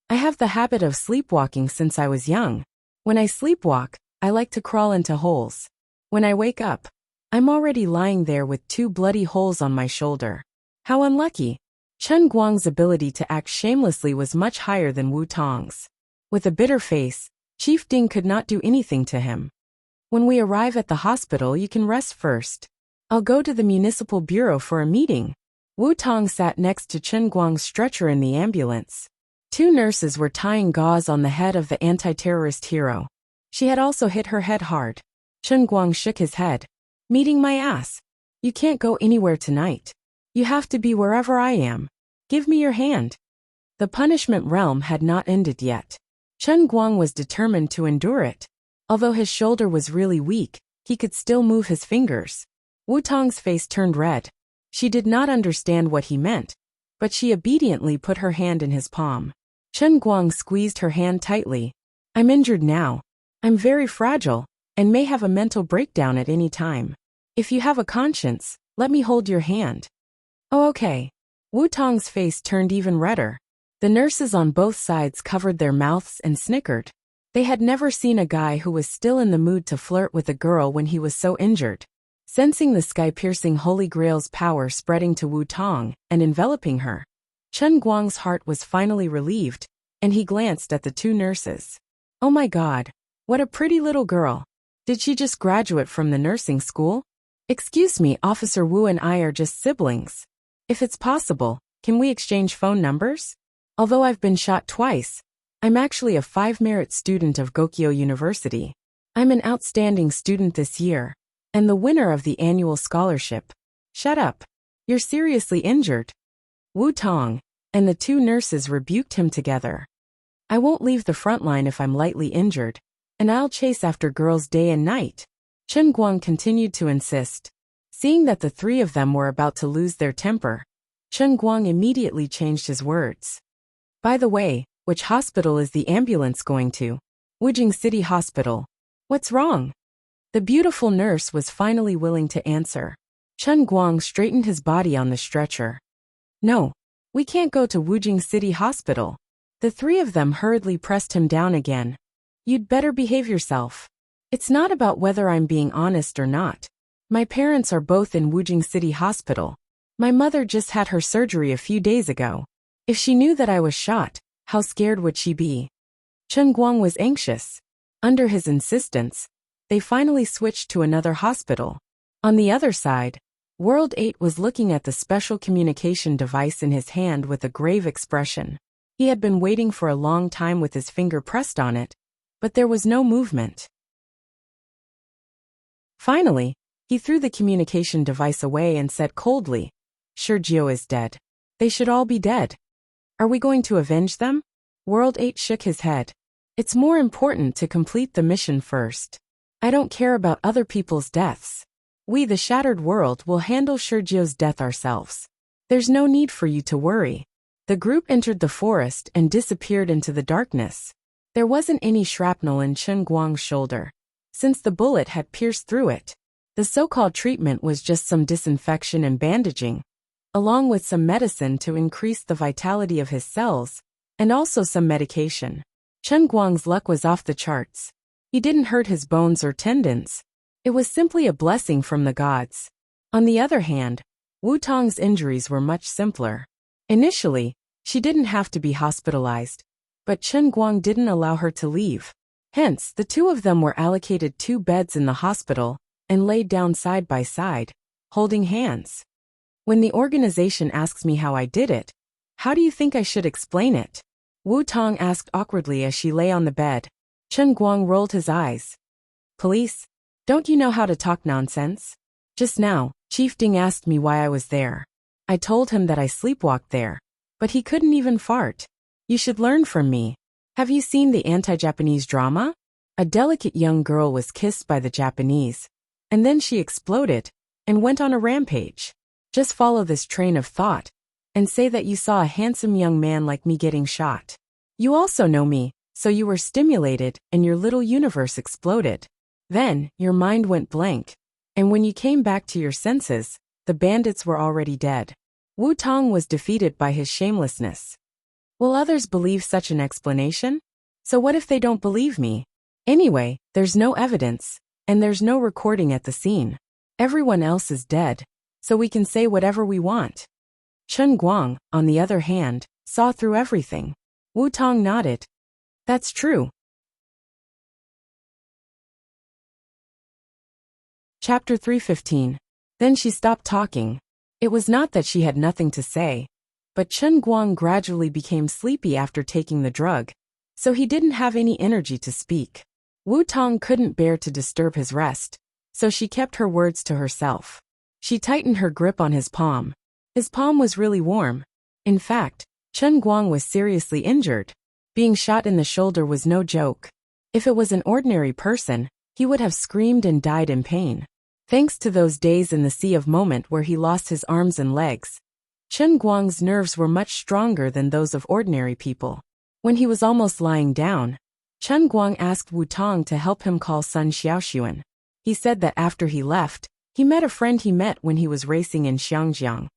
I have the habit of sleepwalking since I was young. When I sleepwalk, I like to crawl into holes. When I wake up, I'm already lying there with 2 bloody holes on my shoulder. How unlucky." Chen Guang's ability to act shamelessly was much higher than Wu Tong's. With a bitter face, Chief Ding could not do anything to him. "When we arrive at the hospital, you can rest first. I'll go to the municipal bureau for a meeting." Wu Tong sat next to Chen Guang's stretcher in the ambulance. 2 nurses were tying gauze on the head of the anti-terrorist hero. She had also hit her head hard. Chen Guang shook his head. "Meeting my ass. You can't go anywhere tonight. You have to be wherever I am. Give me your hand." The punishment realm had not ended yet. Chen Guang was determined to endure it. Although his shoulder was really weak, he could still move his fingers. Wu Tong's face turned red. She did not understand what he meant, but she obediently put her hand in his palm. Chen Guang squeezed her hand tightly. "I'm injured now. I'm very fragile, and may have a mental breakdown at any time. If you have a conscience, let me hold your hand." "Oh, okay." Wu Tong's face turned even redder. The nurses on both sides covered their mouths and snickered. They had never seen a guy who was still in the mood to flirt with a girl when he was so injured. Sensing the sky-piercing Holy Grail's power spreading to Wu Tong and enveloping her, Chen Guang's heart was finally relieved, and he glanced at the 2 nurses. "Oh my God, what a pretty little girl. Did she just graduate from the nursing school? Excuse me, Officer Wu and I are just siblings. If it's possible, can we exchange phone numbers? Although I've been shot twice, I'm actually a 5-merit student of Gokyo University. I'm an outstanding student this year, and the winner of the annual scholarship." "Shut up. You're seriously injured." Wu Tong and the 2 nurses rebuked him together. "I won't leave the front line if I'm lightly injured, and I'll chase after girls day and night." Chen Guang continued to insist. Seeing that the 3 of them were about to lose their temper, Chen Guang immediately changed his words. "By the way, which hospital is the ambulance going to?" "Wujing City Hospital." "What's wrong?" The beautiful nurse was finally willing to answer. Chen Guang straightened his body on the stretcher. "No, we can't go to Wujing City Hospital." The 3 of them hurriedly pressed him down again. "You'd better behave yourself. It's not about whether I'm being honest or not. My parents are both in Wujing City Hospital. My mother just had her surgery a few days ago. If she knew that I was shot, how scared would she be?" Chen Guang was anxious. Under his insistence, they finally switched to another hospital. On the other side, World 8 was looking at the special communication device in his hand with a grave expression. He had been waiting for a long time with his finger pressed on it, but there was no movement. Finally, he threw the communication device away and said coldly, "Sergio is dead. They should all be dead. Are we going to avenge them?" World 8 shook his head. "It's more important to complete the mission first. I don't care about other people's deaths. We, the Shattered World, will handle Sergio's death ourselves. There's no need for you to worry." The group entered the forest and disappeared into the darkness. There wasn't any shrapnel in Chen Guang's shoulder, since the bullet had pierced through it. The so-called treatment was just some disinfection and bandaging, along with some medicine to increase the vitality of his cells, and also some medication. Chen Guang's luck was off the charts. He didn't hurt his bones or tendons. It was simply a blessing from the gods. On the other hand, Wu Tong's injuries were much simpler. Initially, she didn't have to be hospitalized, but Chen Guang didn't allow her to leave. Hence, the two of them were allocated 2 beds in the hospital and laid down side by side, holding hands. When the organization asks me how I did it, how do you think I should explain it? Wu Tong asked awkwardly as she lay on the bed. Chen Guang rolled his eyes. Police? Don't you know how to talk nonsense? Just now, Chief Ding asked me why I was there. I told him that I sleepwalked there, but he couldn't even fart. You should learn from me. Have you seen the anti-Japanese drama? A delicate young girl was kissed by the Japanese, and then she exploded and went on a rampage. Just follow this train of thought and say that you saw a handsome young man like me getting shot. You also know me, so you were stimulated and your little universe exploded. Then, your mind went blank, and when you came back to your senses, the bandits were already dead. Wu Tong was defeated by his shamelessness. Will others believe such an explanation? So what if they don't believe me? Anyway, there's no evidence, and there's no recording at the scene. Everyone else is dead, so we can say whatever we want. Chen Guang, on the other hand, saw through everything. Wu Tong nodded. That's true. Chapter 315. Then she stopped talking. It was not that she had nothing to say, but Chen Guang gradually became sleepy after taking the drug, so he didn't have any energy to speak. Wu Tong couldn't bear to disturb his rest, so she kept her words to herself. She tightened her grip on his palm. His palm was really warm. In fact, Chen Guang was seriously injured. Being shot in the shoulder was no joke. If it was an ordinary person, he would have screamed and died in pain. Thanks to those days in the Sea of Moment where he lost his arms and legs, Chen Guang's nerves were much stronger than those of ordinary people. When he was almost lying down, Chen Guang asked Wu Tong to help him call Sun Xiaoxuan. He said that after he left, he met a friend he met when he was racing in Xiangjiang.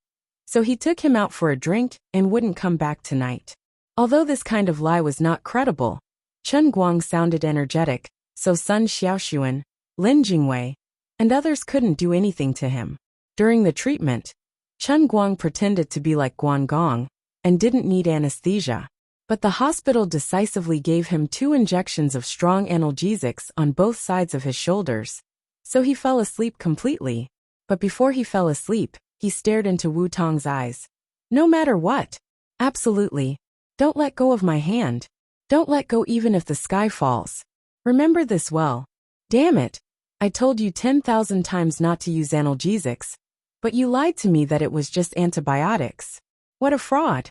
So he took him out for a drink and wouldn't come back tonight. Although this kind of lie was not credible, Chen Guang sounded energetic, so Sun Xiaoxuan, Lin Jingwei, and others couldn't do anything to him. During the treatment, Chen Guang pretended to be like Guan Gong and didn't need anesthesia. But the hospital decisively gave him 2 injections of strong analgesics on both sides of his shoulders. So he fell asleep completely. But before he fell asleep, he stared into Wu Tong's eyes. No matter what. Absolutely. Don't let go of my hand. Don't let go even if the sky falls. Remember this well. Damn it. I told you 10,000 times not to use analgesics, but you lied to me that it was just antibiotics. What a fraud.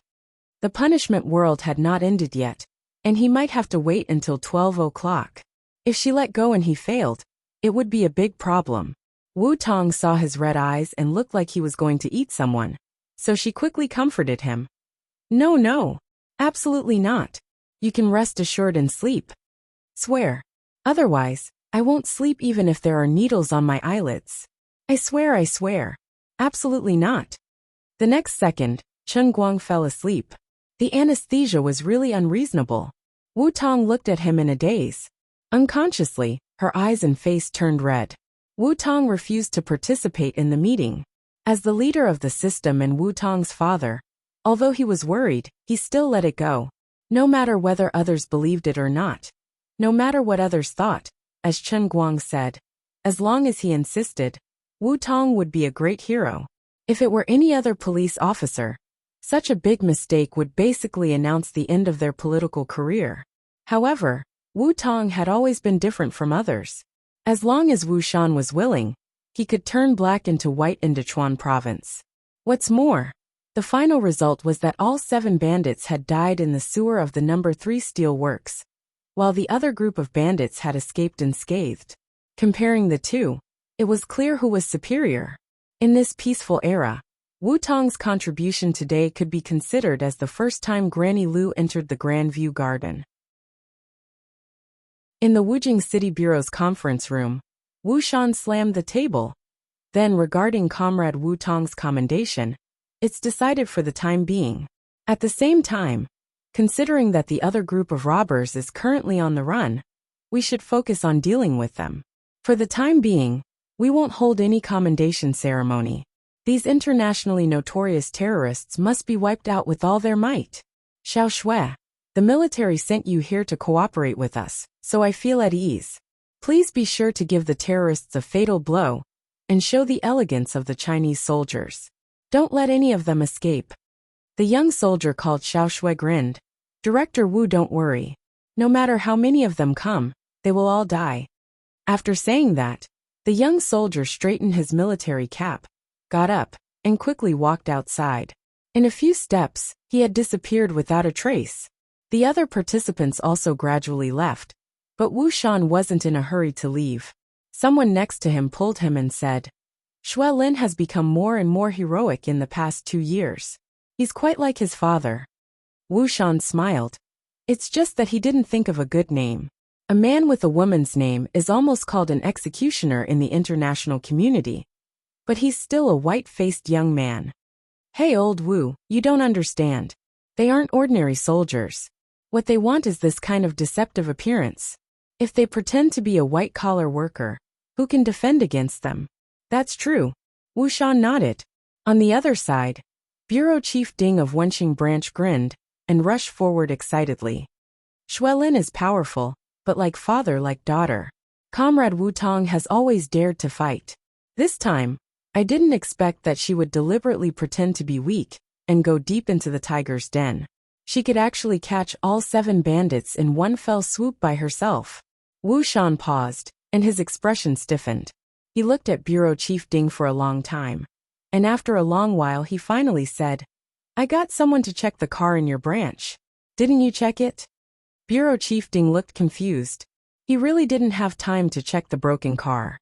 The punishment world had not ended yet, and he might have to wait until 12 o'clock. If she let go and he failed, it would be a big problem. Wu Tong saw his red eyes and looked like he was going to eat someone, so she quickly comforted him. No, absolutely not. You can rest assured and sleep. Swear. Otherwise, I won't sleep even if there are needles on my eyelids. I swear. Absolutely not. The next second, Chen Guang fell asleep. The anesthesia was really unreasonable. Wu Tong looked at him in a daze. Unconsciously, her eyes and face turned red. Wu Tong refused to participate in the meeting. As the leader of the system and Wu Tong's father, although he was worried, he still let it go. No matter whether others believed it or not. No matter what others thought, as Chen Guang said, as long as he insisted, Wu Tong would be a great hero. If it were any other police officer, such a big mistake would basically announce the end of their political career. However, Wu Tong had always been different from others. As long as Wu Shan was willing, he could turn black into white in Sichuan province. What's more, the final result was that all 7 bandits had died in the sewer of the No. 3 steel works, while the other group of bandits had escaped unscathed. Comparing the two, it was clear who was superior. In this peaceful era, Wu Tong's contribution today could be considered as the first time Granny Lu entered the Grand View Garden. In the Wujing City Bureau's conference room, Wu Shan slammed the table. Then, regarding Comrade Wu Tong's commendation, it's decided for the time being. At the same time, considering that the other group of robbers is currently on the run, we should focus on dealing with them. For the time being, we won't hold any commendation ceremony. These internationally notorious terrorists must be wiped out with all their might. Xiao Shui, the military sent you here to cooperate with us, so I feel at ease. Please be sure to give the terrorists a fatal blow and show the elegance of the Chinese soldiers. Don't let any of them escape. The young soldier called Xiao Shui grinned. Director Wu, don't worry. No matter how many of them come, they will all die. After saying that, the young soldier straightened his military cap, got up, and quickly walked outside. In a few steps, he had disappeared without a trace. The other participants also gradually left, but Wu Shan wasn't in a hurry to leave. Someone next to him pulled him and said, Shui Lin has become more and more heroic in the past 2 years. He's quite like his father. Wu Shan smiled. It's just that he didn't think of a good name. A man with a woman's name is almost called an executioner in the international community. But he's still a white-faced young man. Hey old Wu, you don't understand. They aren't ordinary soldiers. What they want is this kind of deceptive appearance. If they pretend to be a white-collar worker, who can defend against them? That's true. Wu Shan nodded. On the other side, Bureau Chief Ding of Wenqing Branch grinned and rushed forward excitedly. Shui Lin is powerful, but like father like daughter. Comrade Wu Tong has always dared to fight. This time, I didn't expect that she would deliberately pretend to be weak and go deep into the tiger's den. She could actually catch all 7 bandits in one fell swoop by herself. Wu Shan paused, and his expression stiffened. He looked at Bureau Chief Ding for a long time, and after a long while he finally said, I got someone to check the car in your branch. Didn't you check it? Bureau Chief Ding looked confused. He really didn't have time to check the broken car.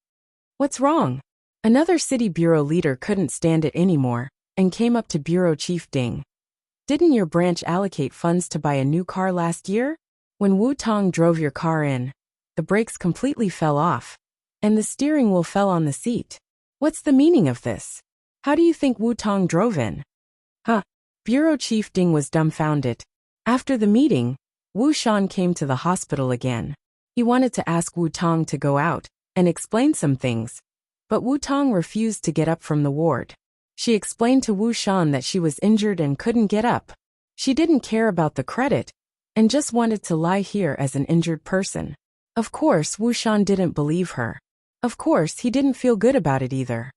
What's wrong? Another city bureau leader couldn't stand it anymore, and came up to Bureau Chief Ding. Didn't your branch allocate funds to buy a new car last year? When Wu Tong drove your car in, the brakes completely fell off, and the steering wheel fell on the seat. What's the meaning of this? How do you think Wu Tong drove in? Huh? Bureau Chief Ding was dumbfounded. After the meeting, Wu Shan came to the hospital again. He wanted to ask Wu Tong to go out and explain some things, but Wu Tong refused to get up from the ward. She explained to Wu Shan that she was injured and couldn't get up. She didn't care about the credit, and just wanted to lie here as an injured person. Of course, Wu Shan didn't believe her. Of course, he didn't feel good about it either.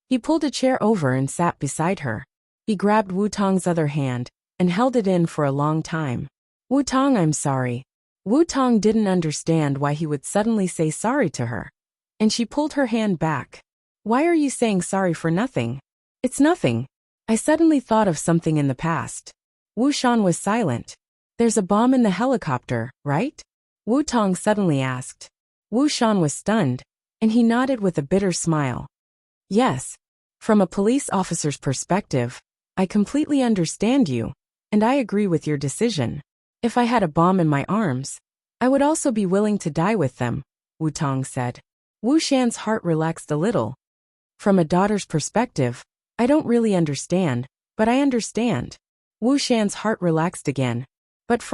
He pulled a chair over and sat beside her. He grabbed Wu Tong's other hand and held it in for a long time. Wu Tong, I'm sorry. Wu Tong didn't understand why he would suddenly say sorry to her, and she pulled her hand back. Why are you saying sorry for nothing? It's nothing. I suddenly thought of something in the past. Wu Shan was silent. There's a bomb in the helicopter, right? Wu Tong suddenly asked. Wu Shan was stunned, and he nodded with a bitter smile. Yes. From a police officer's perspective, I completely understand you, and I agree with your decision. If I had a bomb in my arms, I would also be willing to die with them, Wu Tong said. Wu Shan's heart relaxed a little. From a daughter's perspective, I don't really understand, but I understand. Wu Shan's heart relaxed again. But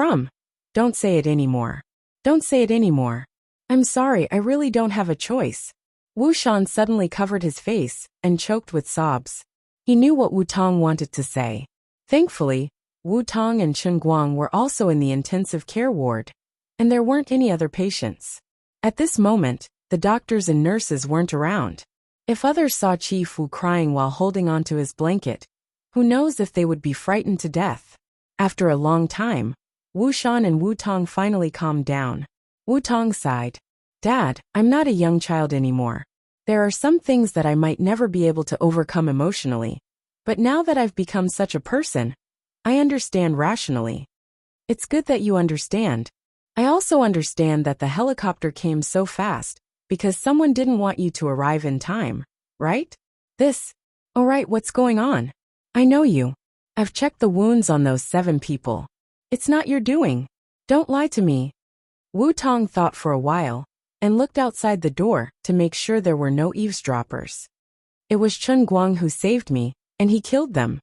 don't say it anymore. Don't say it anymore. I'm sorry, I really don't have a choice. Wu Shan suddenly covered his face and choked with sobs. He knew what Wu Tong wanted to say. Thankfully, Wu Tong and Chen Guang were also in the intensive care ward, and there weren't any other patients. At this moment, the doctors and nurses weren't around. If others saw Chief Wu crying while holding onto his blanket, who knows if they would be frightened to death. After a long time, Wu Shan and Wu Tong finally calmed down. Wu Tong sighed. Dad, I'm not a young child anymore. There are some things that I might never be able to overcome emotionally, but now that I've become such a person, I understand rationally. It's good that you understand. I also understand that the helicopter came so fast because someone didn't want you to arrive in time, right? Alright, what's going on? I know you. I've checked the wounds on those 7 people. It's not your doing. Don't lie to me. Wu Tong thought for a while and looked outside the door to make sure there were no eavesdroppers. It was Chun Guang who saved me, and he killed them.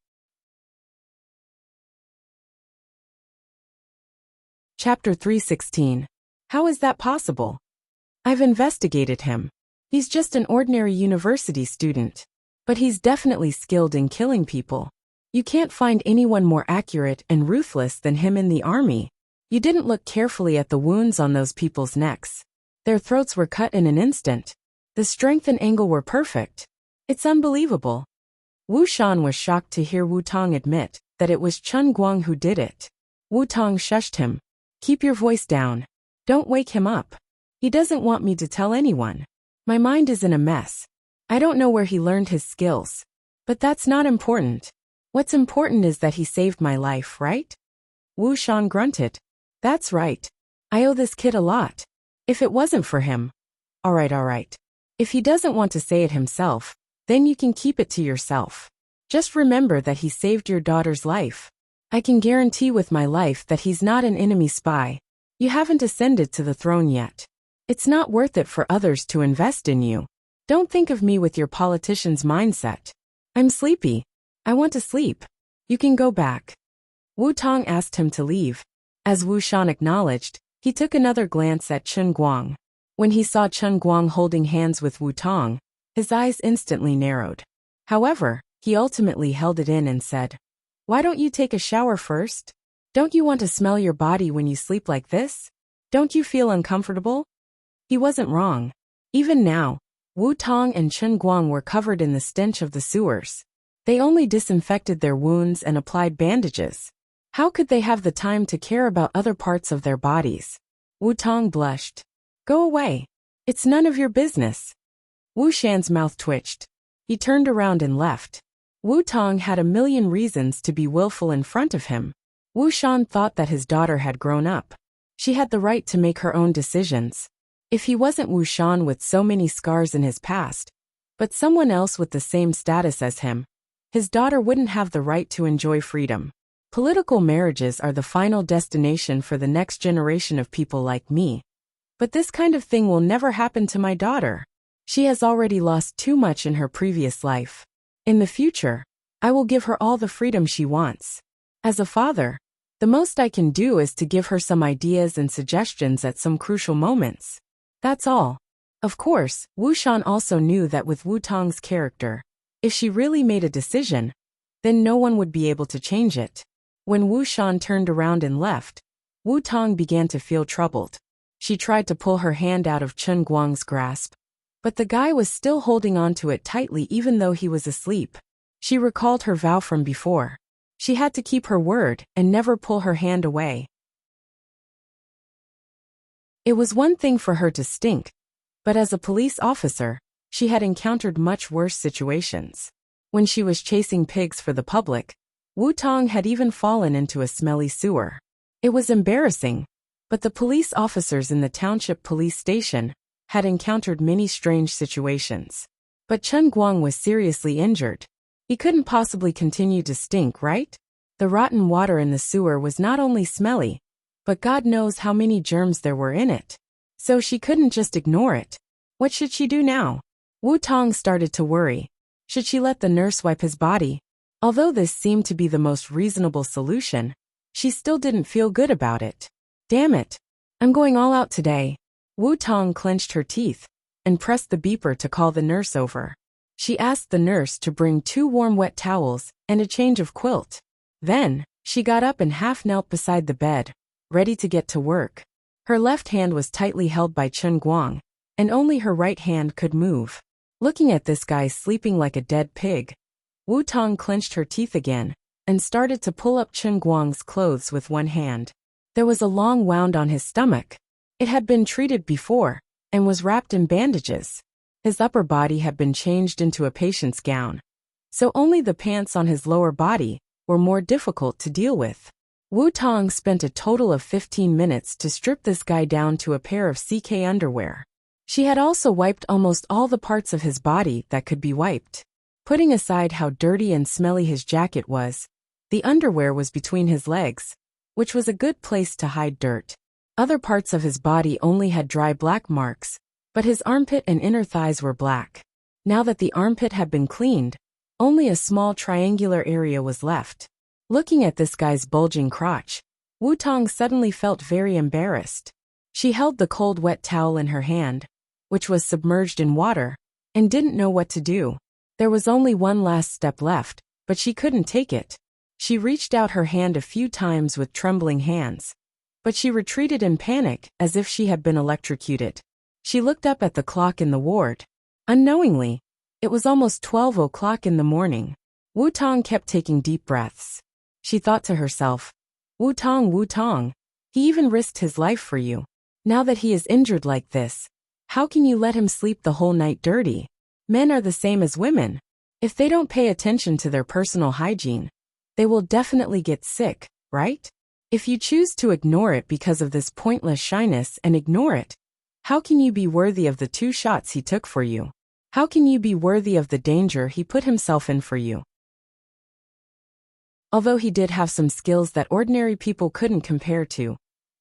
Chapter 316. How is that possible? I've investigated him. He's just an ordinary university student. But he's definitely skilled in killing people. You can't find anyone more accurate and ruthless than him in the army. You didn't look carefully at the wounds on those people's necks. Their throats were cut in an instant. The strength and angle were perfect. It's unbelievable. Wu Shan was shocked to hear Wu Tong admit that it was Chun Guang who did it. Wu Tong shushed him. Keep your voice down. Don't wake him up. He doesn't want me to tell anyone. My mind is in a mess. I don't know where he learned his skills. But that's not important. What's important is that he saved my life, right? Wu Shan grunted. That's right. I owe this kid a lot. If it wasn't for him. All right. If he doesn't want to say it himself, then you can keep it to yourself. Just remember that he saved your daughter's life. I can guarantee with my life that he's not an enemy spy. You haven't ascended to the throne yet. It's not worth it for others to invest in you. Don't think of me with your politician's mindset. I'm sleepy. I want to sleep. You can go back. Wu Tong asked him to leave. As Wu Shan acknowledged, he took another glance at Chun Guang. When he saw Chun Guang holding hands with Wu Tong, his eyes instantly narrowed. However, he ultimately held it in and said, "Why don't you take a shower first? Don't you want to smell your body when you sleep like this? Don't you feel uncomfortable?" He wasn't wrong. Even now, Wu Tong and Chun Guang were covered in the stench of the sewers. They only disinfected their wounds and applied bandages. How could they have the time to care about other parts of their bodies? Wu Tong blushed. Go away. It's none of your business. Wu Shan's mouth twitched. He turned around and left. Wu Tong had a million reasons to be willful in front of him. Wu Shan thought that his daughter had grown up. She had the right to make her own decisions. If he wasn't Wu Shan with so many scars in his past, but someone else with the same status as him, his daughter wouldn't have the right to enjoy freedom. Political marriages are the final destination for the next generation of people like me. But this kind of thing will never happen to my daughter. She has already lost too much in her previous life. In the future, I will give her all the freedom she wants. As a father, the most I can do is to give her some ideas and suggestions at some crucial moments. That's all. Of course, Wu Shan also knew that with Wu Tong's character, if she really made a decision, then no one would be able to change it. When Wu Shan turned around and left, Wu Tong began to feel troubled. She tried to pull her hand out of Chun Guang's grasp, but the guy was still holding on to it tightly even though he was asleep. She recalled her vow from before. She had to keep her word and never pull her hand away. It was one thing for her to stink, but as a police officer, she had encountered much worse situations. When she was chasing pigs for the public, Wu Tong had even fallen into a smelly sewer. It was embarrassing, but the police officers in the township police station had encountered many strange situations. But Chun Guang was seriously injured. He couldn't possibly continue to stink, right? The rotten water in the sewer was not only smelly, but God knows how many germs there were in it. So she couldn't just ignore it. What should she do now? Wu Tong started to worry. Should she let the nurse wipe his body? Although this seemed to be the most reasonable solution, she still didn't feel good about it. Damn it. I'm going all out today. Wu Tong clenched her teeth and pressed the beeper to call the nurse over. She asked the nurse to bring 2 warm wet towels and a change of quilt. Then, she got up and half knelt beside the bed, ready to get to work. Her left hand was tightly held by Chun Guang, and only her right hand could move. Looking at this guy sleeping like a dead pig, Wu Tong clenched her teeth again and started to pull up Chun Guang's clothes with one hand. There was a long wound on his stomach. It had been treated before and was wrapped in bandages. His upper body had been changed into a patient's gown, so only the pants on his lower body were more difficult to deal with. Wu Tong spent a total of 15 minutes to strip this guy down to a pair of CK underwear. She had also wiped almost all the parts of his body that could be wiped. Putting aside how dirty and smelly his jacket was, the underwear was between his legs, which was a good place to hide dirt. Other parts of his body only had dry black marks, but his armpit and inner thighs were black. Now that the armpit had been cleaned, only a small triangular area was left. Looking at this guy's bulging crotch, Wu Tong suddenly felt very embarrassed. She held the cold wet towel in her hand, which was submerged in water, and didn't know what to do. There was only one last step left, but she couldn't take it. She reached out her hand a few times with trembling hands, but she retreated in panic as if she had been electrocuted. She looked up at the clock in the ward. Unknowingly, it was almost 12 o'clock in the morning. Wu Tong kept taking deep breaths. She thought to herself, Wu Tong, he even risked his life for you. Now that he is injured like this, how can you let him sleep the whole night dirty? Men are the same as women. If they don't pay attention to their personal hygiene, they will definitely get sick, right? If you choose to ignore it because of this pointless shyness and ignore it, how can you be worthy of the 2 shots he took for you? How can you be worthy of the danger he put himself in for you? Although he did have some skills that ordinary people couldn't compare to,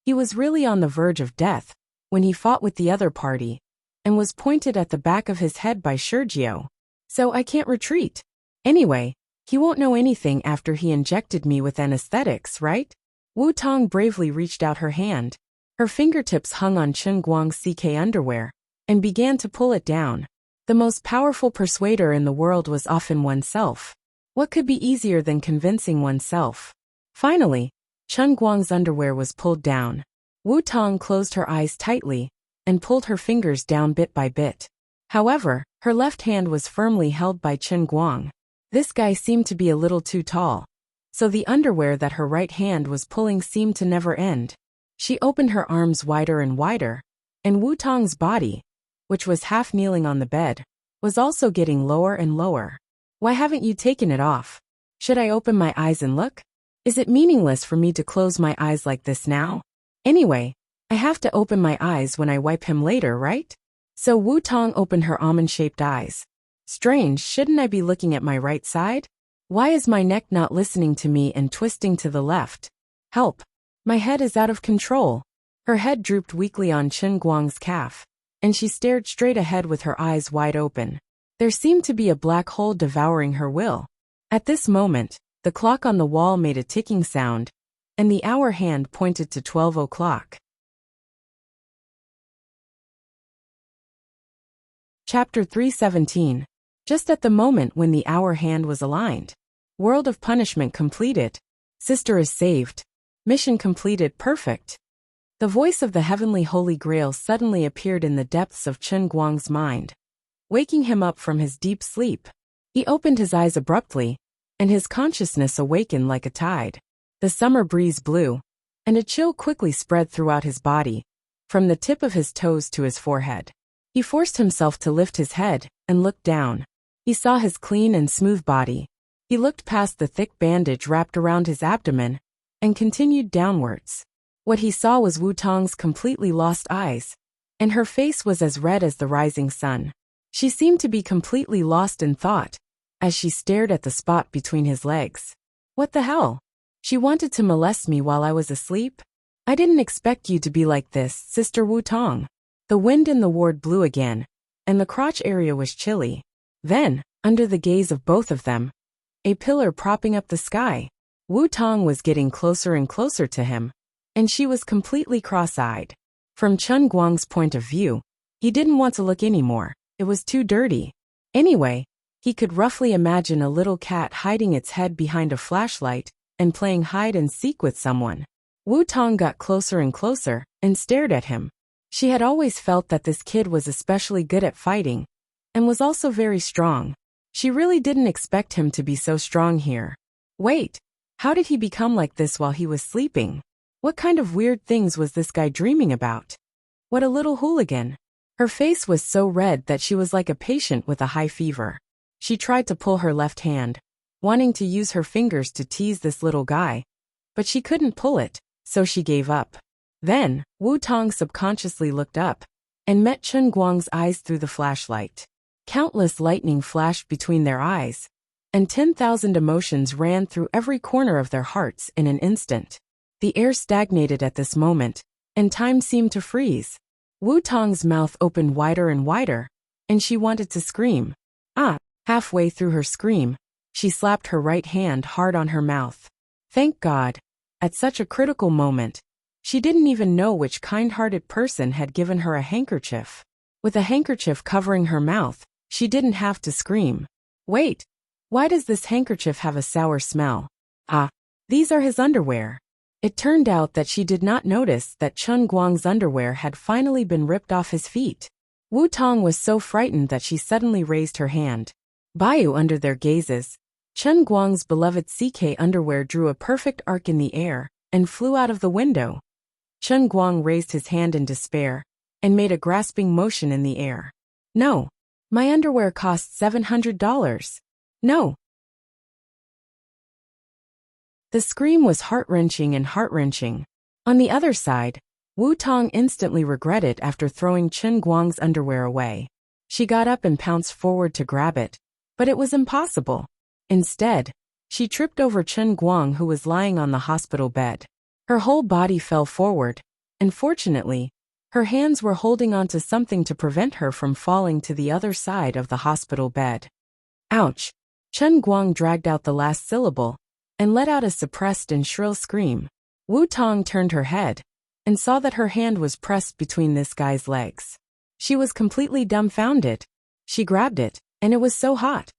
he was really on the verge of death when he fought with the other party and was pointed at the back of his head by Sergio. So I can't retreat. Anyway, he won't know anything after he injected me with anesthetics, right? Wu Tong bravely reached out her hand. Her fingertips hung on Chen Guang's CK underwear and began to pull it down. The most powerful persuader in the world was often oneself. What could be easier than convincing oneself? Finally, Chen Guang's underwear was pulled down. Wu Tong closed her eyes tightly and pulled her fingers down bit by bit. However, her left hand was firmly held by Chen Guang. This guy seemed to be a little too tall, so the underwear that her right hand was pulling seemed to never end. She opened her arms wider and wider, and Wu Tong's body, which was half kneeling on the bed, was also getting lower and lower. Why haven't you taken it off? Should I open my eyes and look? Is it meaningless for me to close my eyes like this now? Anyway, I have to open my eyes when I wipe him later, right? So Wu Tong opened her almond-shaped eyes. Strange, shouldn't I be looking at my right side? Why is my neck not listening to me and twisting to the left? Help! My head is out of control. Her head drooped weakly on Chen Guang's calf, and she stared straight ahead with her eyes wide open. There seemed to be a black hole devouring her will. At this moment, the clock on the wall made a ticking sound, and the hour hand pointed to 12 o'clock. Chapter 317. Just at the moment when the hour hand was aligned. World of punishment completed. Sister is saved. Mission completed. Perfect. The voice of the heavenly Holy Grail suddenly appeared in the depths of Chen Guang's mind, waking him up from his deep sleep. He opened his eyes abruptly, and his consciousness awakened like a tide. The summer breeze blew, and a chill quickly spread throughout his body, from the tip of his toes to his forehead. He forced himself to lift his head and look down. He saw his clean and smooth body. He looked past the thick bandage wrapped around his abdomen and continued downwards. What he saw was Wu Tong's completely lost eyes, and her face was as red as the rising sun. She seemed to be completely lost in thought as she stared at the spot between his legs. What the hell? She wanted to molest me while I was asleep? I didn't expect you to be like this, Sister Wu Tong. The wind in the ward blew again, and the crotch area was chilly. Then, under the gaze of both of them, a pillar propping up the sky, Wu Tong was getting closer and closer to him, and she was completely cross-eyed. From Chen Guang's point of view, he didn't want to look anymore. It was too dirty. Anyway, he could roughly imagine a little cat hiding its head behind a flashlight and playing hide and seek with someone. Wu Tong got closer and closer and stared at him. She had always felt that this kid was especially good at fighting, and was also very strong. She really didn't expect him to be so strong here. Wait, how did he become like this while he was sleeping? What kind of weird things was this guy dreaming about? What a little hooligan. Her face was so red that she was like a patient with a high fever. She tried to pull her left hand, wanting to use her fingers to tease this little guy, but she couldn't pull it, so she gave up. Then, Wu Tong subconsciously looked up and met Chen Guang's eyes through the flashlight. Countless lightning flashed between their eyes, and 10,000 emotions ran through every corner of their hearts in an instant. The air stagnated at this moment, and time seemed to freeze. Wu Tong's mouth opened wider and wider, and she wanted to scream. Ah! Halfway through her scream, she slapped her right hand hard on her mouth. Thank God. At such a critical moment, she didn't even know which kind-hearted person had given her a handkerchief. With a handkerchief covering her mouth, she didn't have to scream. Wait! Why does this handkerchief have a sour smell? Ah! These are his underwear. It turned out that she did not notice that Chen Guang's underwear had finally been ripped off his feet. Wu Tong was so frightened that she suddenly raised her hand. Bayou under their gazes, Chen Guang's beloved CK underwear drew a perfect arc in the air and flew out of the window. Chen Guang raised his hand in despair and made a grasping motion in the air. No. My underwear cost $700. No. The scream was heart-wrenching and heart-wrenching. On the other side, Wu Tong instantly regretted after throwing Chen Guang's underwear away. She got up and pounced forward to grab it, but it was impossible. Instead, she tripped over Chen Guang, who was lying on the hospital bed. Her whole body fell forward, and fortunately, her hands were holding onto something to prevent her from falling to the other side of the hospital bed. Ouch! Chen Guang dragged out the last syllable and let out a suppressed and shrill scream. Wu Tong turned her head and saw that her hand was pressed between this guy's legs. She was completely dumbfounded. She grabbed it, and it was so hot.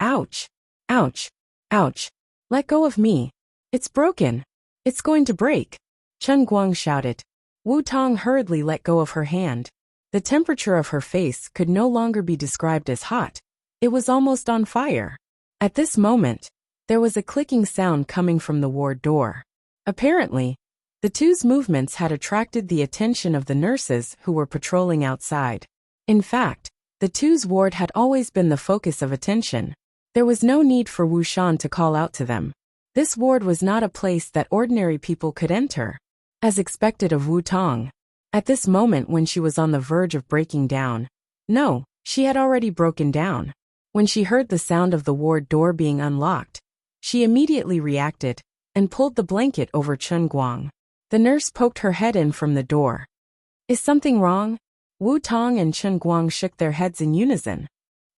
Ouch! Ouch! Ouch! Let go of me. It's broken. It's going to break. Chen Guang shouted. Wu Tong hurriedly let go of her hand. The temperature of her face could no longer be described as hot. It was almost on fire. At this moment, there was a clicking sound coming from the ward door. Apparently, the two's movements had attracted the attention of the nurses who were patrolling outside. In fact, the two's ward had always been the focus of attention. There was no need for Wu Shan to call out to them. This ward was not a place that ordinary people could enter. As expected of Wu Tong, at this moment when she was on the verge of breaking down, no, she had already broken down. When she heard the sound of the ward door being unlocked, she immediately reacted and pulled the blanket over Chen Guang. The nurse poked her head in from the door. Is something wrong? Wu Tong and Chen Guang shook their heads in unison.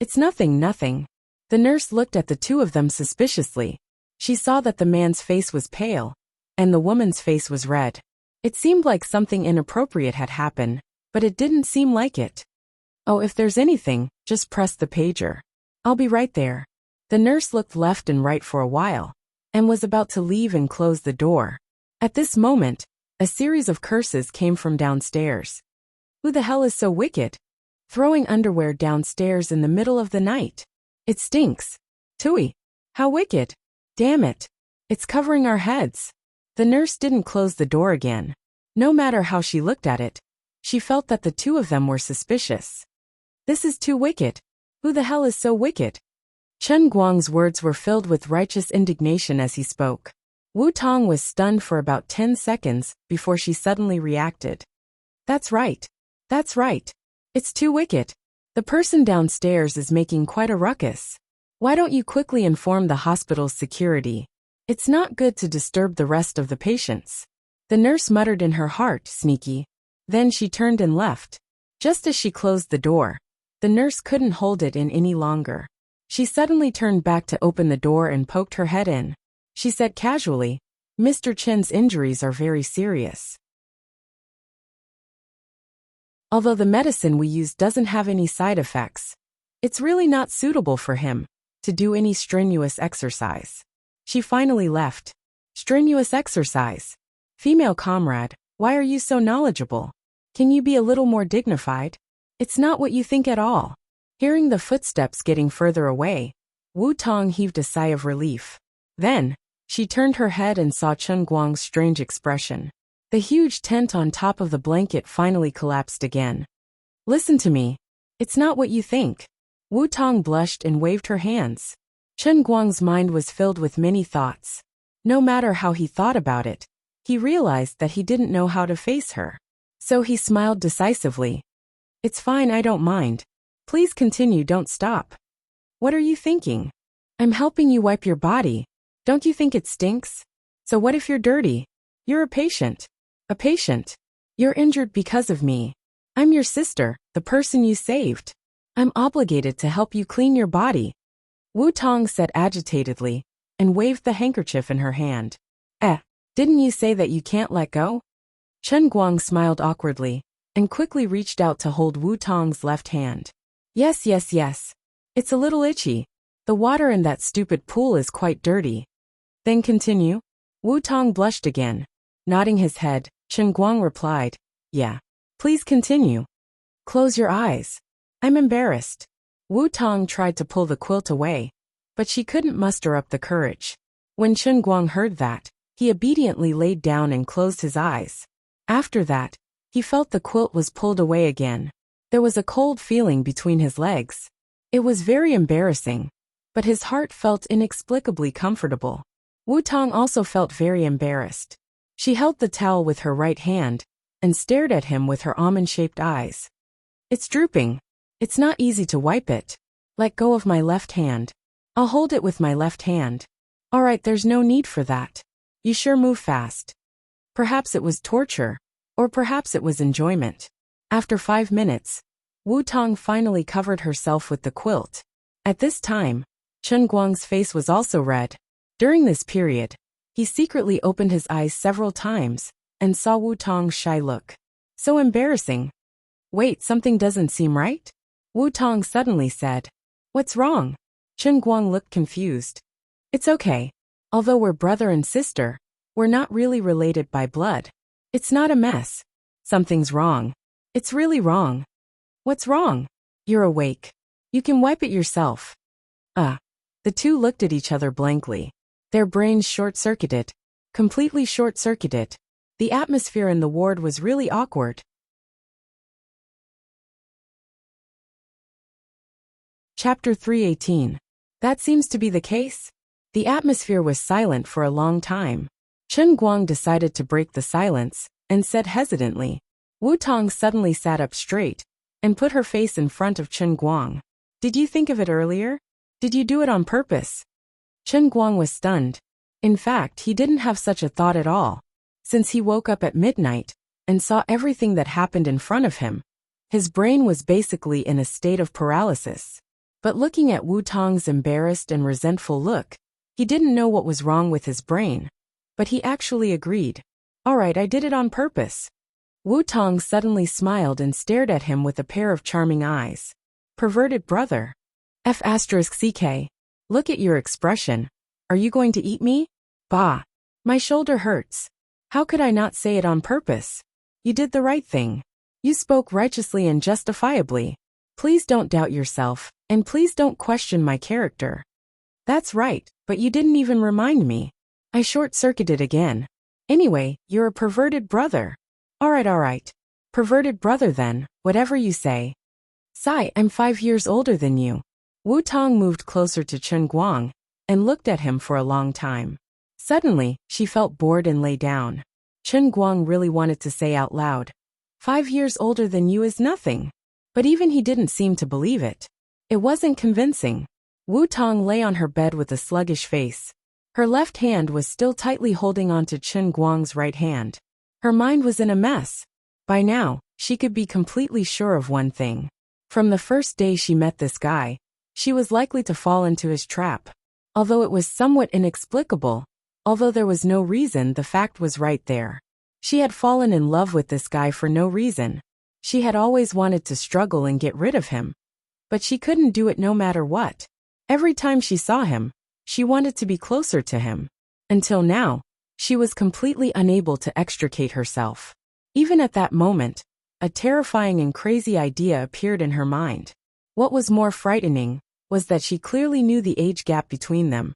It's nothing, nothing. The nurse looked at the two of them suspiciously. She saw that the man's face was pale, and the woman's face was red. It seemed like something inappropriate had happened, but it didn't seem like it. Oh, if there's anything, just press the pager. I'll be right there. The nurse looked left and right for a while, and was about to leave and close the door. At this moment, a series of curses came from downstairs. Who the hell is so wicked? Throwing underwear downstairs in the middle of the night. It stinks. Tui. How wicked. Damn it. It's covering our heads. The nurse didn't close the door again. No matter how she looked at it, she felt that the two of them were suspicious. This is too wicked. Who the hell is so wicked? Chen Guang's words were filled with righteous indignation as he spoke. Wu Tong was stunned for about 10 seconds before she suddenly reacted. That's right. That's right. It's too wicked. The person downstairs is making quite a ruckus. Why don't you quickly inform the hospital's security? It's not good to disturb the rest of the patients. The nurse muttered in her heart, sneaky. Then she turned and left. Just as she closed the door, the nurse couldn't hold it in any longer. She suddenly turned back to open the door and poked her head in. She said casually, Mr. Chen's injuries are very serious. Although the medicine we use doesn't have any side effects, it's really not suitable for him to do any strenuous exercise. She finally left. Strenuous exercise. Female comrade, why are you so knowledgeable? Can you be a little more dignified? It's not what you think at all. Hearing the footsteps getting further away, Wu Tong heaved a sigh of relief. Then, she turned her head and saw Chen Guang's strange expression. The huge tent on top of the blanket finally collapsed again. Listen to me. It's not what you think. Wu Tong blushed and waved her hands. Chen Guang's mind was filled with many thoughts. No matter how he thought about it, he realized that he didn't know how to face her. So he smiled decisively. It's fine, I don't mind. Please continue, don't stop. What are you thinking? I'm helping you wipe your body. Don't you think it stinks? So what if you're dirty? You're a patient. A patient. You're injured because of me. I'm your sister, the person you saved. I'm obligated to help you clean your body. Wu Tong said agitatedly, and waved the handkerchief in her hand. Didn't you say that you can't let go? Chen Guang smiled awkwardly, and quickly reached out to hold Wu Tong's left hand. Yes. It's a little itchy. The water in that stupid pool is quite dirty. Then continue. Wu Tong blushed again. Nodding his head, Chen Guang replied, Yeah. Please continue. Close your eyes. I'm embarrassed. Wu Tong tried to pull the quilt away, but she couldn't muster up the courage. When Chen Guang heard that, he obediently laid down and closed his eyes. After that, he felt the quilt was pulled away again. There was a cold feeling between his legs. It was very embarrassing, but his heart felt inexplicably comfortable. Wu Tong also felt very embarrassed. She held the towel with her right hand and stared at him with her almond-shaped eyes. It's drooping. It's not easy to wipe it. Let go of my left hand. I'll hold it with my left hand. All right, there's no need for that. You sure move fast. Perhaps it was torture, or perhaps it was enjoyment. After 5 minutes, Wu Tong finally covered herself with the quilt. At this time, Chen Guang's face was also red. During this period, he secretly opened his eyes several times and saw Wu Tong's shy look. So embarrassing. Wait, something doesn't seem right? Wu Tong suddenly said. What's wrong? Chen Guang looked confused. It's okay. Although we're brother and sister, we're not really related by blood. It's not a mess. Something's wrong. It's really wrong. What's wrong? You're awake. You can wipe it yourself. The two looked at each other blankly. Their brains short-circuited. Completely short-circuited. The atmosphere in the ward was really awkward. Chapter 318. That seems to be the case. The atmosphere was silent for a long time. Chen Guang decided to break the silence, and said hesitantly. Wu Tong suddenly sat up straight, and put her face in front of Chen Guang. Did you think of it earlier? Did you do it on purpose? Chen Guang was stunned. In fact, he didn't have such a thought at all. Since he woke up at midnight, and saw everything that happened in front of him, his brain was basically in a state of paralysis. But looking at Wu Tong's embarrassed and resentful look, he didn't know what was wrong with his brain. But he actually agreed. All right, I did it on purpose. Wu Tong suddenly smiled and stared at him with a pair of charming eyes. Perverted brother. F***ck. Look at your expression. Are you going to eat me? Bah. My shoulder hurts. How could I not say it on purpose? You did the right thing. You spoke righteously and justifiably. Please don't doubt yourself, and please don't question my character. That's right, but you didn't even remind me. I short-circuited again. Anyway, you're a perverted brother. All right. Perverted brother then, whatever you say. Sigh, I'm 5 years older than you. Wu Tong moved closer to Chen Guang, and looked at him for a long time. Suddenly, she felt bored and lay down. Chen Guang really wanted to say out loud, 5 years older than you is nothing. But even he didn't seem to believe it. It wasn't convincing. Wu Tong lay on her bed with a sluggish face. Her left hand was still tightly holding onto Chen Guang's right hand. Her mind was in a mess. By now, she could be completely sure of one thing. From the first day she met this guy, she was likely to fall into his trap. Although it was somewhat inexplicable, although there was no reason, the fact was right there. She had fallen in love with this guy for no reason. She had always wanted to struggle and get rid of him. But she couldn't do it no matter what. Every time she saw him, she wanted to be closer to him. Until now, she was completely unable to extricate herself. Even at that moment, a terrifying and crazy idea appeared in her mind. What was more frightening was that she clearly knew the age gap between them.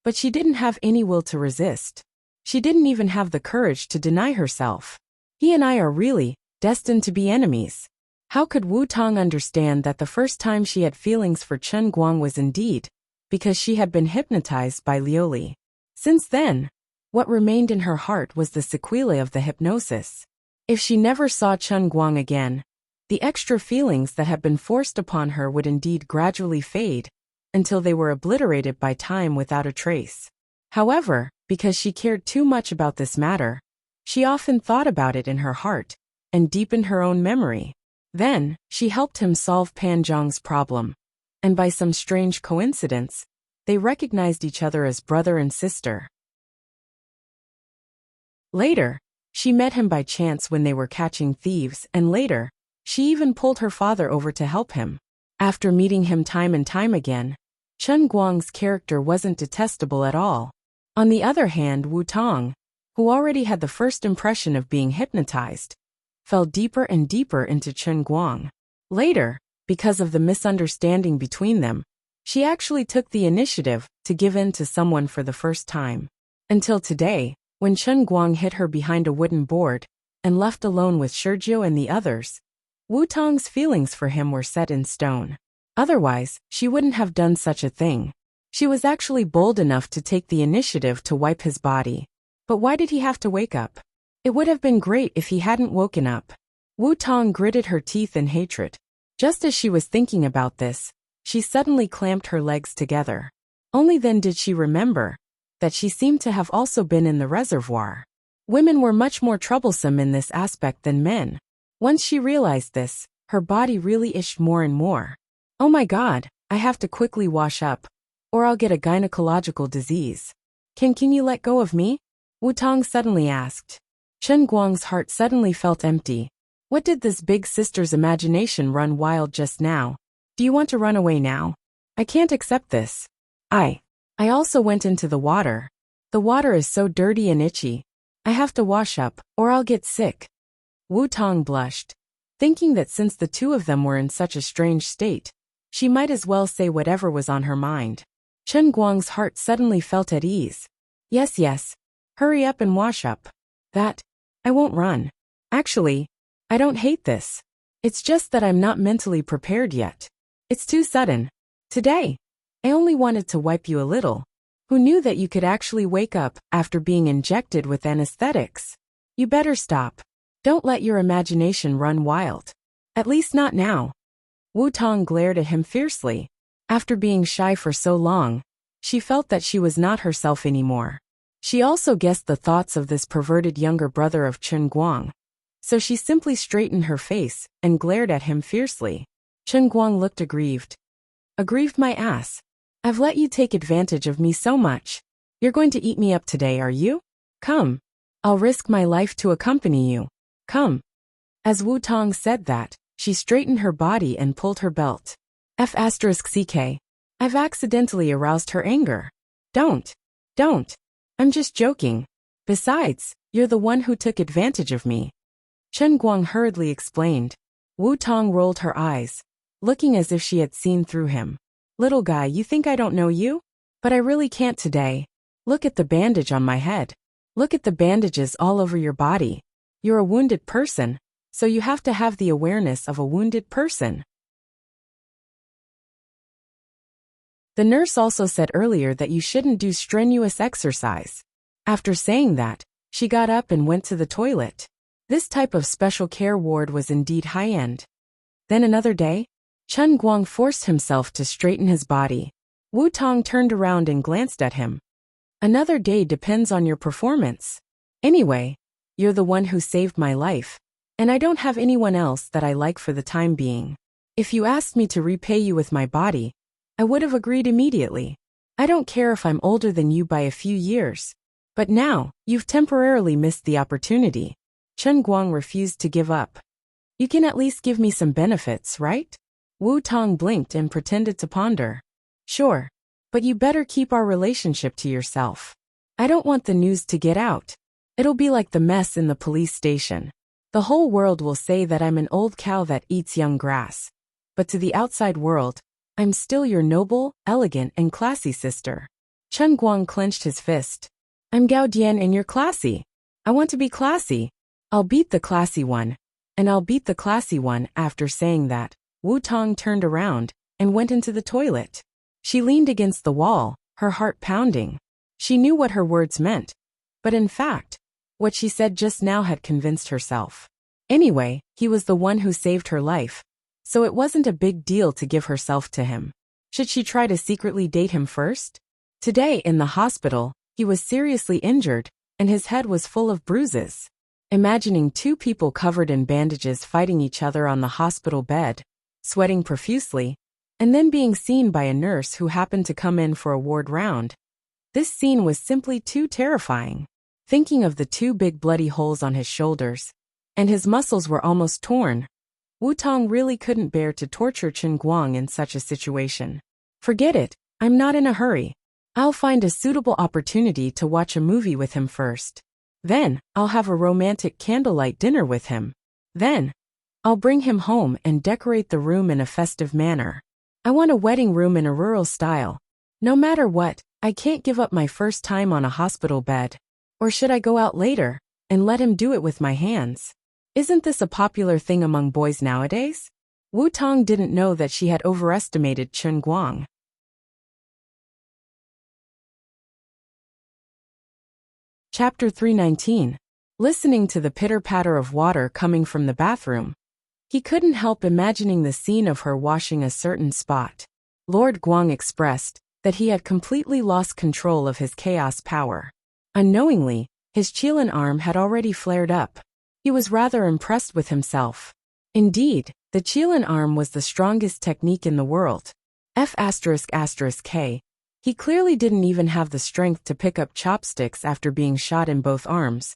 But she didn't have any will to resist. She didn't even have the courage to deny herself. He and I are really destined to be enemies. How could Wu Tong understand that the first time she had feelings for Chen Guang was indeed because she had been hypnotized by Liuli? Since then, what remained in her heart was the sequelae of the hypnosis. If she never saw Chen Guang again, the extra feelings that had been forced upon her would indeed gradually fade until they were obliterated by time without a trace. However, because she cared too much about this matter, she often thought about it in her heart, and deepened her own memory. Then, she helped him solve Pan Zhang's problem. And by some strange coincidence, they recognized each other as brother and sister. Later, she met him by chance when they were catching thieves, and later, she even pulled her father over to help him. After meeting him time and time again, Chen Guang's character wasn't detestable at all. On the other hand, Wu Tong, who already had the first impression of being hypnotized, fell deeper and deeper into Chen Guang. Later, because of the misunderstanding between them, she actually took the initiative to give in to someone for the first time. Until today, when Chen Guang hid her behind a wooden board and left alone with Sergio and the others, Wu Tong's feelings for him were set in stone. Otherwise, she wouldn't have done such a thing. She was actually bold enough to take the initiative to wipe his body. But why did he have to wake up? It would have been great if he hadn't woken up. Wu Tong gritted her teeth in hatred. Just as she was thinking about this, she suddenly clamped her legs together. Only then did she remember that she seemed to have also been in the reservoir. Women were much more troublesome in this aspect than men. Once she realized this, her body really itched more and more. Oh my God, I have to quickly wash up, or I'll get a gynecological disease. Can you let go of me? Wu Tong suddenly asked. Chen Guang's heart suddenly felt empty. What did this big sister's imagination run wild just now? Do you want to run away now? I can't accept this. I also went into the water. The water is so dirty and itchy. I have to wash up, or I'll get sick. Wu Tong blushed, thinking that since the two of them were in such a strange state, she might as well say whatever was on her mind. Chen Guang's heart suddenly felt at ease. Yes. Hurry up and wash up. I won't run. Actually, I don't hate this. It's just that I'm not mentally prepared yet. It's too sudden. Today, I only wanted to wipe you a little. Who knew that you could actually wake up after being injected with anesthetics? You better stop. Don't let your imagination run wild. At least not now. Wu Tong glared at him fiercely. After being shy for so long, she felt that she was not herself anymore. She also guessed the thoughts of this perverted younger brother of Chen Guang. So she simply straightened her face and glared at him fiercely. Chen Guang looked aggrieved. Aggrieved my ass. I've let you take advantage of me so much. You're going to eat me up today, are you? Come. I'll risk my life to accompany you. Come. As Wu Tong said that, she straightened her body and pulled her belt. F***ck. I've accidentally aroused her anger. Don't. I'm just joking. Besides, you're the one who took advantage of me. Chen Guang hurriedly explained. Wu Tong rolled her eyes, looking as if she had seen through him. Little guy, you think I don't know you? But I really can't today. Look at the bandage on my head. Look at the bandages all over your body. You're a wounded person, so you have to have the awareness of a wounded person. The nurse also said earlier that you shouldn't do strenuous exercise. After saying that, she got up and went to the toilet. This type of special care ward was indeed high-end. Then another day, Chen Guang forced himself to straighten his body. Wu Tong turned around and glanced at him. Another day depends on your performance. Anyway, you're the one who saved my life, and I don't have anyone else that I like for the time being. If you asked me to repay you with my body, I would have agreed immediately. I don't care if I'm older than you by a few years. But now, you've temporarily missed the opportunity. Chen Guang refused to give up. You can at least give me some benefits, right? Wu Tong blinked and pretended to ponder. Sure, but you better keep our relationship to yourself. I don't want the news to get out. It'll be like the mess in the police station. The whole world will say that I'm an old cow that eats young grass. But to the outside world, I'm still your noble, elegant, and classy sister. Chen Guang clenched his fist. I'm Gao Dian and you're classy. I want to be classy. I'll beat the classy one. And I'll beat the classy one. After saying that, Wu Tong turned around and went into the toilet. She leaned against the wall, her heart pounding. She knew what her words meant. But in fact, what she said just now had convinced herself. Anyway, he was the one who saved her life. So it wasn't a big deal to give herself to him. Should she try to secretly date him first? Today in the hospital, he was seriously injured, and his head was full of bruises. imagining two people covered in bandages fighting each other on the hospital bed, sweating profusely, and then being seen by a nurse who happened to come in for a ward round. This scene was simply too terrifying. Thinking of the two big bloody holes on his shoulders, and his muscles were almost torn, Wu Tong really couldn't bear to torture Chen Guang in such a situation. Forget it, I'm not in a hurry. I'll find a suitable opportunity to watch a movie with him first. Then, I'll have a romantic candlelight dinner with him. Then, I'll bring him home and decorate the room in a festive manner. I want a wedding room in a rural style. No matter what, I can't give up my first time on a hospital bed. Or should I go out later and let him do it with my hands? Isn't this a popular thing among boys nowadays? Wu Tong didn't know that she had overestimated Chen Guang. Chapter 319. Listening to the pitter-patter of water coming from the bathroom, he couldn't help imagining the scene of her washing a certain spot. Lord Guang expressed that he had completely lost control of his chaos power. Unknowingly, his Qilin arm had already flared up. He was rather impressed with himself. Indeed, the Qilin arm was the strongest technique in the world. F***K. He clearly didn't even have the strength to pick up chopsticks after being shot in both arms.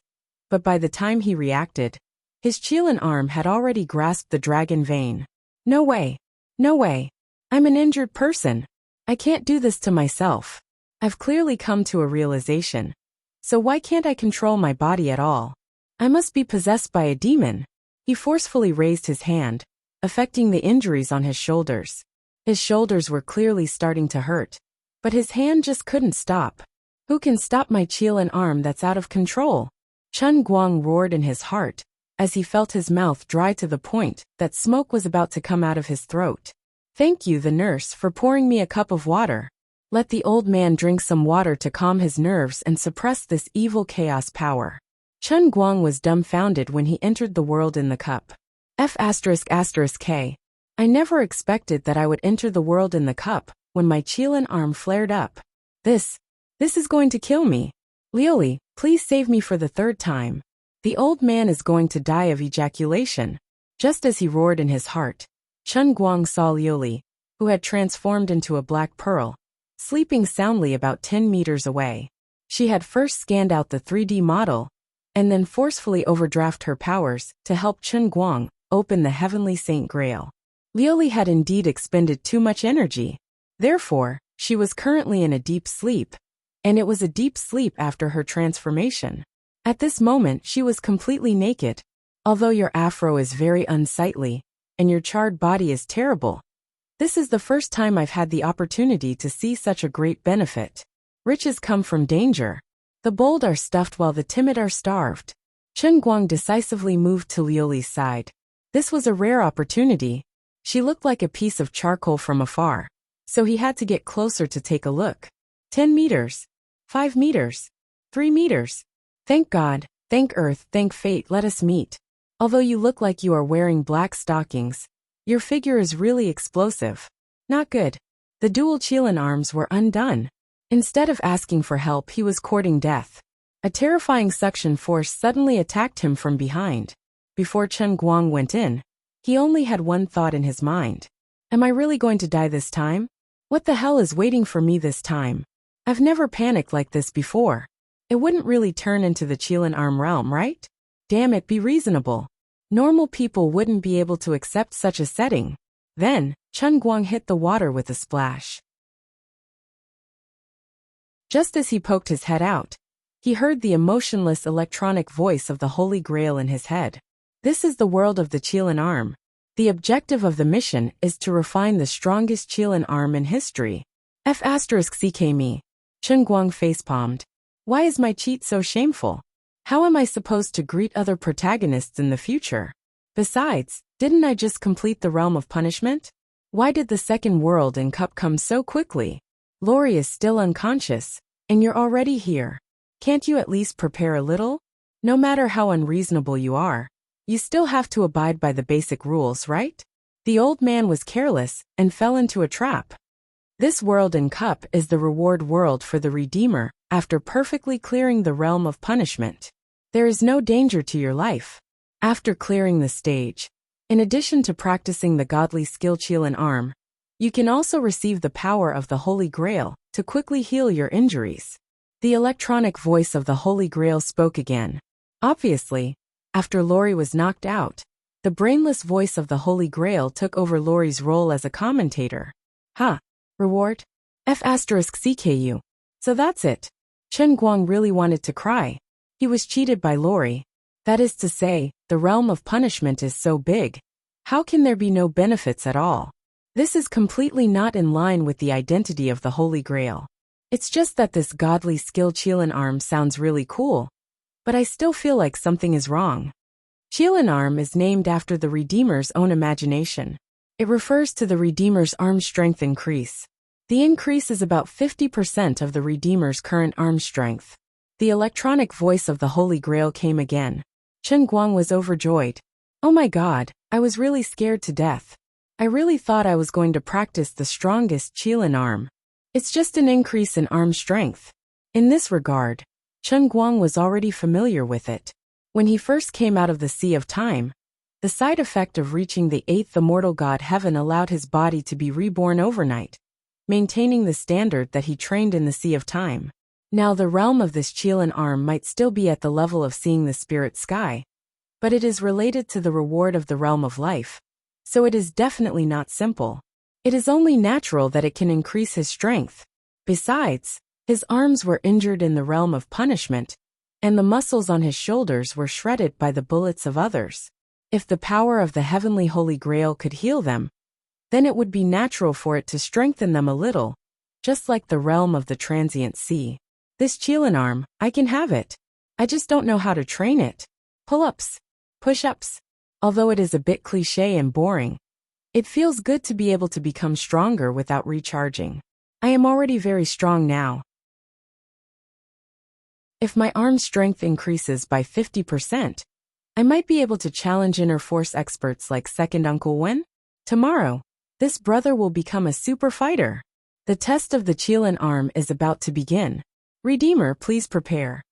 But by the time he reacted, his Qilin arm had already grasped the dragon vein. No way. No way. I'm an injured person. I can't do this to myself. I've clearly come to a realization. So why can't I control my body at all? I must be possessed by a demon. He forcefully raised his hand, affecting the injuries on his shoulders. His shoulders were clearly starting to hurt. But his hand just couldn't stop. Who can stop my Qilin arm that's out of control? Chen Guang roared in his heart, as he felt his mouth dry to the point that smoke was about to come out of his throat. Thank you, the nurse, for pouring me a cup of water. Let the old man drink some water to calm his nerves and suppress this evil chaos power. Chen Guang was dumbfounded when he entered the world in the cup. F***K. I never expected that I would enter the world in the cup when my Qilin arm flared up. This is going to kill me. Liuli, please save me for the third time. The old man is going to die of ejaculation. Just as he roared in his heart, Chen Guang saw Liuli, who had transformed into a black pearl, sleeping soundly about 10 meters away. She had first scanned out the 3D model, and then forcefully overdraft her powers to help Chen Guang open the heavenly Saint Grail. Liuli had indeed expended too much energy. Therefore, she was currently in a deep sleep, and it was a deep sleep after her transformation. At this moment she was completely naked. Although your afro is very unsightly, and your charred body is terrible, this is the first time I've had the opportunity to see such a great benefit. Riches come from danger. The bold are stuffed while the timid are starved. Chen Guang decisively moved to Liuli's side. This was a rare opportunity. She looked like a piece of charcoal from afar, so he had to get closer to take a look. 10 meters. 5 meters. 3 meters. Thank God, thank Earth, thank fate, let us meet. Although you look like you are wearing black stockings, your figure is really explosive. Not good. The dual Qilin arms were undone. Instead of asking for help, he was courting death. A terrifying suction force suddenly attacked him from behind. Before Chen Guang went in, he only had one thought in his mind. Am I really going to die this time? What the hell is waiting for me this time? I've never panicked like this before. It wouldn't really turn into the Qilin arm realm, right? Damn it, be reasonable. Normal people wouldn't be able to accept such a setting. Then, Chen Guang hit the water with a splash. Just as he poked his head out, he heard the emotionless electronic voice of the Holy Grail in his head. This is the world of the Qilin arm. The objective of the mission is to refine the strongest Qilin arm in history. F***ck me. Chen Guang facepalmed. Why is my cheat so shameful? How am I supposed to greet other protagonists in the future? Besides, didn't I just complete the realm of punishment? Why did the second world and cup come so quickly? Lori is still unconscious, and you're already here. Can't you at least prepare a little? No matter how unreasonable you are, you still have to abide by the basic rules, right? The old man was careless and fell into a trap. This world and cup is the reward world for the Redeemer after perfectly clearing the realm of punishment. There is no danger to your life. After clearing the stage, in addition to practicing the godly skill Qilin arm, you can also receive the power of the Holy Grail to quickly heal your injuries. The electronic voice of the Holy Grail spoke again. Obviously, after Lori was knocked out, the brainless voice of the Holy Grail took over Lori's role as a commentator. Ha! Reward? F*CKU. So that's it. Chen Guang really wanted to cry. He was cheated by Lori. That is to say, the realm of punishment is so big. How can there be no benefits at all? This is completely not in line with the identity of the Holy Grail. It's just that this godly skill Qilin arm sounds really cool, but I still feel like something is wrong. Qilin arm is named after the Redeemer's own imagination. It refers to the Redeemer's arm strength increase. The increase is about 50% of the Redeemer's current arm strength. The electronic voice of the Holy Grail came again. Chen Guang was overjoyed. Oh my god, I was really scared to death. I really thought I was going to practice the strongest Qilin arm. It's just an increase in arm strength. In this regard, Chen Guang was already familiar with it. When he first came out of the Sea of Time, the side effect of reaching the 8th immortal god heaven allowed his body to be reborn overnight, maintaining the standard that he trained in the Sea of Time. Now the realm of this Qilin arm might still be at the level of seeing the spirit sky, but it is related to the reward of the realm of life, so it is definitely not simple. It is only natural that it can increase his strength. Besides, his arms were injured in the realm of punishment, and the muscles on his shoulders were shredded by the bullets of others. If the power of the heavenly Holy Grail could heal them, then it would be natural for it to strengthen them a little, just like the realm of the transient sea. This Qilin arm, I can have it. I just don't know how to train it. Pull-ups, push-ups. Although it is a bit cliché and boring, it feels good to be able to become stronger without recharging. I am already very strong now. If my arm strength increases by 50%, I might be able to challenge inner force experts like Second Uncle Wen. Tomorrow, this brother will become a super fighter. The test of the Qilin arm is about to begin. Redeemer, please prepare.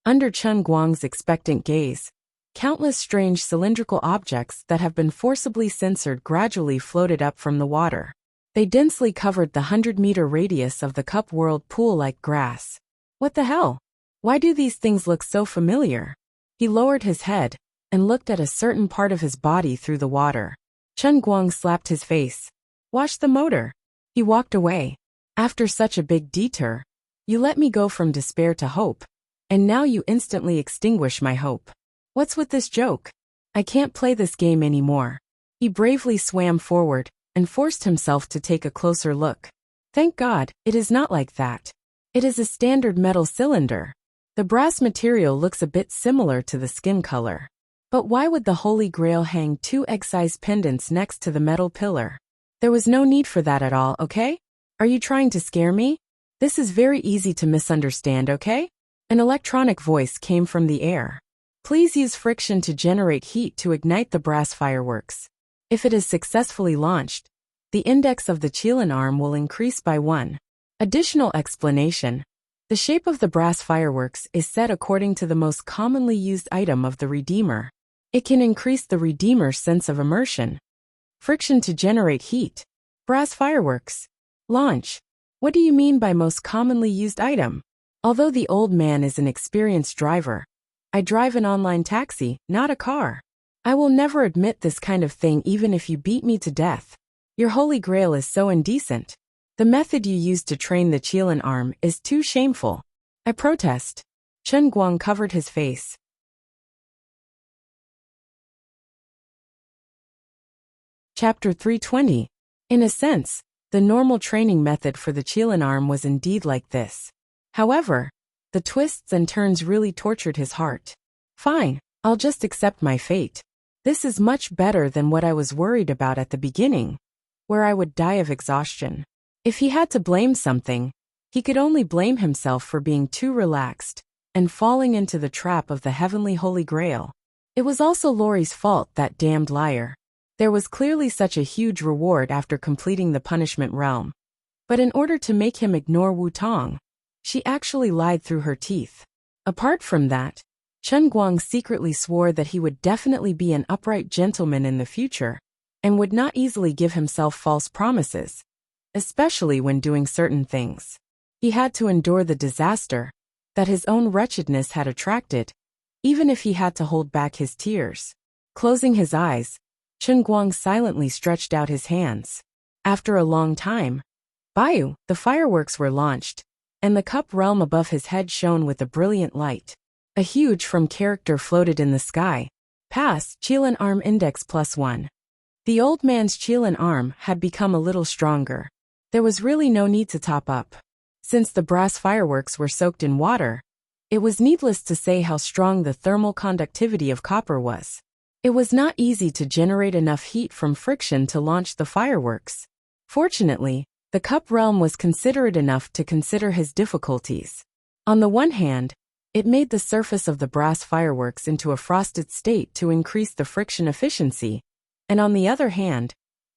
Under Chen Guang's expectant gaze, countless strange cylindrical objects that have been forcibly censored gradually floated up from the water. They densely covered the 100-meter radius of the cup world pool like grass. What the hell? Why do these things look so familiar? He lowered his head and looked at a certain part of his body through the water. Chen Guang slapped his face. Wash the motor. He walked away. After such a big detour, you let me go from despair to hope, and now you instantly extinguish my hope. What's with this joke? I can't play this game anymore. He bravely swam forward and forced himself to take a closer look. Thank God, it is not like that. It is a standard metal cylinder. The brass material looks a bit similar to the skin color. But why would the Holy Grail hang 2 egg-sized pendants next to the metal pillar? There was no need for that at all, okay? Are you trying to scare me? This is very easy to misunderstand, okay? An electronic voice came from the air. Please use friction to generate heat to ignite the brass fireworks. If it is successfully launched, the index of the Qilin arm will increase by 1. Additional explanation. The shape of the brass fireworks is set according to the most commonly used item of the Redeemer. It can increase the Redeemer's sense of immersion. Friction to generate heat. Brass fireworks. Launch. What do you mean by most commonly used item? Although the old man is an experienced driver, I drive an online taxi, not a car. I will never admit this kind of thing even if you beat me to death. Your Holy Grail is so indecent. The method you used to train the Qilin arm is too shameful. I protest. Chen Guang covered his face. Chapter 320. In a sense, the normal training method for the Qilin arm was indeed like this. However, the twists and turns really tortured his heart. Fine, I'll just accept my fate. This is much better than what I was worried about at the beginning, where I would die of exhaustion. If he had to blame something, he could only blame himself for being too relaxed and falling into the trap of the heavenly Holy Grail. It was also Lori's fault, that damned liar. There was clearly such a huge reward after completing the punishment realm. But in order to make him ignore Wu Tong, she actually lied through her teeth. Apart from that, Chen Guang secretly swore that he would definitely be an upright gentleman in the future, and would not easily give himself false promises, especially when doing certain things. He had to endure the disaster that his own wretchedness had attracted, even if he had to hold back his tears. Closing his eyes, Chen Guang silently stretched out his hands. After a long time, the fireworks were launched, and the cup realm above his head shone with a brilliant light. A huge from character floated in the sky. Pass, Qilin arm index +1. The old man's Qilin arm had become a little stronger. There was really no need to top up. Since the brass fireworks were soaked in water, it was needless to say how strong the thermal conductivity of copper was. It was not easy to generate enough heat from friction to launch the fireworks. Fortunately, the cup realm was considerate enough to consider his difficulties. On the one hand, it made the surface of the brass fireworks into a frosted state to increase the friction efficiency, and on the other hand,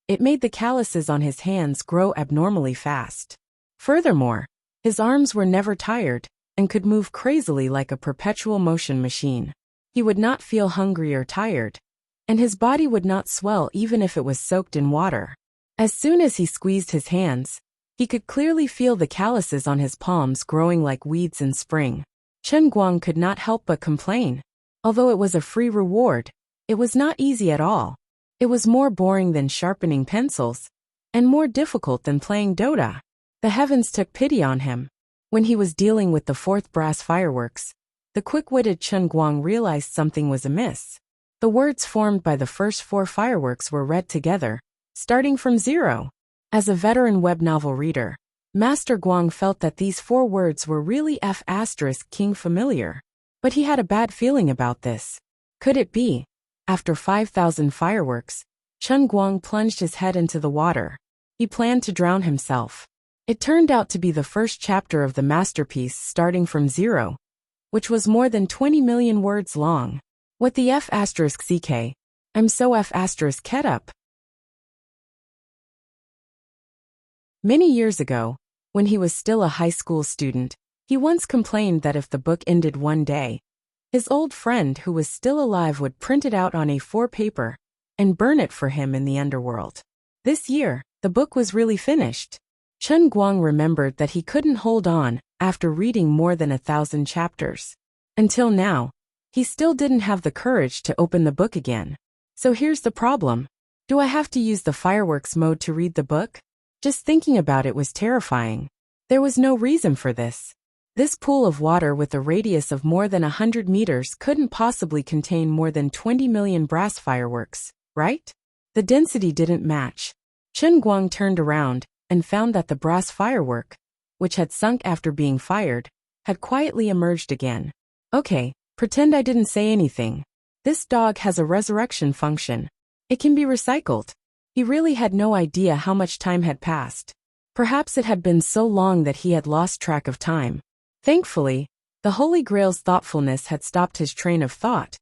it made the calluses on his hands grow abnormally fast. Furthermore, his arms were never tired, and could move crazily like a perpetual motion machine. He would not feel hungry or tired, and his body would not swell even if it was soaked in water. As soon as he squeezed his hands, he could clearly feel the calluses on his palms growing like weeds in spring. Chen Guang could not help but complain. Although it was a free reward, it was not easy at all. It was more boring than sharpening pencils, and more difficult than playing Dota. The heavens took pity on him. When he was dealing with the fourth brass fireworks, the quick-witted Chen Guang realized something was amiss. The words formed by the first 4 fireworks were read together, starting from 0. As a veteran web novel reader, Master Guang felt that these 4 words were really F***king familiar. But he had a bad feeling about this. Could it be? After 5,000 fireworks, Chen Guang plunged his head into the water. He planned to drown himself. It turned out to be the first chapter of the masterpiece starting from 0, which was more than 20 million words long. What the F***ck? I'm so F***ket up. Many years ago, when he was still a high school student, he once complained that if the book ended one day, his old friend who was still alive would print it out on A4 paper and burn it for him in the underworld. This year, the book was really finished. Chen Guang remembered that he couldn't hold on after reading more than 1,000 chapters. Until now, he still didn't have the courage to open the book again. So here's the problem. Do I have to use the fireworks mode to read the book? Just thinking about it was terrifying. There was no reason for this. This pool of water with a radius of more than 100 meters couldn't possibly contain more than 20 million brass fireworks, right? The density didn't match. Chen Guang turned around and found that the brass firework, which had sunk after being fired, had quietly emerged again. Okay, pretend I didn't say anything. This dog has a resurrection function. It can be recycled. He really had no idea how much time had passed. Perhaps it had been so long that he had lost track of time. Thankfully, the Holy Grail's thoughtfulness had stopped his train of thought,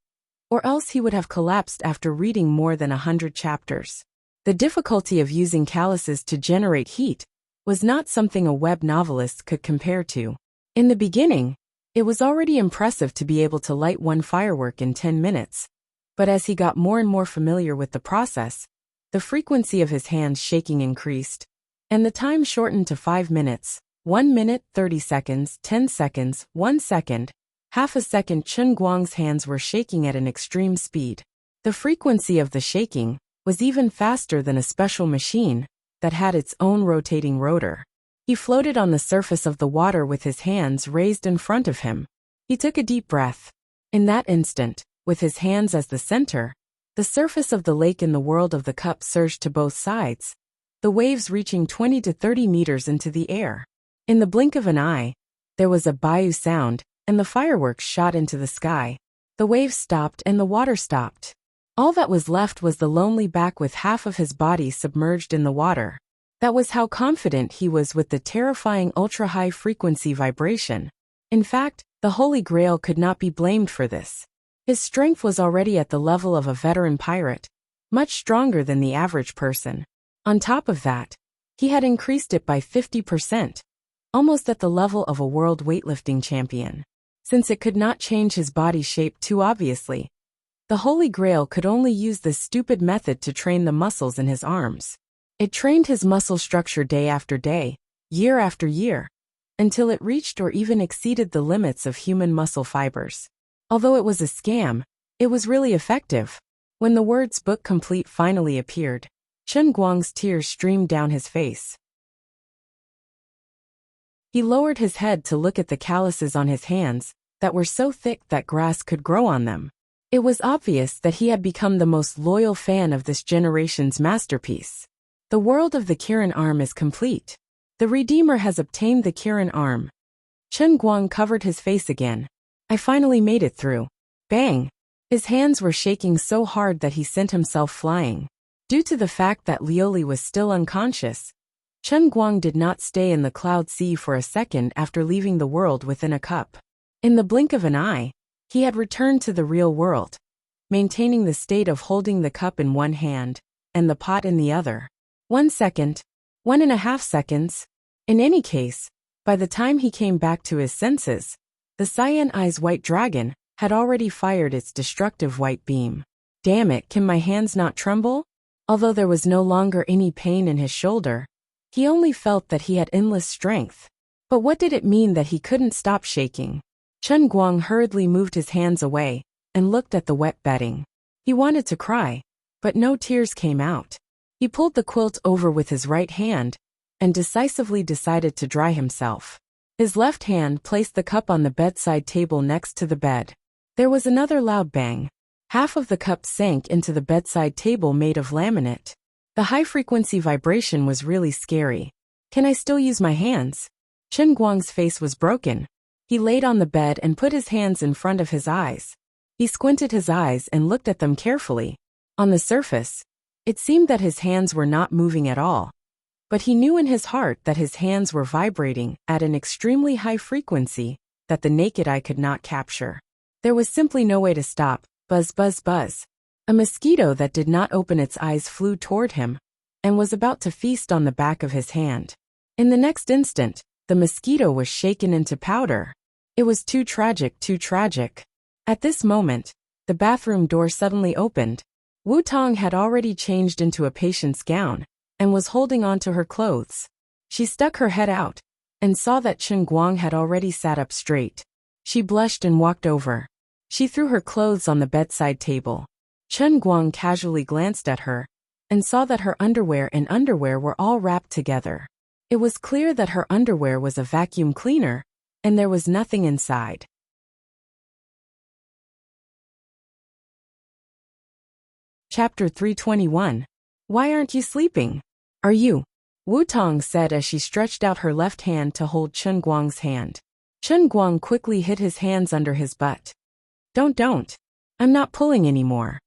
or else he would have collapsed after reading more than 100 chapters. The difficulty of using calluses to generate heat was not something a web novelist could compare to. In the beginning, it was already impressive to be able to light one firework in 10 minutes, but as he got more and more familiar with the process, the frequency of his hands shaking increased, and the time shortened to 5 minutes, 1 minute, 30 seconds, 10 seconds, 1 second, half a second. Chen Guang's hands were shaking at an extreme speed. The frequency of the shaking was even faster than a special machine that had its own rotating rotor. He floated on the surface of the water with his hands raised in front of him. He took a deep breath. In that instant, with his hands as the center, the surface of the lake in the world of the cup surged to both sides, the waves reaching 20 to 30 meters into the air. In the blink of an eye, there was a bayou sound, and the fireworks shot into the sky. The waves stopped and the water stopped. All that was left was the lonely back with half of his body submerged in the water. That was how confident he was with the terrifying ultra-high frequency vibration. In fact, the Holy Grail could not be blamed for this. His strength was already at the level of a veteran pirate, much stronger than the average person. On top of that, he had increased it by 50%, almost at the level of a world weightlifting champion. since it could not change his body shape too obviously. The Holy Grail could only use this stupid method to train the muscles in his arms. It trained his muscle structure day after day, year after year, until it reached or even exceeded the limits of human muscle fibers. Although it was a scam, it was really effective. When the words "book complete" finally appeared, Chen Guang's tears streamed down his face. He lowered his head to look at the calluses on his hands, that were so thick that grass could grow on them. It was obvious that he had become the most loyal fan of this generation's masterpiece. The world of the Kirin arm is complete. The Redeemer has obtained the Kirin arm. Chen Guang covered his face again. I finally made it through. Bang! His hands were shaking so hard that he sent himself flying. Due to the fact that Lioli was still unconscious, Chen Guang did not stay in the cloud sea for a second after leaving the world within a cup. In the blink of an eye, he had returned to the real world, maintaining the state of holding the cup in one hand and the pot in the other. 1 second, 1.5 seconds. In any case, by the time he came back to his senses, the Cyan Eyes White Dragon had already fired its destructive white beam. Damn it, can my hands not tremble? Although there was no longer any pain in his shoulder, he only felt that he had endless strength. But what did it mean that he couldn't stop shaking? Chen Guang hurriedly moved his hands away and looked at the wet bedding. He wanted to cry, but no tears came out. He pulled the quilt over with his right hand and decisively decided to dry himself. His left hand placed the cup on the bedside table next to the bed. There was another loud bang. Half of the cup sank into the bedside table made of laminate. The high-frequency vibration was really scary. Can I still use my hands? Chen Guang's face was broken. He laid on the bed and put his hands in front of his eyes. He squinted his eyes and looked at them carefully. On the surface, it seemed that his hands were not moving at all. But he knew in his heart that his hands were vibrating at an extremely high frequency that the naked eye could not capture. There was simply no way to stop. Buzz, buzz, buzz. A mosquito that did not open its eyes flew toward him and was about to feast on the back of his hand. In the next instant, the mosquito was shaken into powder. It was too tragic, too tragic. At this moment, the bathroom door suddenly opened. Wu Tong had already changed into a patient's gown and was holding on to her clothes. She stuck her head out and saw that Chen Guang had already sat up straight. She blushed and walked over. She threw her clothes on the bedside table. Chen Guang casually glanced at her and saw that her underwear and underwear were all wrapped together. It was clear that her underwear was a vacuum cleaner, and there was nothing inside. Chapter 321. Why aren't you sleeping? Are you? Wu Tong said as she stretched out her left hand to hold Chen Guang's hand. Chen Guang quickly hid his hands under his butt. Don't. I'm not pulling anymore.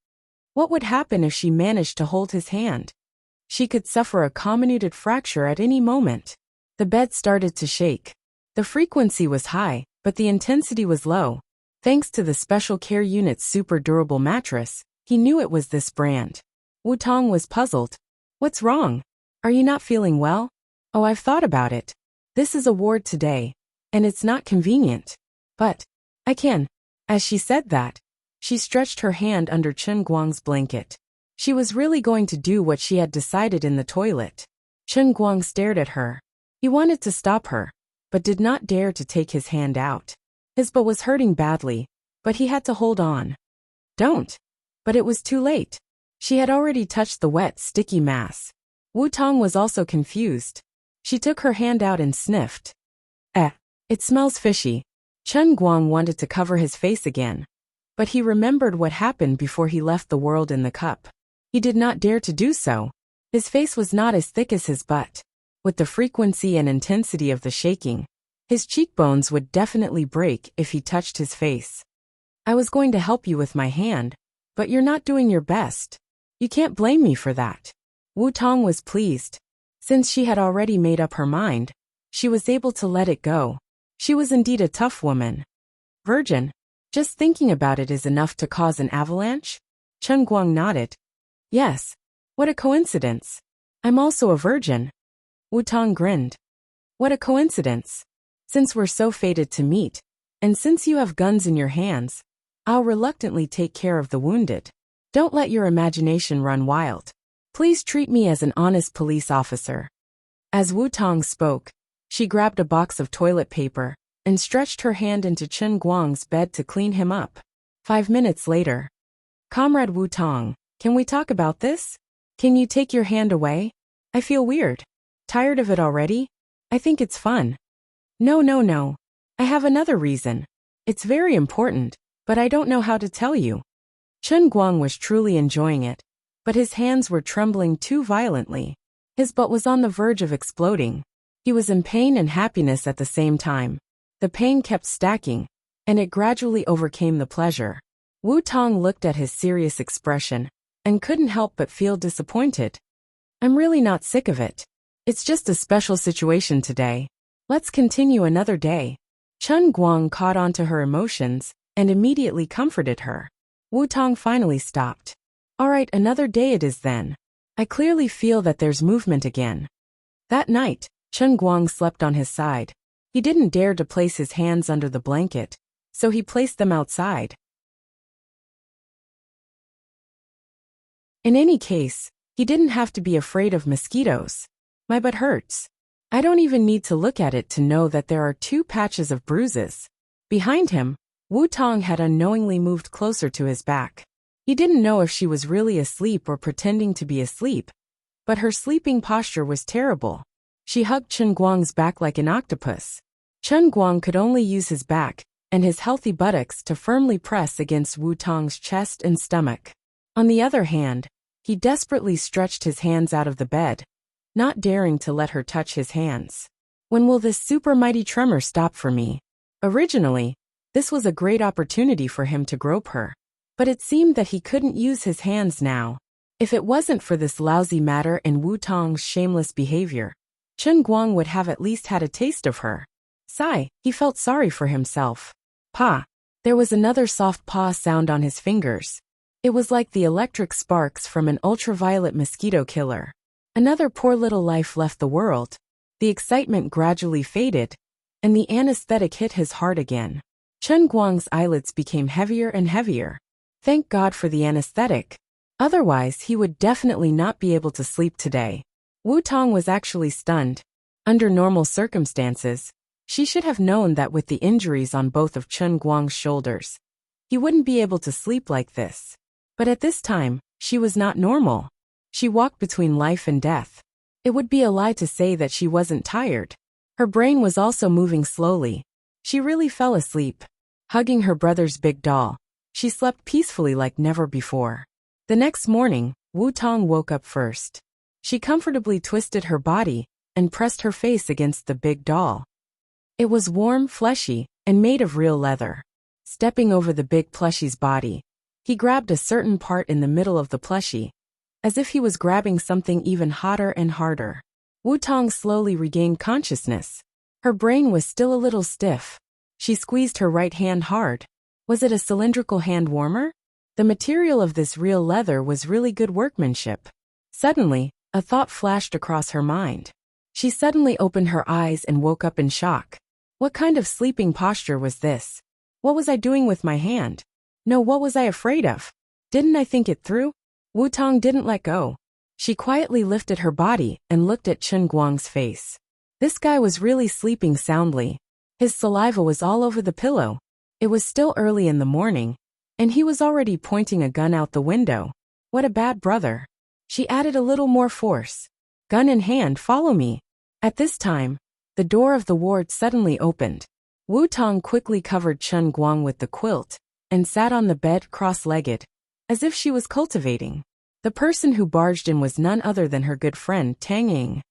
What would happen if she managed to hold his hand? She could suffer a comminuted fracture at any moment. The bed started to shake. The frequency was high, but the intensity was low. Thanks to the Special Care Unit's super durable mattress, he knew it was this brand. Wu Tong was puzzled. What's wrong? Are you not feeling well? Oh, I've thought about it. This is a ward today, and it's not convenient. But I can. As she said that, she stretched her hand under Chen Guang's blanket. She was really going to do what she had decided in the toilet. Chen Guang stared at her. He wanted to stop her, but did not dare to take his hand out. His butt was hurting badly, but he had to hold on. Don't. But it was too late. She had already touched the wet, sticky mass. Wu Tong was also confused. She took her hand out and sniffed. It smells fishy. Chen Guang wanted to cover his face again, but he remembered what happened before he left the world in the cup. He did not dare to do so. His face was not as thick as his butt. With the frequency and intensity of the shaking, his cheekbones would definitely break if he touched his face. I was going to help you with my hand, but you're not doing your best. You can't blame me for that. Wu Tong was pleased. Since she had already made up her mind, she was able to let it go. She was indeed a tough woman. Virgin? Just thinking about it is enough to cause an avalanche? Chen Guang nodded. Yes. What a coincidence. I'm also a virgin. Wu Tong grinned. What a coincidence. Since we're so fated to meet, And since you have guns in your hands, I'll reluctantly take care of the wounded. Don't let your imagination run wild. Please treat me as an honest police officer." As Wu Tong spoke, she grabbed a box of toilet paper and stretched her hand into Chen Guang's bed to clean him up. 5 minutes later. "Comrade Wu Tong, can we talk about this? Can you take your hand away? I feel weird. Tired of it already? I think it's fun." No. I have another reason. It's very important, but I don't know how to tell you." Chen Guang was truly enjoying it, but his hands were trembling too violently. His butt was on the verge of exploding. He was in pain and happiness at the same time. The pain kept stacking, and it gradually overcame the pleasure. Wu Tong looked at his serious expression and couldn't help but feel disappointed. "I'm really not sick of it. It's just a special situation today. Let's continue another day." Chen Guang caught on to her emotions and immediately comforted her. Wu Tong finally stopped. "All right, another day it is then. I clearly feel that there's movement again." That night, Chen Guang slept on his side. He didn't dare to place his hands under the blanket, so he placed them outside. In any case, he didn't have to be afraid of mosquitoes. "My butt hurts. I don't even need to look at it to know that there are 2 patches of bruises." Behind him, Wu Tong had unknowingly moved closer to his back. He didn't know if she was really asleep or pretending to be asleep, but her sleeping posture was terrible. She hugged Chen Guang's back like an octopus. Chen Guang could only use his back and his healthy buttocks to firmly press against Wu Tong's chest and stomach. On the other hand, he desperately stretched his hands out of the bed, not daring to let her touch his hands. "When will this super mighty tremor stop for me?" Originally, this was a great opportunity for him to grope her, but it seemed that he couldn't use his hands now. If it wasn't for this lousy matter and Wu Tong's shameless behavior, Chen Guang would have at least had a taste of her. Sigh, he felt sorry for himself. Pa! There was another soft paw sound on his fingers. It was like the electric sparks from an ultraviolet mosquito killer. Another poor little life left the world. The excitement gradually faded, and the anesthetic hit his heart again. Chen Guang's eyelids became heavier and heavier. Thank God for the anesthetic. Otherwise, he would definitely not be able to sleep today. Wu Tong was actually stunned. Under normal circumstances, she should have known that with the injuries on both of Chen Guang's shoulders, he wouldn't be able to sleep like this. But at this time, she was not normal. She walked between life and death. It would be a lie to say that she wasn't tired. Her brain was also moving slowly. She really fell asleep. Hugging her brother's big doll, she slept peacefully like never before. The next morning, Wu Tong woke up first. She comfortably twisted her body and pressed her face against the big doll. It was warm, fleshy, and made of real leather. Stepping over the big plushie's body, he grabbed a certain part in the middle of the plushie, as if he was grabbing something even hotter and harder. Wu Tong slowly regained consciousness. Her brain was still a little stiff. She squeezed her right hand hard. Was it a cylindrical hand warmer? The material of this real leather was really good workmanship. Suddenly, a thought flashed across her mind. She suddenly opened her eyes and woke up in shock. What kind of sleeping posture was this? What was I doing with my hand? No, what was I afraid of? Didn't I think it through? Wu Tong didn't let go. She quietly lifted her body and looked at Chen Guang's face. This guy was really sleeping soundly. His saliva was all over the pillow. It was still early in the morning, and he was already pointing a gun out the window. What a bad brother. She added a little more force. Gun in hand, follow me. At this time, the door of the ward suddenly opened. Wu Tong quickly covered Chen Guang with the quilt and sat on the bed cross-legged, as if she was cultivating. The person who barged in was none other than her good friend Tang Ying.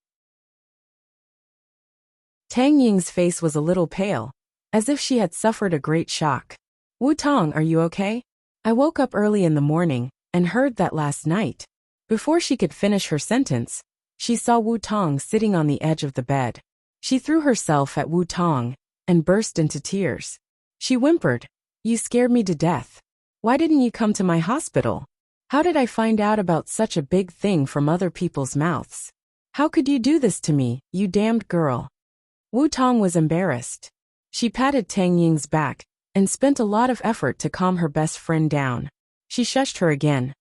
Tang Ying's face was a little pale, as if she had suffered a great shock. Wu Tong, are you okay? I woke up early in the morning and heard that last night. Before she could finish her sentence, she saw Wu Tong sitting on the edge of the bed. She threw herself at Wu Tong and burst into tears. She whimpered, You scared me to death. Why didn't you come to my hospital? How did I find out about such a big thing from other people's mouths? How could you do this to me, you damned girl? Wu Tong was embarrassed. She patted Tang Ying's back and spent a lot of effort to calm her best friend down. She shushed her again.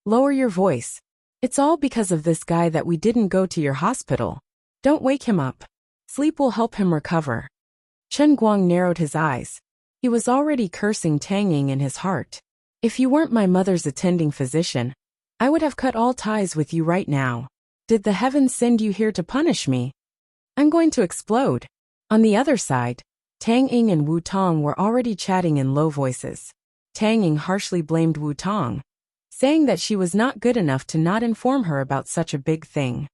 Lower your voice. It's all because of this guy that we didn't go to your hospital. Don't wake him up. Sleep will help him recover. Chen Guang narrowed his eyes. He was already cursing Tang Ying in his heart. If you weren't my mother's attending physician, I would have cut all ties with you right now. Did the heavens send you here to punish me? I'm going to explode. On the other side, Tang Ying and Wu Tong were already chatting in low voices. Tang Ying harshly blamed Wu Tong, saying that she was not good enough to not inform her about such a big thing.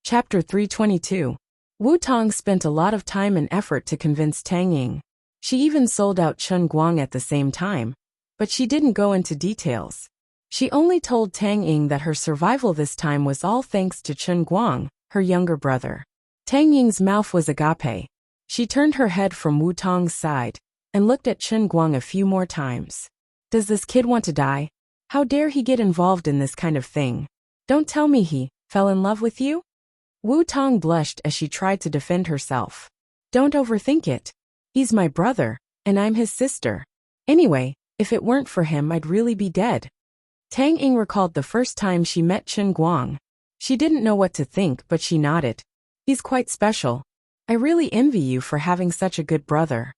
Chapter 322. Wu Tong spent a lot of time and effort to convince Tang Ying. She even sold out Chen Guang at the same time, but she didn't go into details. She only told Tang Ying that her survival this time was all thanks to Chen Guang, her younger brother. Tang Ying's mouth was agape. She turned her head from Wu Tong's side and looked at Chen Guang a few more times. Does this kid want to die? How dare he get involved in this kind of thing? Don't tell me he fell in love with you? Wu Tong blushed as she tried to defend herself. Don't overthink it. He's my brother, and I'm his sister. Anyway, if it weren't for him, I'd really be dead. Tang Ying recalled the first time she met Chen Guang. She didn't know what to think, but she nodded. He's quite special. I really envy you for having such a good brother.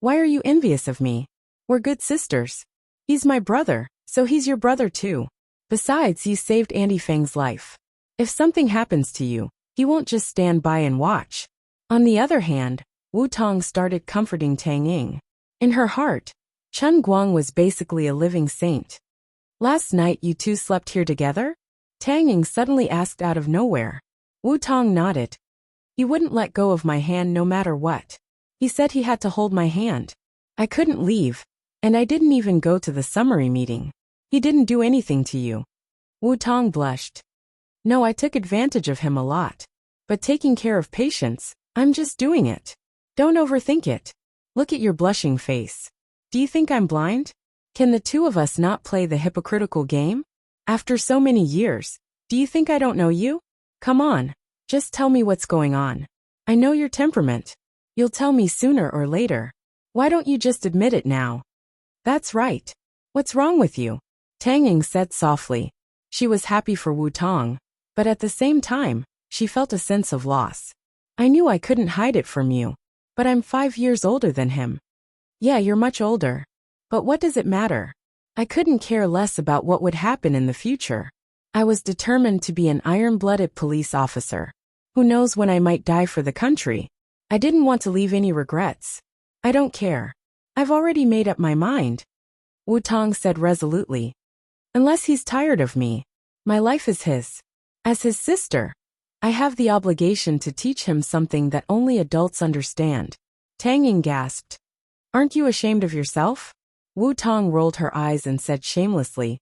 Why are you envious of me? We're good sisters. He's my brother, so he's your brother too. Besides, you saved Andy Feng's life. If something happens to you, he won't just stand by and watch. On the other hand, Wu Tong started comforting Tang Ying. In her heart, Chen Guang was basically a living saint. Last night you two slept here together? Tang Ying suddenly asked out of nowhere. Wu Tong nodded. He wouldn't let go of my hand no matter what. He said he had to hold my hand. I couldn't leave, and I didn't even go to the summary meeting. He didn't do anything to you. Wu Tong blushed. No, I took advantage of him a lot. But taking care of patients, I'm just doing it. Don't overthink it. Look at your blushing face. Do you think I'm blind? Can the two of us not play the hypocritical game? After so many years, do you think I don't know you? Come on, just tell me what's going on. I know your temperament. You'll tell me sooner or later. Why don't you just admit it now? That's right. What's wrong with you? Tang Ying said softly. She was happy for Wu Tong, but at the same time, she felt a sense of loss. I knew I couldn't hide it from you, but I'm 5 years older than him. Yeah, you're much older. But what does it matter? I couldn't care less about what would happen in the future. I was determined to be an iron-blooded police officer. Who knows when I might die for the country? I didn't want to leave any regrets. I don't care. I've already made up my mind. Wu Tong said resolutely. Unless he's tired of me, my life is his. As his sister, I have the obligation to teach him something that only adults understand. Tang Ying gasped. Aren't you ashamed of yourself? Wu Tong rolled her eyes and said shamelessly.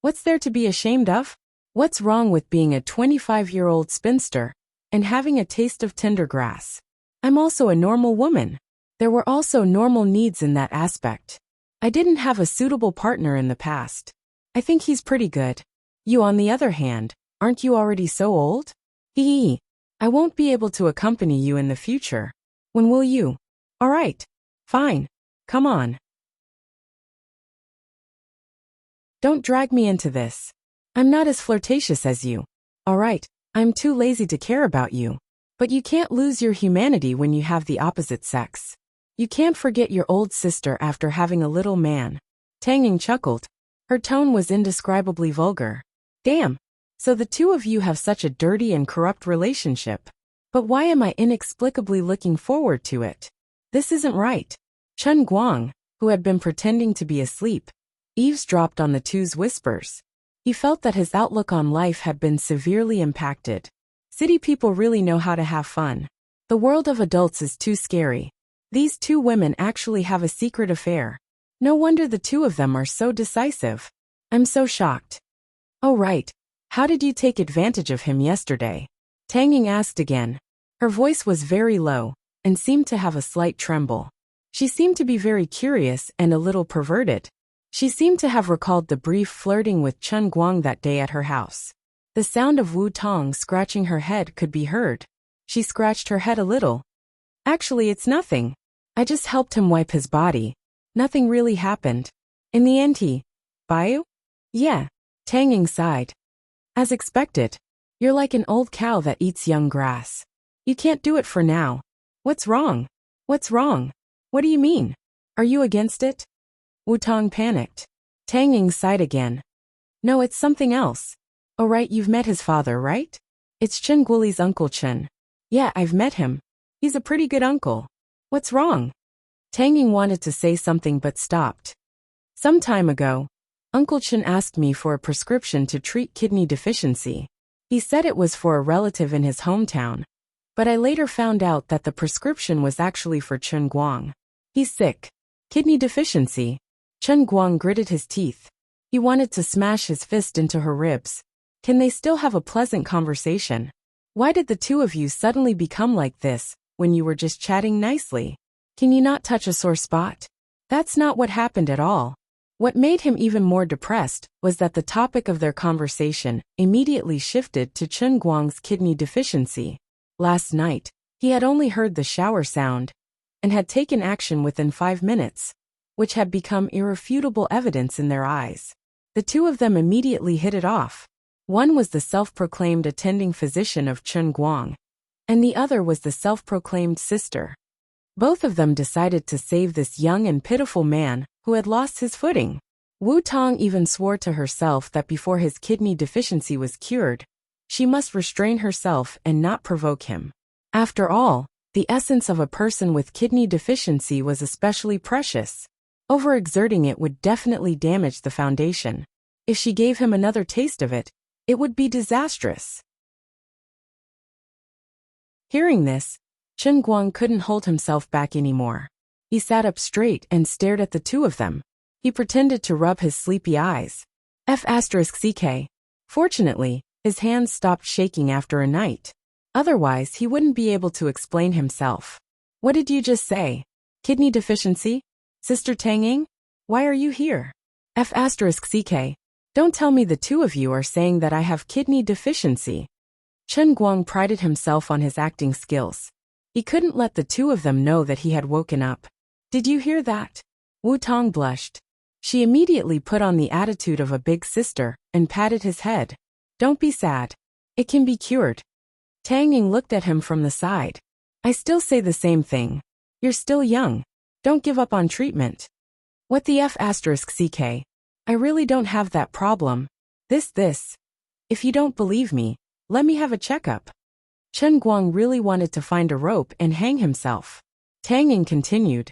What's there to be ashamed of? What's wrong with being a 25-year-old spinster and having a taste of tender grass? I'm also a normal woman. There were also normal needs in that aspect. I didn't have a suitable partner in the past. I think he's pretty good. You, on the other hand, aren't you already so old? Hee. I won't be able to accompany you in the future. When will you? All right. Fine. Come on. Don't drag me into this. I'm not as flirtatious as you. All right. I'm too lazy to care about you. But you can't lose your humanity when you have the opposite sex. You can't forget your old sister after having a little man. Tang Ying chuckled. Her tone was indescribably vulgar. Damn. So the two of you have such a dirty and corrupt relationship. But why am I inexplicably looking forward to it? This isn't right. Chen Guang, who had been pretending to be asleep, eavesdropped on the two's whispers. He felt that his outlook on life had been severely impacted. City people really know how to have fun. The world of adults is too scary. These two women actually have a secret affair. No wonder the two of them are so decisive. I'm so shocked. Oh right. How did you take advantage of him yesterday? Tang Ying asked again. Her voice was very low and seemed to have a slight tremble. She seemed to be very curious and a little perverted. She seemed to have recalled the brief flirting with Chen Guang that day at her house. The sound of Wu Tong scratching her head could be heard. She scratched her head a little. Actually, it's nothing. I just helped him wipe his body. Nothing really happened. In the end Bayou? Yeah. Tang Ying sighed. As expected. You're like an old cow that eats young grass. You can't do it for now. What's wrong? What's wrong? What do you mean? Are you against it? Wu Tong panicked. Tang Ying sighed again. No, it's something else. Oh right, you've met his father, right? It's Chen Guoli's Uncle Chen. Yeah, I've met him. He's a pretty good uncle. What's wrong? Tang Ying wanted to say something but stopped. Some time ago, Uncle Chen asked me for a prescription to treat kidney deficiency. He said it was for a relative in his hometown, but I later found out that the prescription was actually for Chen Guang. He's sick. Kidney deficiency. Chen Guang gritted his teeth. He wanted to smash his fist into her ribs. Can they still have a pleasant conversation? Why did the two of you suddenly become like this, when you were just chatting nicely? Can you not touch a sore spot? That's not what happened at all. What made him even more depressed was that the topic of their conversation immediately shifted to Chen Guang's kidney deficiency. Last night, he had only heard the shower sound and had taken action within 5 minutes, which had become irrefutable evidence in their eyes. The two of them immediately hit it off. One was the self-proclaimed attending physician of Chen Guang, and the other was the self-proclaimed sister. Both of them decided to save this young and pitiful man who had lost his footing. Wu Tong even swore to herself that before his kidney deficiency was cured, she must restrain herself and not provoke him. After all, the essence of a person with kidney deficiency was especially precious. Overexerting it would definitely damage the foundation. If she gave him another taste of it, it would be disastrous. Hearing this, Chen Guang couldn't hold himself back anymore. He sat up straight and stared at the two of them. He pretended to rub his sleepy eyes. F***ck. Fortunately, his hands stopped shaking after a night. Otherwise, he wouldn't be able to explain himself. What did you just say? Kidney deficiency? Sister Tang Ying? Why are you here? F***ck. Don't tell me the two of you are saying that I have kidney deficiency. Chen Guang prided himself on his acting skills. He couldn't let the two of them know that he had woken up. Did you hear that? Wu Tong blushed. She immediately put on the attitude of a big sister and patted his head. Don't be sad. It can be cured. Tang Ying looked at him from the side. I still say the same thing. You're still young. Don't give up on treatment. What the F***ck? I really don't have that problem. This. If you don't believe me, let me have a checkup. Chen Guang really wanted to find a rope and hang himself. Tang Ying continued.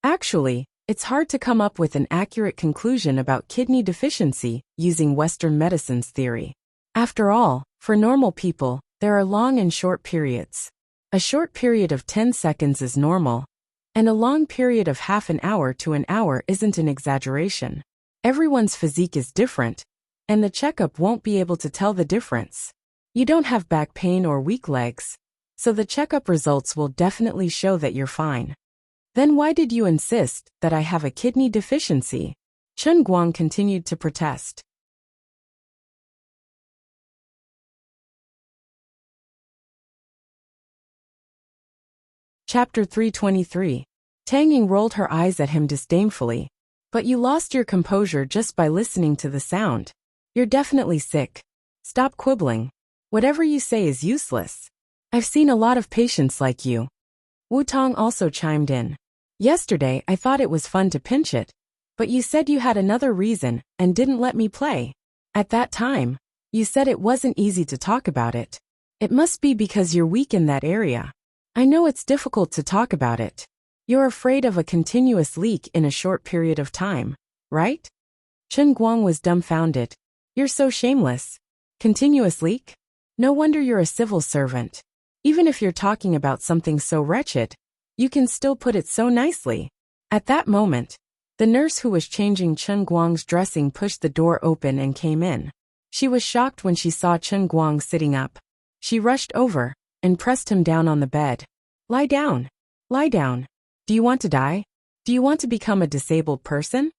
Actually, it's hard to come up with an accurate conclusion about kidney deficiency using Western medicine's theory. After all, for normal people, there are long and short periods. A short period of 10 seconds is normal, and a long period of half an hour to an hour isn't an exaggeration. Everyone's physique is different, and the checkup won't be able to tell the difference. You don't have back pain or weak legs, so the checkup results will definitely show that you're fine. Then why did you insist that I have a kidney deficiency? Chen Guang continued to protest. Chapter 323. Tang Ying rolled her eyes at him disdainfully. But you lost your composure just by listening to the sound. You're definitely sick. Stop quibbling. Whatever you say is useless. I've seen a lot of patients like you. Wu Tong also chimed in. Yesterday I thought it was fun to pinch it, but you said you had another reason and didn't let me play. At that time, you said it wasn't easy to talk about it. It must be because you're weak in that area. I know it's difficult to talk about it. You're afraid of a continuous leak in a short period of time, right? Chen Guang was dumbfounded. You're so shameless. Continuous leak? No wonder you're a civil servant. Even if you're talking about something so wretched, you can still put it so nicely. At that moment, the nurse who was changing Chen Guang's dressing pushed the door open and came in. She was shocked when she saw Chen Guang sitting up. She rushed over and pressed him down on the bed. Lie down. Lie down. Do you want to die? Do you want to become a disabled person?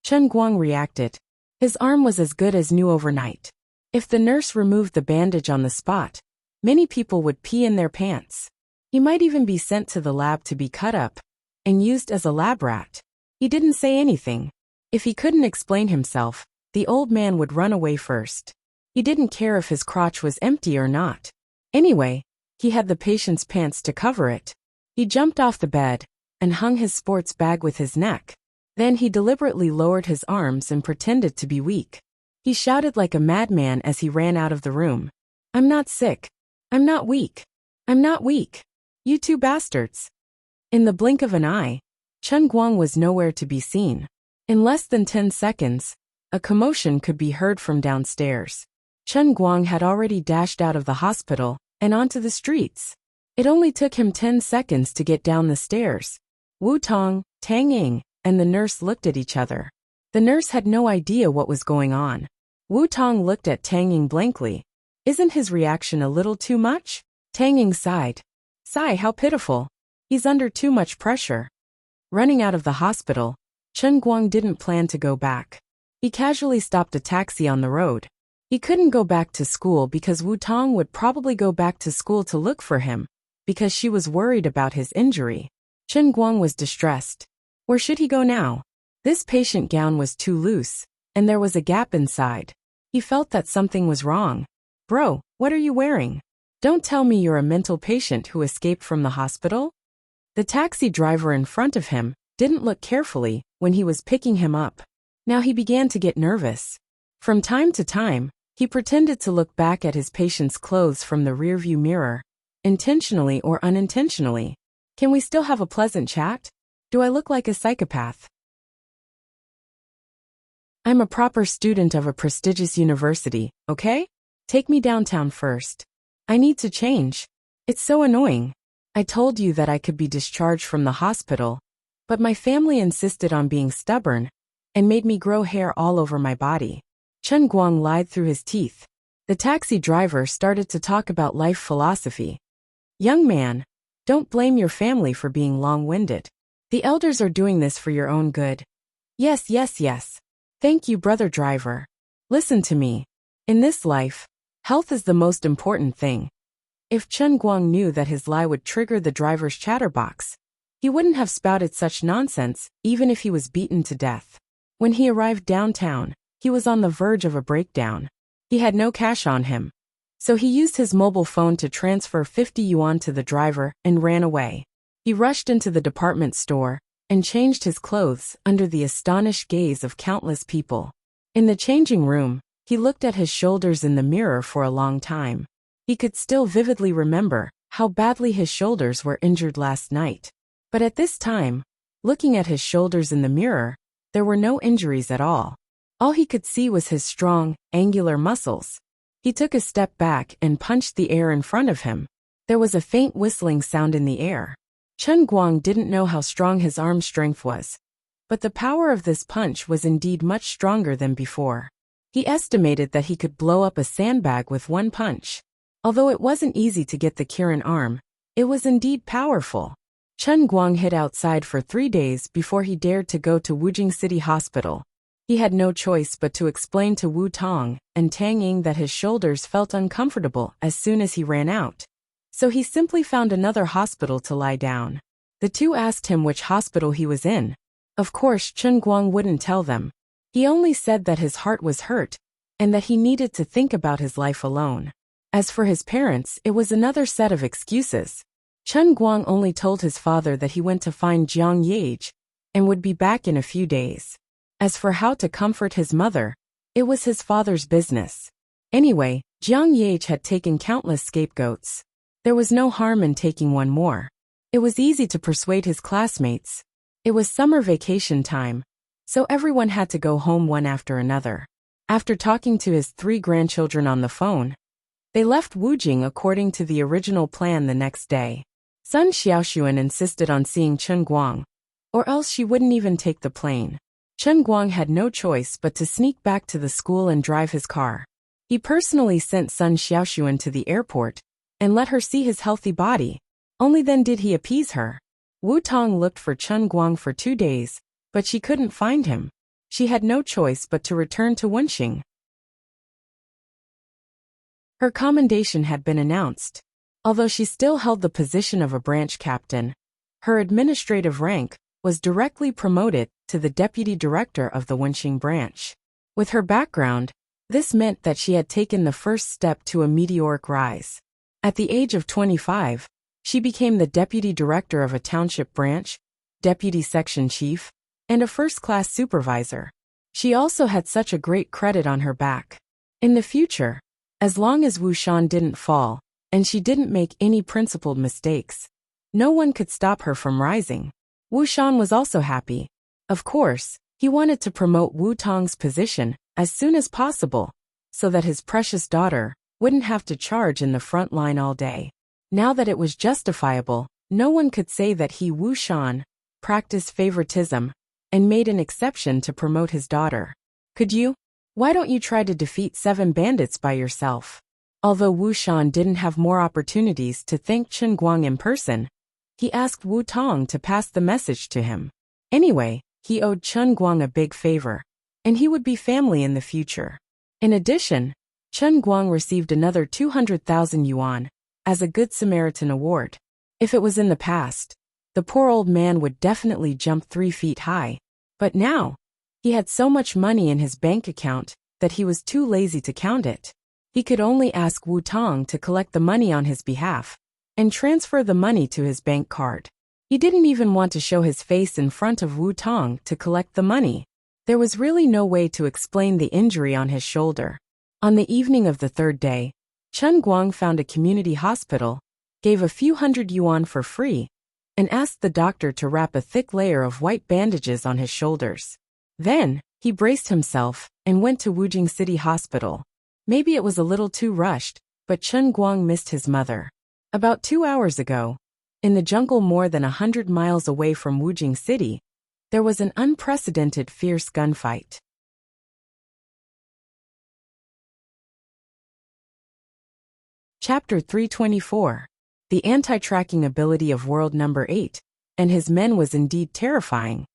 Chen Guang reacted. His arm was as good as new overnight. If the nurse removed the bandage on the spot, many people would pee in their pants. He might even be sent to the lab to be cut up and used as a lab rat. He didn't say anything. If he couldn't explain himself, the old man would run away first. He didn't care if his crotch was empty or not. Anyway, he had the patient's pants to cover it. He jumped off the bed and hung his sports bag with his neck. Then he deliberately lowered his arms and pretended to be weak. He shouted like a madman as he ran out of the room. "I'm not sick. I'm not weak. I'm not weak. You two bastards." In the blink of an eye, Chen Guang was nowhere to be seen. In less than 10 seconds, a commotion could be heard from downstairs. Chen Guang had already dashed out of the hospital and onto the streets. It only took him 10 seconds to get down the stairs. Wu Tong, Tang Ying, and the nurse looked at each other. The nurse had no idea what was going on. Wu Tong looked at Tang Ying blankly. Isn't his reaction a little too much? Tang Ying sighed. Sigh, how pitiful. He's under too much pressure. Running out of the hospital, Chen Guang didn't plan to go back. He casually stopped a taxi on the road. He couldn't go back to school because Wu Tong would probably go back to school to look for him, because she was worried about his injury. Chen Guang was distressed. Where should he go now? This patient gown was too loose, and there was a gap inside. He felt that something was wrong. Bro, what are you wearing? Don't tell me you're a mental patient who escaped from the hospital? The taxi driver in front of him didn't look carefully when he was picking him up. Now he began to get nervous. From time to time, he pretended to look back at his patient's clothes from the rearview mirror, intentionally or unintentionally. Can we still have a pleasant chat? Do I look like a psychopath? I'm a proper student of a prestigious university, okay? Take me downtown first. I need to change. It's so annoying. I told you that I could be discharged from the hospital, but my family insisted on being stubborn and made me grow hair all over my body. Chen Guang lied through his teeth. The taxi driver started to talk about life philosophy. Young man, don't blame your family for being long-winded. The elders are doing this for your own good. Yes, yes, yes. Thank you, brother driver. Listen to me. In this life, health is the most important thing. If Chen Guang knew that his lie would trigger the driver's chatterbox, he wouldn't have spouted such nonsense, even if he was beaten to death. When he arrived downtown, he was on the verge of a breakdown. He had no cash on him, so he used his mobile phone to transfer 50 yuan to the driver and ran away. He rushed into the department store and changed his clothes under the astonished gaze of countless people. In the changing room, he looked at his shoulders in the mirror for a long time. He could still vividly remember how badly his shoulders were injured last night. But at this time, looking at his shoulders in the mirror, there were no injuries at all. All he could see was his strong, angular muscles. He took a step back and punched the air in front of him. There was a faint whistling sound in the air. Chen Guang didn't know how strong his arm strength was, but the power of this punch was indeed much stronger than before. He estimated that he could blow up a sandbag with one punch. Although it wasn't easy to get the Kirin arm, it was indeed powerful. Chen Guang hid outside for 3 days before he dared to go to Wujing City Hospital. He had no choice but to explain to Wu Tong and Tang Ying that his shoulders felt uncomfortable as soon as he ran out. So he simply found another hospital to lie down. The two asked him which hospital he was in. Of course, Chen Guang wouldn't tell them. He only said that his heart was hurt and that he needed to think about his life alone. As for his parents, it was another set of excuses. Chen Guang only told his father that he went to find Jiang Yage and would be back in a few days. As for how to comfort his mother, it was his father's business. Anyway, Jiang Yage had taken countless scapegoats. There was no harm in taking one more. It was easy to persuade his classmates. It was summer vacation time, so everyone had to go home one after another. After talking to his 3 grandchildren on the phone, they left Wujing according to the original plan the next day. Sun Xiaoxuan insisted on seeing Chen Guang, or else she wouldn't even take the plane. Chen Guang had no choice but to sneak back to the school and drive his car. He personally sent Sun Xiaoxuan to the airport and let her see his healthy body. Only then did he appease her. Wu Tong looked for Chen Guang for 2 days, but she couldn't find him. She had no choice but to return to Wenxing. Her commendation had been announced. Although she still held the position of a branch captain, her administrative rank was directly promoted to the deputy director of the Wenqing branch. With her background, this meant that she had taken the first step to a meteoric rise. At the age of 25, she became the deputy director of a township branch, deputy section chief, and a first-class supervisor. She also had such a great credit on her back. In the future, as long as Wu Shan didn't fall, and she didn't make any principled mistakes, no one could stop her from rising. Wu Shan was also happy. Of course, he wanted to promote Wu Tong's position as soon as possible, so that his precious daughter wouldn't have to charge in the front line all day. Now that it was justifiable, no one could say that he, Wu Shan, practiced favoritism and made an exception to promote his daughter. Could you? Why don't you try to defeat 7 bandits by yourself? Although Wu Shan didn't have more opportunities to thank Chen Guang in person, he asked Wu Tong to pass the message to him. Anyway, he owed Chen Guang a big favor, and he would be family in the future. In addition, Chen Guang received another 200,000 yuan as a Good Samaritan award. If it was in the past, the poor old man would definitely jump 3 feet high. But now, he had so much money in his bank account that he was too lazy to count it. He could only ask Wu Tong to collect the money on his behalf and transfer the money to his bank card. He didn't even want to show his face in front of Wu Tong to collect the money. There was really no way to explain the injury on his shoulder. On the evening of the 3rd day, Chen Guang found a community hospital, gave a few hundred yuan for free, and asked the doctor to wrap a thick layer of white bandages on his shoulders. Then, he braced himself and went to Wujing City Hospital. Maybe it was a little too rushed, but Chen Guang missed his mother. About 2 hours ago, in the jungle more than 100 miles away from Wujing City, there was an unprecedented fierce gunfight. Chapter 324. The anti-tracking ability of World Number 8 and his men was indeed terrifying.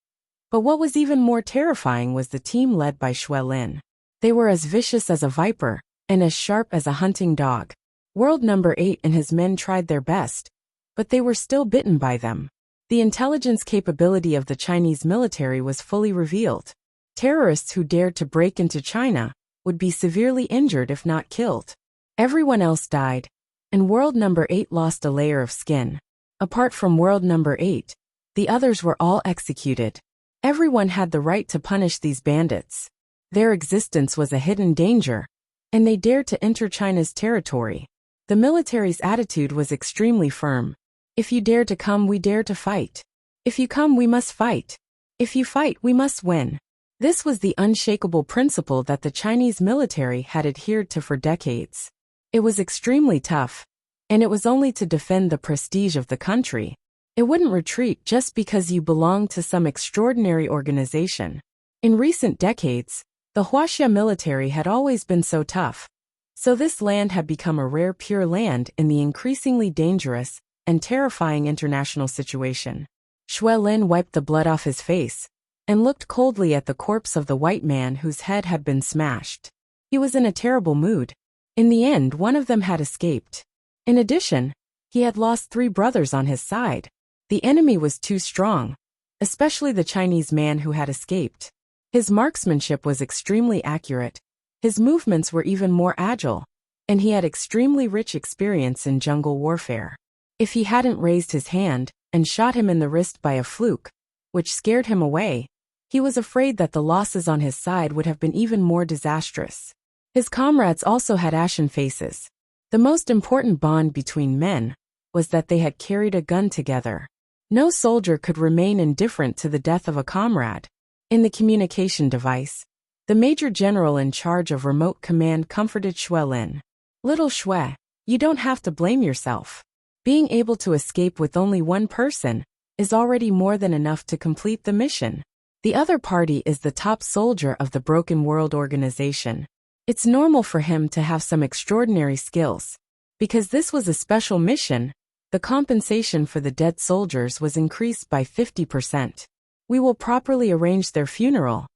But what was even more terrifying was the team led by Xue Lin. They were as vicious as a viper and as sharp as a hunting dog. World Number 8 and his men tried their best, but they were still bitten by them. The intelligence capability of the Chinese military was fully revealed. Terrorists who dared to break into China would be severely injured if not killed. Everyone else died, and World Number 8 lost a layer of skin. Apart from World Number 8, the others were all executed. Everyone had the right to punish these bandits. Their existence was a hidden danger, and they dared to enter China's territory. The military's attitude was extremely firm. If you dare to come, we dare to fight. If you come, we must fight. If you fight, we must win. This was the unshakable principle that the Chinese military had adhered to for decades. It was extremely tough, and it was only to defend the prestige of the country. It wouldn't retreat just because you belonged to some extraordinary organization. In recent decades, the Huaxia military had always been so tough. So this land had become a rare pure land in the increasingly dangerous and terrifying international situation. Xue Lin wiped the blood off his face and looked coldly at the corpse of the white man whose head had been smashed. He was in a terrible mood. In the end, one of them had escaped. In addition, he had lost 3 brothers on his side. The enemy was too strong, especially the Chinese man who had escaped. His marksmanship was extremely accurate. His movements were even more agile, and he had extremely rich experience in jungle warfare. If he hadn't raised his hand and shot him in the wrist by a fluke, which scared him away, he was afraid that the losses on his side would have been even more disastrous. His comrades also had ashen faces. The most important bond between men was that they had carried a gun together. No soldier could remain indifferent to the death of a comrade. In the communication device, the major general in charge of remote command comforted Xue Lin. Little Xue, you don't have to blame yourself. Being able to escape with only one person is already more than enough to complete the mission. The other party is the top soldier of the Broken World Organization. It's normal for him to have some extraordinary skills. Because this was a special mission, the compensation for the dead soldiers was increased by 50%. We will properly arrange their funeral.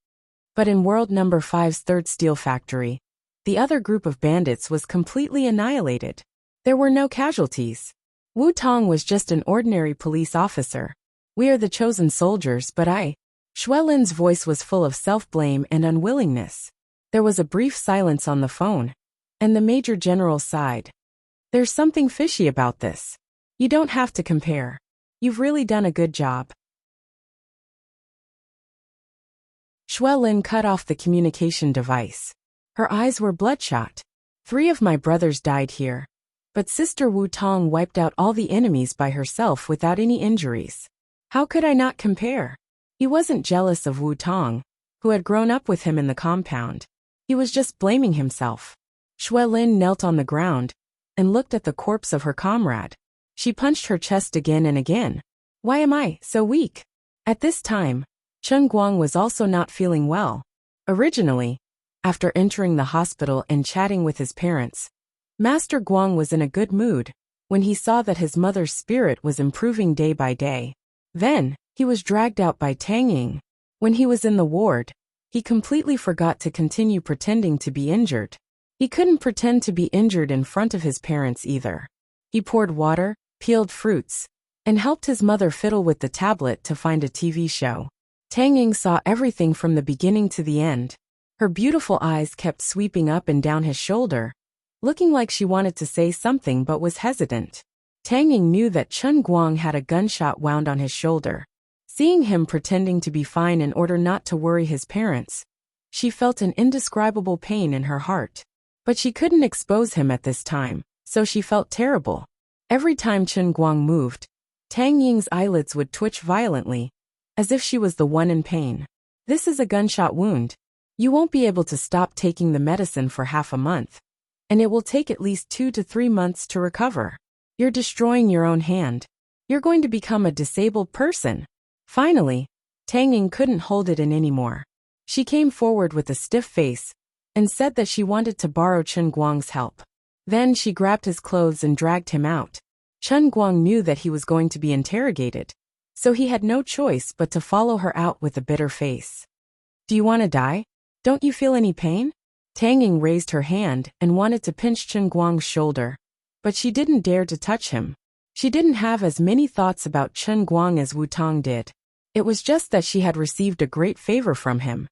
But in World Number 5's 3rd steel factory, The other group of bandits was completely annihilated. There were no casualties. Wu Tong was just an ordinary police officer. We are the chosen soldiers, but Shui Lin's voice was full of self-blame and unwillingness. There was a brief silence on the phone, and the Major General sighed. There's something fishy about this. You don't have to compare. You've really done a good job. Shui Lin cut off the communication device. Her eyes were bloodshot. 3 of my brothers died here. But Sister Wu Tong wiped out all the enemies by herself without any injuries. How could I not compare? He wasn't jealous of Wu Tong, who had grown up with him in the compound. He was just blaming himself. Shui Lin knelt on the ground and looked at the corpse of her comrade. She punched her chest again and again. Why am I so weak? At this time, Chen Guang was also not feeling well. Originally, after entering the hospital and chatting with his parents, Master Guang was in a good mood when he saw that his mother's spirit was improving day by day. Then, he was dragged out by Tang Ying. When he was in the ward, he completely forgot to continue pretending to be injured. He couldn't pretend to be injured in front of his parents either. He poured water, peeled fruits, and helped his mother fiddle with the tablet to find a TV show. Tang Ying saw everything from the beginning to the end. Her beautiful eyes kept sweeping up and down his shoulder, looking like she wanted to say something but was hesitant. Tang Ying knew that Chen Guang had a gunshot wound on his shoulder. Seeing him pretending to be fine in order not to worry his parents, she felt an indescribable pain in her heart. But she couldn't expose him at this time, so she felt terrible. Every time Chen Guang moved, Tang Ying's eyelids would twitch violently, as if she was the one in pain. This is a gunshot wound. You won't be able to stop taking the medicine for half a month, and it will take at least 2 to 3 months to recover. You're destroying your own hand. You're going to become a disabled person. Finally, Tang Ying couldn't hold it in anymore. She came forward with a stiff face and said that she wanted to borrow Chen Guang's help. Then she grabbed his clothes and dragged him out. Chen Guang knew that he was going to be interrogated, so he had no choice but to follow her out with a bitter face. Do you want to die? Don't you feel any pain? Tang Ying raised her hand and wanted to pinch Chen Guang's shoulder, but she didn't dare to touch him. She didn't have as many thoughts about Chen Guang as Wu Tong did. It was just that she had received a great favor from him,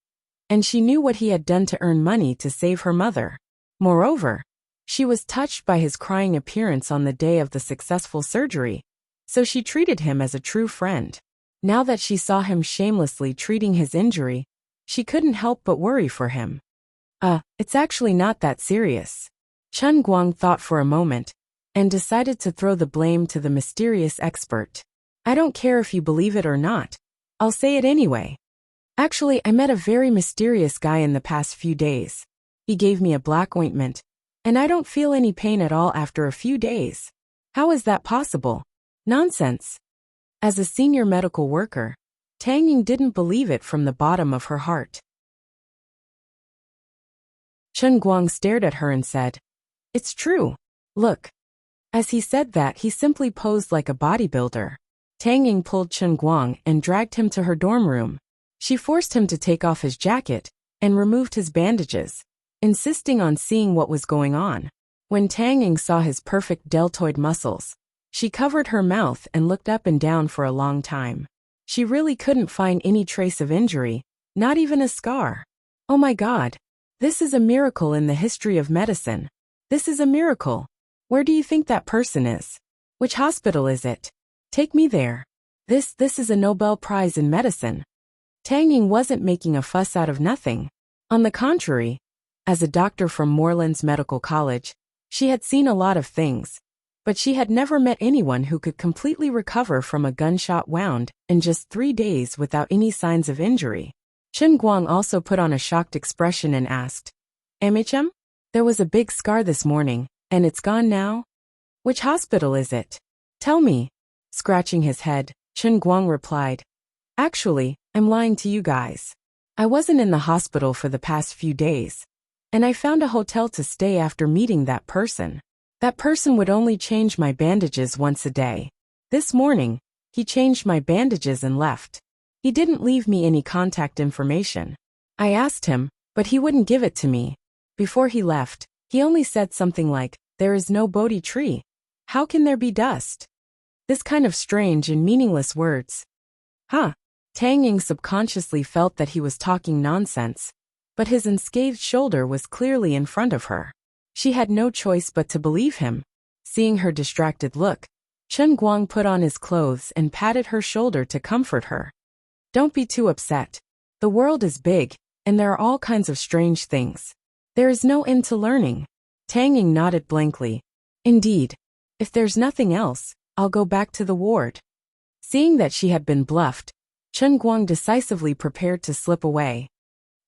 and she knew what he had done to earn money to save her mother. Moreover, she was touched by his crying appearance on the day of the successful surgery, so she treated him as a true friend. Now that she saw him shamelessly treating his injury, she couldn't help but worry for him. It's actually not that serious. Chen Guang thought for a moment and decided to throw the blame to the mysterious expert. I don't care if you believe it or not. I'll say it anyway. Actually, I met a very mysterious guy in the past few days. He gave me a black ointment, and I don't feel any pain at all after a few days. How is that possible? Nonsense. As a senior medical worker, Tang Ying didn't believe it from the bottom of her heart. Chen Guang stared at her and said, It's true. Look. As he said that, he simply posed like a bodybuilder. Tang Ying pulled Chen Guang and dragged him to her dorm room. She forced him to take off his jacket and removed his bandages, insisting on seeing what was going on. When Tang Ying saw his perfect deltoid muscles, she covered her mouth and looked up and down for a long time. She really couldn't find any trace of injury, not even a scar. Oh my God. This is a miracle in the history of medicine. This is a miracle. Where do you think that person is? Which hospital is it? Take me there. This is a Nobel Prize in medicine. Tang Ying wasn't making a fuss out of nothing. On the contrary, as a doctor from Moreland's Medical College, she had seen a lot of things, but she had never met anyone who could completely recover from a gunshot wound in just 3 days without any signs of injury. Chen Guang also put on a shocked expression and asked, MHM? There was a big scar this morning, and it's gone now? Which hospital is it? Tell me. Scratching his head, Chen Guang replied, Actually, I'm lying to you guys. I wasn't in the hospital for the past few days, and I found a hotel to stay after meeting that person. That person would only change my bandages once a day. This morning, he changed my bandages and left. He didn't leave me any contact information. I asked him, but he wouldn't give it to me. Before he left, he only said something like, "There is no Bodhi tree. How can there be dust?" This kind of strange and meaningless words. Huh. Tang Ying subconsciously felt that he was talking nonsense, but his unscathed shoulder was clearly in front of her. She had no choice but to believe him. Seeing her distracted look, Chen Guang put on his clothes and patted her shoulder to comfort her. "Don't be too upset. The world is big, and there are all kinds of strange things. There is no end to learning." Tang Ying nodded blankly. "Indeed. If there's nothing else, I'll go back to the ward." Seeing that she had been bluffed, Chen Guang decisively prepared to slip away.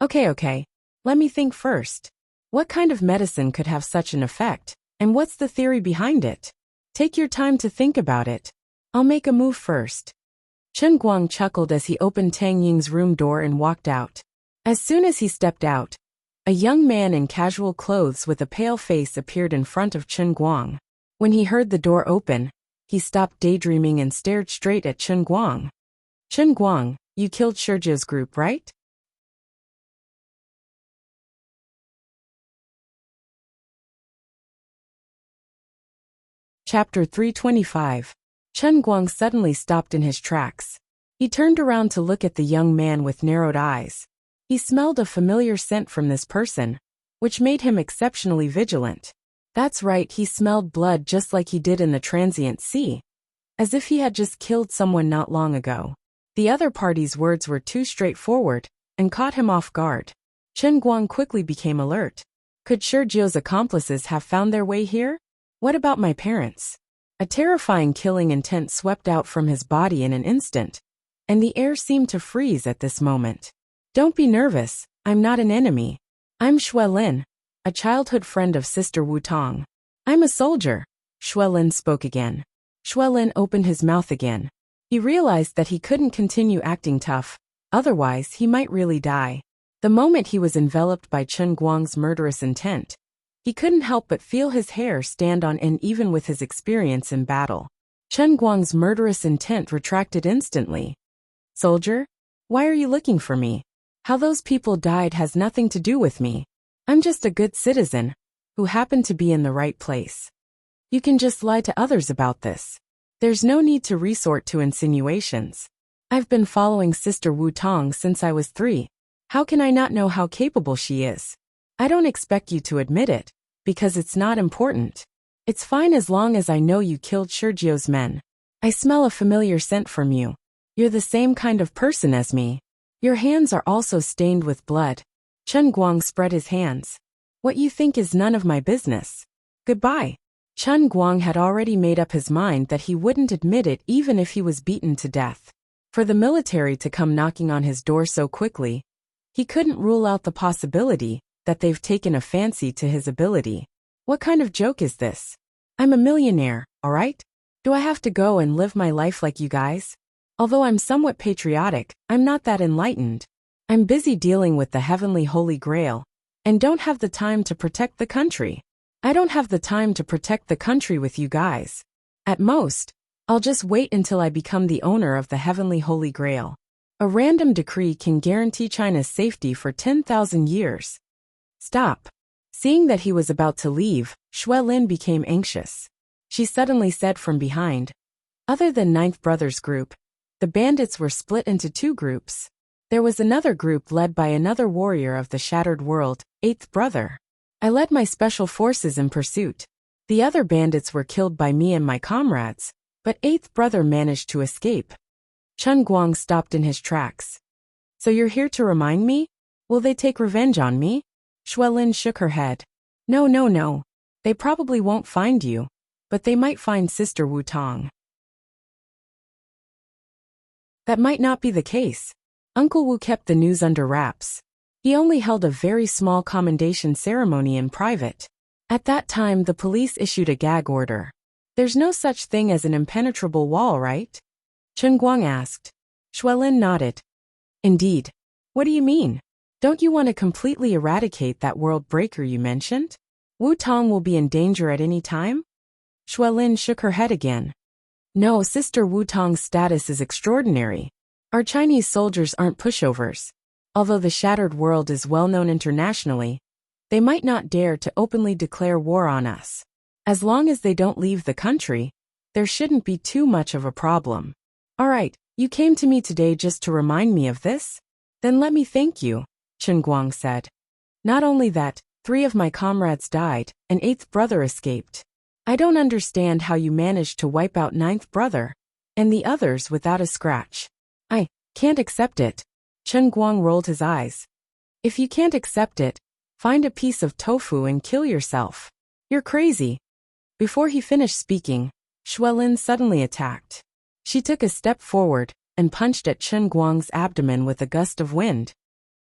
Okay. Let me think first. What kind of medicine could have such an effect, and what's the theory behind it? Take your time to think about it. I'll make a move first. Chen Guang chuckled as he opened Tang Ying's room door and walked out. As soon as he stepped out, a young man in casual clothes with a pale face appeared in front of Chen Guang. When he heard the door open, he stopped daydreaming and stared straight at Chen Guang. "Chen Guang, you killed Sergio's group, right?" Chapter 325. Chen Guang suddenly stopped in his tracks. He turned around to look at the young man with narrowed eyes. He smelled a familiar scent from this person, which made him exceptionally vigilant. That's right, he smelled blood just like he did in the transient sea, as if he had just killed someone not long ago. The other party's words were too straightforward and caught him off guard. Chen Guang quickly became alert. Could Sergio's accomplices have found their way here? What about my parents? A terrifying killing intent swept out from his body in an instant, and the air seemed to freeze at this moment. "Don't be nervous, I'm not an enemy. I'm Xuelin, a childhood friend of Sister Wu Tong. I'm a soldier." Xuelin spoke again. Xuelin opened his mouth again. He realized that he couldn't continue acting tough, otherwise he might really die. The moment he was enveloped by Chen Guang's murderous intent, he couldn't help but feel his hair stand on end even with his experience in battle. Chen Guang's murderous intent retracted instantly. "Soldier? Why are you looking for me? How those people died has nothing to do with me. I'm just a good citizen, who happened to be in the right place. You can just lie to others about this. There's no need to resort to insinuations. I've been following Sister Wu Tong since I was 3. How can I not know how capable she is? I don't expect you to admit it, because it's not important. It's fine as long as I know you killed Sergio's men. I smell a familiar scent from you. You're the same kind of person as me. Your hands are also stained with blood." Chen Guang spread his hands. "What you think is none of my business. Goodbye." Chen Guang had already made up his mind that he wouldn't admit it even if he was beaten to death. For the military to come knocking on his door so quickly, he couldn't rule out the possibility that they've taken a fancy to his ability. What kind of joke is this? I'm a millionaire, alright? Do I have to go and live my life like you guys? Although I'm somewhat patriotic, I'm not that enlightened. I'm busy dealing with the heavenly Holy Grail, and don't have the time to protect the country. I don't have the time to protect the country with you guys. At most, I'll just wait until I become the owner of the heavenly Holy Grail. A random decree can guarantee China's safety for 10,000 years. Stop. Seeing that he was about to leave, Xuelin became anxious. She suddenly said from behind, "Other than Ninth Brother's group, the bandits were split into 2 groups. There was another group led by another warrior of the Shattered World, Eighth Brother. I led my special forces in pursuit. The other bandits were killed by me and my comrades, but Eighth Brother managed to escape." Chen Guang stopped in his tracks. "So you're here to remind me? Will they take revenge on me?" Xuelin shook her head. No. They probably won't find you, but they might find Sister Wu Tong." That might not be the case. Uncle Wu kept the news under wraps. He only held a very small commendation ceremony in private. At that time, the police issued a gag order. There's no such thing as an impenetrable wall, right? Chen Guang asked. Xuelin nodded. Indeed. What do you mean? Don't you want to completely eradicate that world breaker you mentioned? Wu Tong will be in danger at any time? Xuelin shook her head again. No, Sister Wu Tong's status is extraordinary. Our Chinese soldiers aren't pushovers. Although the Shattered World is well known internationally, They might not dare to openly declare war on us. As long as they don't leave the country, there shouldn't be too much of a problem. All right, you came to me today just to remind me of this? Then let me thank you, Chen Guang said. Not only that, 3 of my comrades died, an 8th brother escaped. I don't understand how you managed to wipe out 9th brother, and the others without a scratch. I can't accept it. Chen Guang rolled his eyes. If you can't accept it, find a piece of tofu and kill yourself. You're crazy. Before he finished speaking, Xuelin suddenly attacked. She took a step forward and punched at Chen Guang's abdomen with a gust of wind.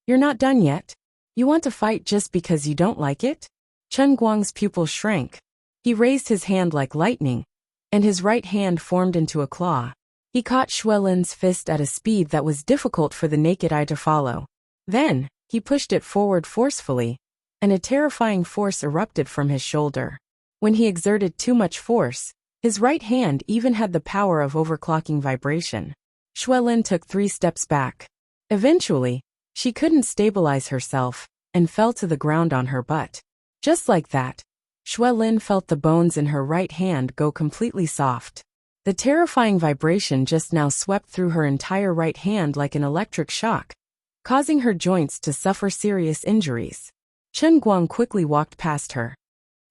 You're not done yet? You want to fight just because you don't like it? Chen Guang's pupils shrank. He raised his hand like lightning, and his right hand formed into a claw. He caught Xuelin's fist at a speed that was difficult for the naked eye to follow. Then, he pushed it forward forcefully, and a terrifying force erupted from his shoulder. When he exerted too much force, his right hand even had the power of overclocking vibration. Xuelin took 3 steps back. Eventually, she couldn't stabilize herself and fell to the ground on her butt. Just like that, Xuelin felt the bones in her right hand go completely soft. The terrifying vibration just now swept through her entire right hand like an electric shock, causing her joints to suffer serious injuries. Chen Guang quickly walked past her.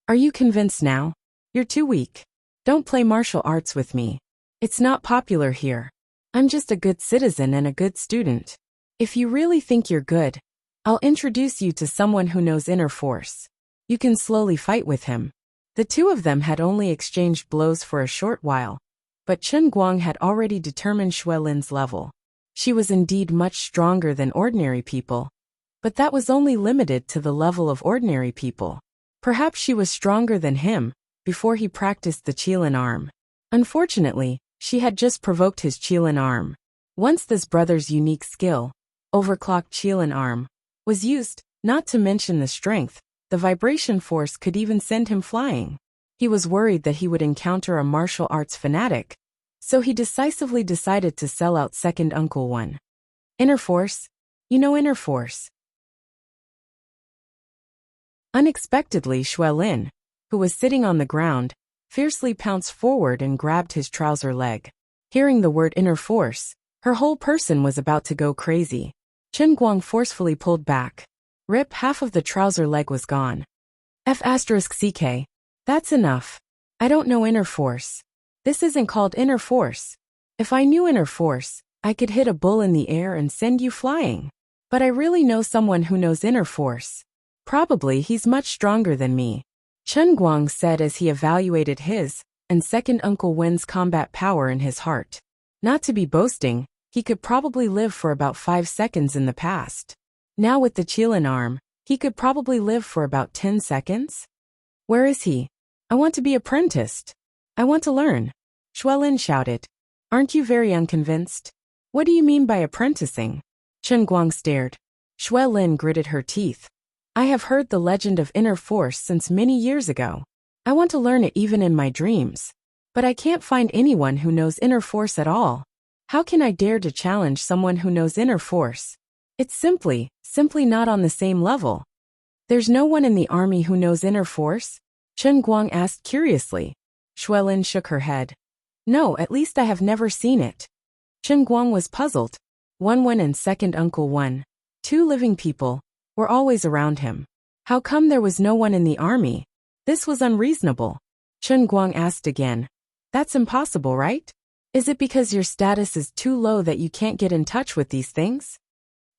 Are you convinced now? You're too weak. Don't play martial arts with me. It's not popular here. I'm just a good citizen and a good student. If you really think you're good, I'll introduce you to someone who knows inner force. You can slowly fight with him. The 2 of them had only exchanged blows for a short while, but Chen Guang had already determined Xuelin's level. She was indeed much stronger than ordinary people, but that was only limited to the level of ordinary people. Perhaps she was stronger than him before he practiced the Qilin arm. Unfortunately, she had just provoked his Qilin arm. Once this brother's unique skill, overclocked Qilin arm, was used, not to mention the strength, the vibration force could even send him flying. He was worried that he would encounter a martial arts fanatic, so he decisively decided to sell out second Uncle One. Inner force? You know inner force. Unexpectedly, Xuelin, who was sitting on the ground, fiercely pounced forward and grabbed his trouser leg. Hearing the word inner force, her whole person was about to go crazy. Chen Guang forcefully pulled back. Rip, half of the trouser leg was gone. F***ck. That's enough. I don't know inner force. This isn't called inner force. If I knew inner force, I could hit a bull in the air and send you flying. But I really know someone who knows inner force. Probably he's much stronger than me. Chen Guang said as he evaluated his and second Uncle Wen's combat power in his heart. Not to be boasting, he could probably live for about 5 seconds in the past. Now with the Qilin arm, he could probably live for about 10 seconds? Where is he? I want to be apprenticed. I want to learn. Xuelin shouted. Aren't you very unconvinced? What do you mean by apprenticing? Chen Guang stared. Xuelin gritted her teeth. I have heard the legend of inner force since many years ago. I want to learn it even in my dreams. But I can't find anyone who knows inner force at all. How can I dare to challenge someone who knows inner force? It's simply not on the same level. There's no one in the army who knows inner force? Chen Guang asked curiously. Xuelin shook her head. No, at least I have never seen it. Chen Guang was puzzled. Wen and second Uncle Wen, 2 living people, were always around him. How come there was no one in the army? This was unreasonable. Chen Guang asked again. That's impossible, right? Is it because your status is too low that you can't get in touch with these things?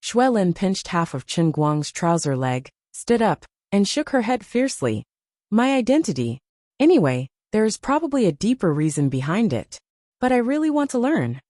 Xuelin pinched half of Chen Guang's trouser leg, stood up, and shook her head fiercely. My identity. Anyway, there is probably a deeper reason behind it. But I really want to learn.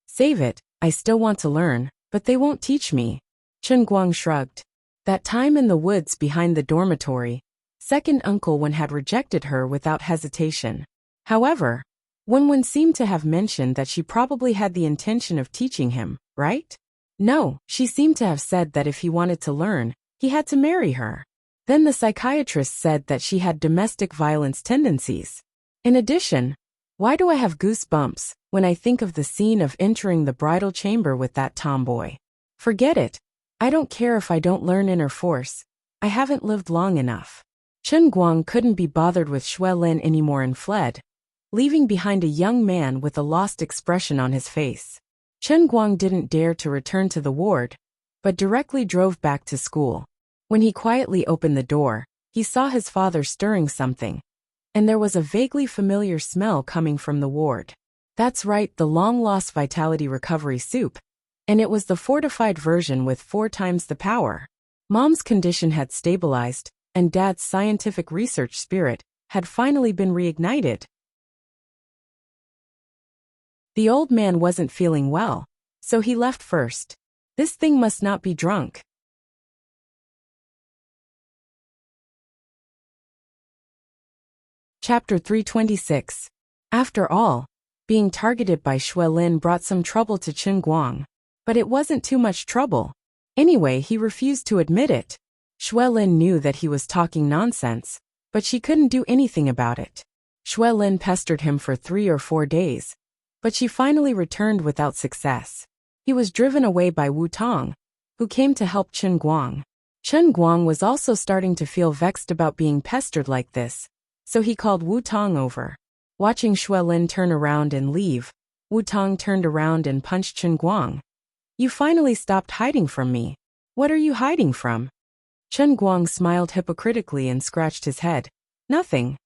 Save it, I still want to learn, but they won't teach me. Chen Guang shrugged. That time in the woods behind the dormitory, second Uncle Wen had rejected her without hesitation. However, Wen seemed to have mentioned that she probably had the intention of teaching him, right? No, she seemed to have said that if he wanted to learn, he had to marry her. Then the psychiatrist said that she had domestic violence tendencies. In addition, why do I have goosebumps when I think of the scene of entering the bridal chamber with that tomboy? Forget it. I don't care if I don't learn inner force. I haven't lived long enough. Chen Guang couldn't be bothered with Xue Lin anymore and fled, leaving behind a young man with a lost expression on his face. Chen Guang didn't dare to return to the ward, but directly drove back to school. When he quietly opened the door, he saw his father stirring something, and there was a vaguely familiar smell coming from the ward. That's right, the long-lost vitality recovery soup, and it was the fortified version with 4 times the power. Mom's condition had stabilized, and Dad's scientific research spirit had finally been reignited. The old man wasn't feeling well, so he left first. This thing must not be drunk. Chapter 326. After all, being targeted by Xue Lin brought some trouble to Chen Guang. But it wasn't too much trouble. Anyway, he refused to admit it. Xue Lin knew that he was talking nonsense, but she couldn't do anything about it. Xue Lin pestered him for 3 or 4 days, but she finally returned without success. He was driven away by Wu Tong, who came to help Chen Guang. Chen Guang was also starting to feel vexed about being pestered like this, so he called Wu Tong over. Watching Xue Lin turn around and leave, Wu Tong turned around and punched Chen Guang. You finally stopped hiding from me. What are you hiding from? Chen Guang smiled hypocritically and scratched his head. Nothing.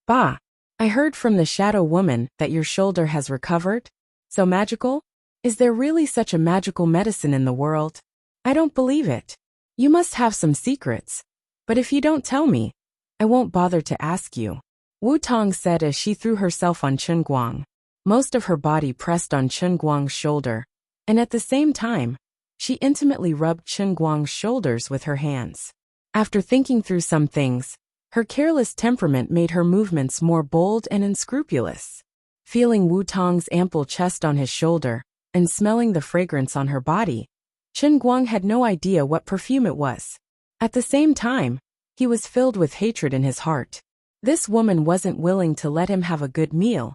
Bah. I heard from the shadow woman that your shoulder has recovered. So magical? Is there really such a magical medicine in the world? I don't believe it. You must have some secrets. But if you don't tell me, I won't bother to ask you. Wu Tong said as she threw herself on Chen Guang. Most of her body pressed on Chen Guang's shoulder, and at the same time, she intimately rubbed Chen Guang's shoulders with her hands. After thinking through some things, her careless temperament made her movements more bold and unscrupulous. Feeling Wu Tong's ample chest on his shoulder, and smelling the fragrance on her body, Chen Guang had no idea what perfume it was. At the same time, he was filled with hatred in his heart. This woman wasn't willing to let him have a good meal,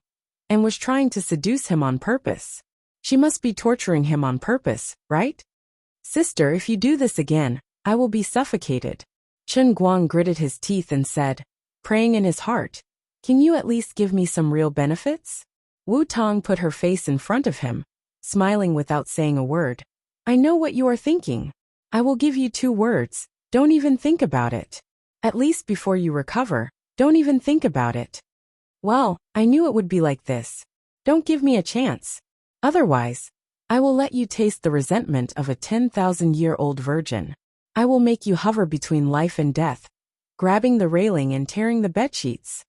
and was trying to seduce him on purpose. She must be torturing him on purpose, right? Sister, if you do this again, I will be suffocated. Chen Guang gritted his teeth and said, praying in his heart, can you at least give me some real benefits? Wu Tong put her face in front of him, smiling without saying a word. I know what you are thinking. I will give you 2 words, don't even think about it. At least before you recover, don't even think about it. Well, I knew it would be like this. Don't give me a chance. Otherwise, I will let you taste the resentment of a 10,000-year-old virgin. I will make you hover between life and death, grabbing the railing and tearing the bedsheets.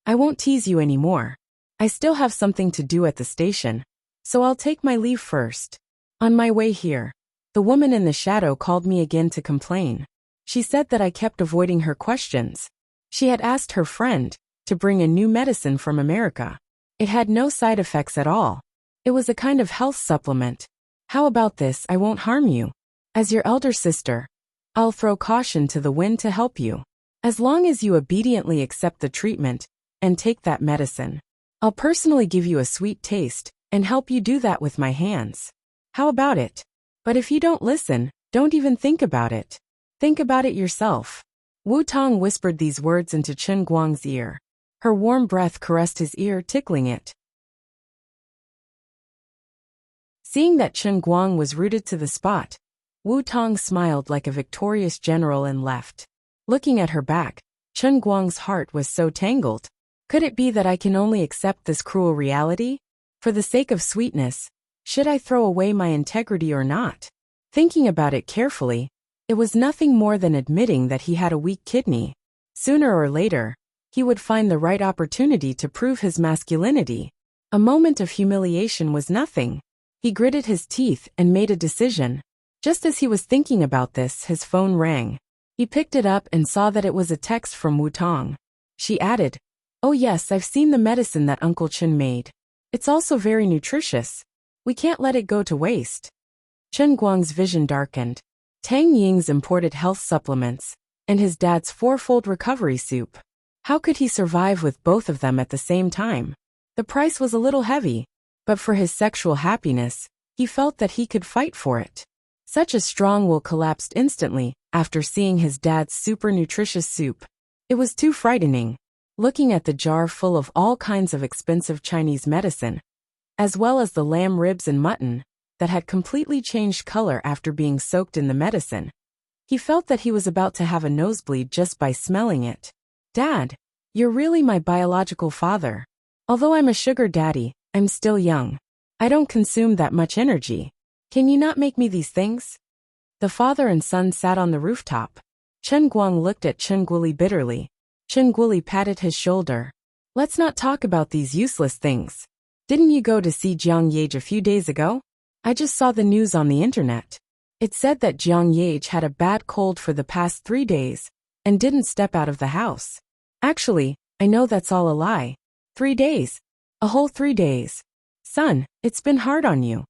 I won't tease you anymore. I still have something to do at the station, so I'll take my leave first. On my way here, the woman in the shadow called me again to complain. She said that I kept avoiding her questions. She had asked her friend to bring a new medicine from America. It had no side effects at all. It was a kind of health supplement. How about this? I won't harm you. As your elder sister, I'll throw caution to the wind to help you. As long as you obediently accept the treatment and take that medicine, I'll personally give you a sweet taste and help you do that with my hands. How about it? But if you don't listen, don't even think about it. Think about it yourself. Wu Tong whispered these words into Chen Guang's ear. Her warm breath caressed his ear, tickling it. Seeing that Chen Guang was rooted to the spot, Wu Tong smiled like a victorious general and left. Looking at her back, Chen Guang's heart was so tangled. Could it be that I can only accept this cruel reality? For the sake of sweetness, should I throw away my integrity or not? Thinking about it carefully, it was nothing more than admitting that he had a weak kidney. Sooner or later, he would find the right opportunity to prove his masculinity. A moment of humiliation was nothing. He gritted his teeth and made a decision. Just as he was thinking about this, his phone rang. He picked it up and saw that it was a text from Wu Tong. She added, "Oh yes, I've seen the medicine that Uncle Chen made. It's also very nutritious. We can't let it go to waste." Chen Guang's vision darkened. Tang Ying's imported health supplements, and his dad's 4-fold recovery soup. How could he survive with both of them at the same time? The price was a little heavy, but for his sexual happiness, he felt that he could fight for it. Such a strong will collapsed instantly after seeing his dad's super nutritious soup. It was too frightening. Looking at the jar full of all kinds of expensive Chinese medicine, as well as the lamb ribs and mutton that had completely changed color after being soaked in the medicine, he felt that he was about to have a nosebleed just by smelling it. Dad, you're really my biological father. Although I'm a sugar daddy, I'm still young. I don't consume that much energy. Can you not make me these things? The father and son sat on the rooftop. Chen Guang looked at Chen Guoli bitterly. Chen Guoli patted his shoulder. Let's not talk about these useless things. Didn't you go to see Jiang Yage a few days ago? I just saw the news on the internet. It said that Jiang Yage had a bad cold for the past 3 days and didn't step out of the house. Actually, I know that's all a lie. 3 days. A whole 3 days. Son, it's been hard on you.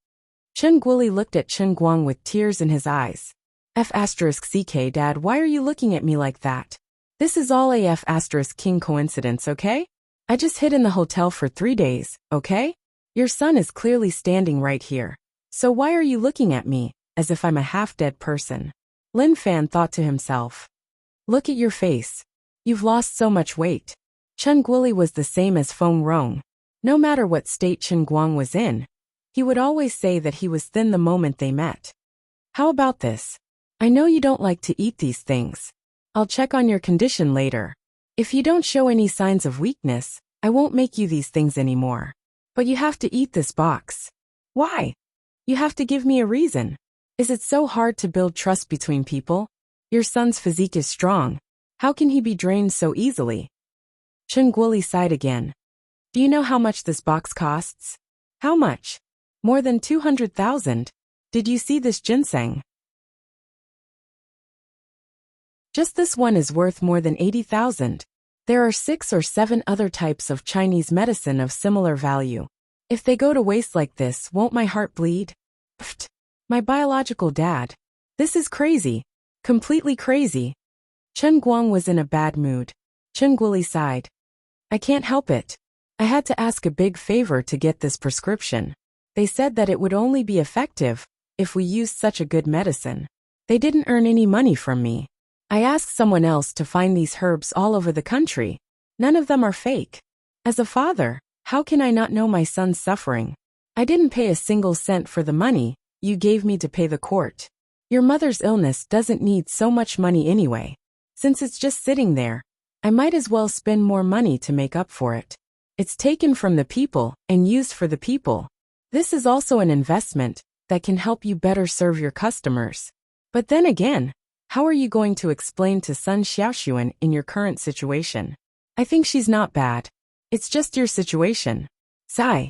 Chen Guoli looked at Chen Guang with tears in his eyes. F***ck Dad, why are you looking at me like that? This is all a F***king coincidence, okay? I just hid in the hotel for 3 days, okay? Your son is clearly standing right here. So why are you looking at me, as if I'm a half-dead person? Lin Fan thought to himself. Look at your face. You've lost so much weight. Chen Guoli was the same as Feng Rong. No matter what state Chen Guang was in, he would always say that he was thin the moment they met. How about this? I know you don't like to eat these things. I'll check on your condition later. If you don't show any signs of weakness, I won't make you these things anymore. But you have to eat this box. Why? You have to give me a reason. Is it so hard to build trust between people? Your son's physique is strong. How can he be drained so easily? Chen Guoli sighed again. Do you know how much this box costs? How much? More than 200,000. Did you see this ginseng? Just this one is worth more than 80,000. There are 6 or 7 other types of Chinese medicine of similar value. If they go to waste like this, won't my heart bleed? Pfft. My biological dad. This is crazy. Completely crazy. Chen Guang was in a bad mood. Chen Guoli sighed. I can't help it. I had to ask a big favor to get this prescription. They said that it would only be effective if we used such a good medicine. They didn't earn any money from me. I asked someone else to find these herbs all over the country. None of them are fake. As a father, how can I not know my son's suffering? I didn't pay a single cent for the money you gave me to pay the court. Your mother's illness doesn't need so much money anyway. Since it's just sitting there, I might as well spend more money to make up for it. It's taken from the people and used for the people. This is also an investment that can help you better serve your customers. But then again, how are you going to explain to Sun Xiaoxuan in your current situation? I think she's not bad. It's just your situation. Sigh.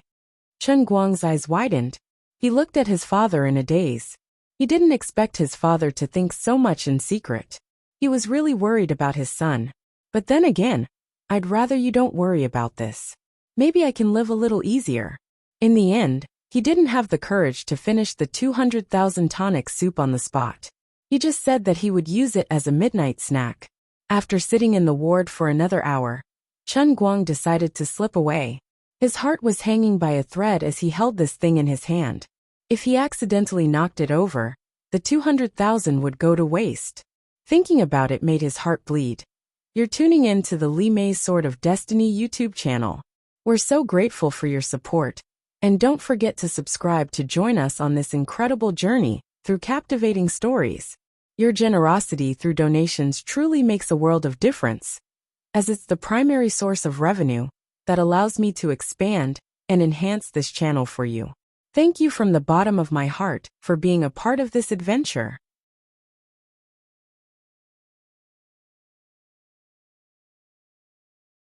Chen Guang's eyes widened. He looked at his father in a daze. He didn't expect his father to think so much in secret. He was really worried about his son. But then again, I'd rather you don't worry about this. Maybe I can live a little easier. In the end, he didn't have the courage to finish the 200,000 tonic soup on the spot. He just said that he would use it as a midnight snack. After sitting in the ward for another hour, Chen Guang decided to slip away. His heart was hanging by a thread as he held this thing in his hand. If he accidentally knocked it over, the 200,000 would go to waste. Thinking about it made his heart bleed. You're tuning in to the Li Mei's Sword of Destiny YouTube channel. We're so grateful for your support. And don't forget to subscribe to join us on this incredible journey through captivating stories. Your generosity through donations truly makes a world of difference, as it's the primary source of revenue that allows me to expand and enhance this channel for you. Thank you from the bottom of my heart for being a part of this adventure.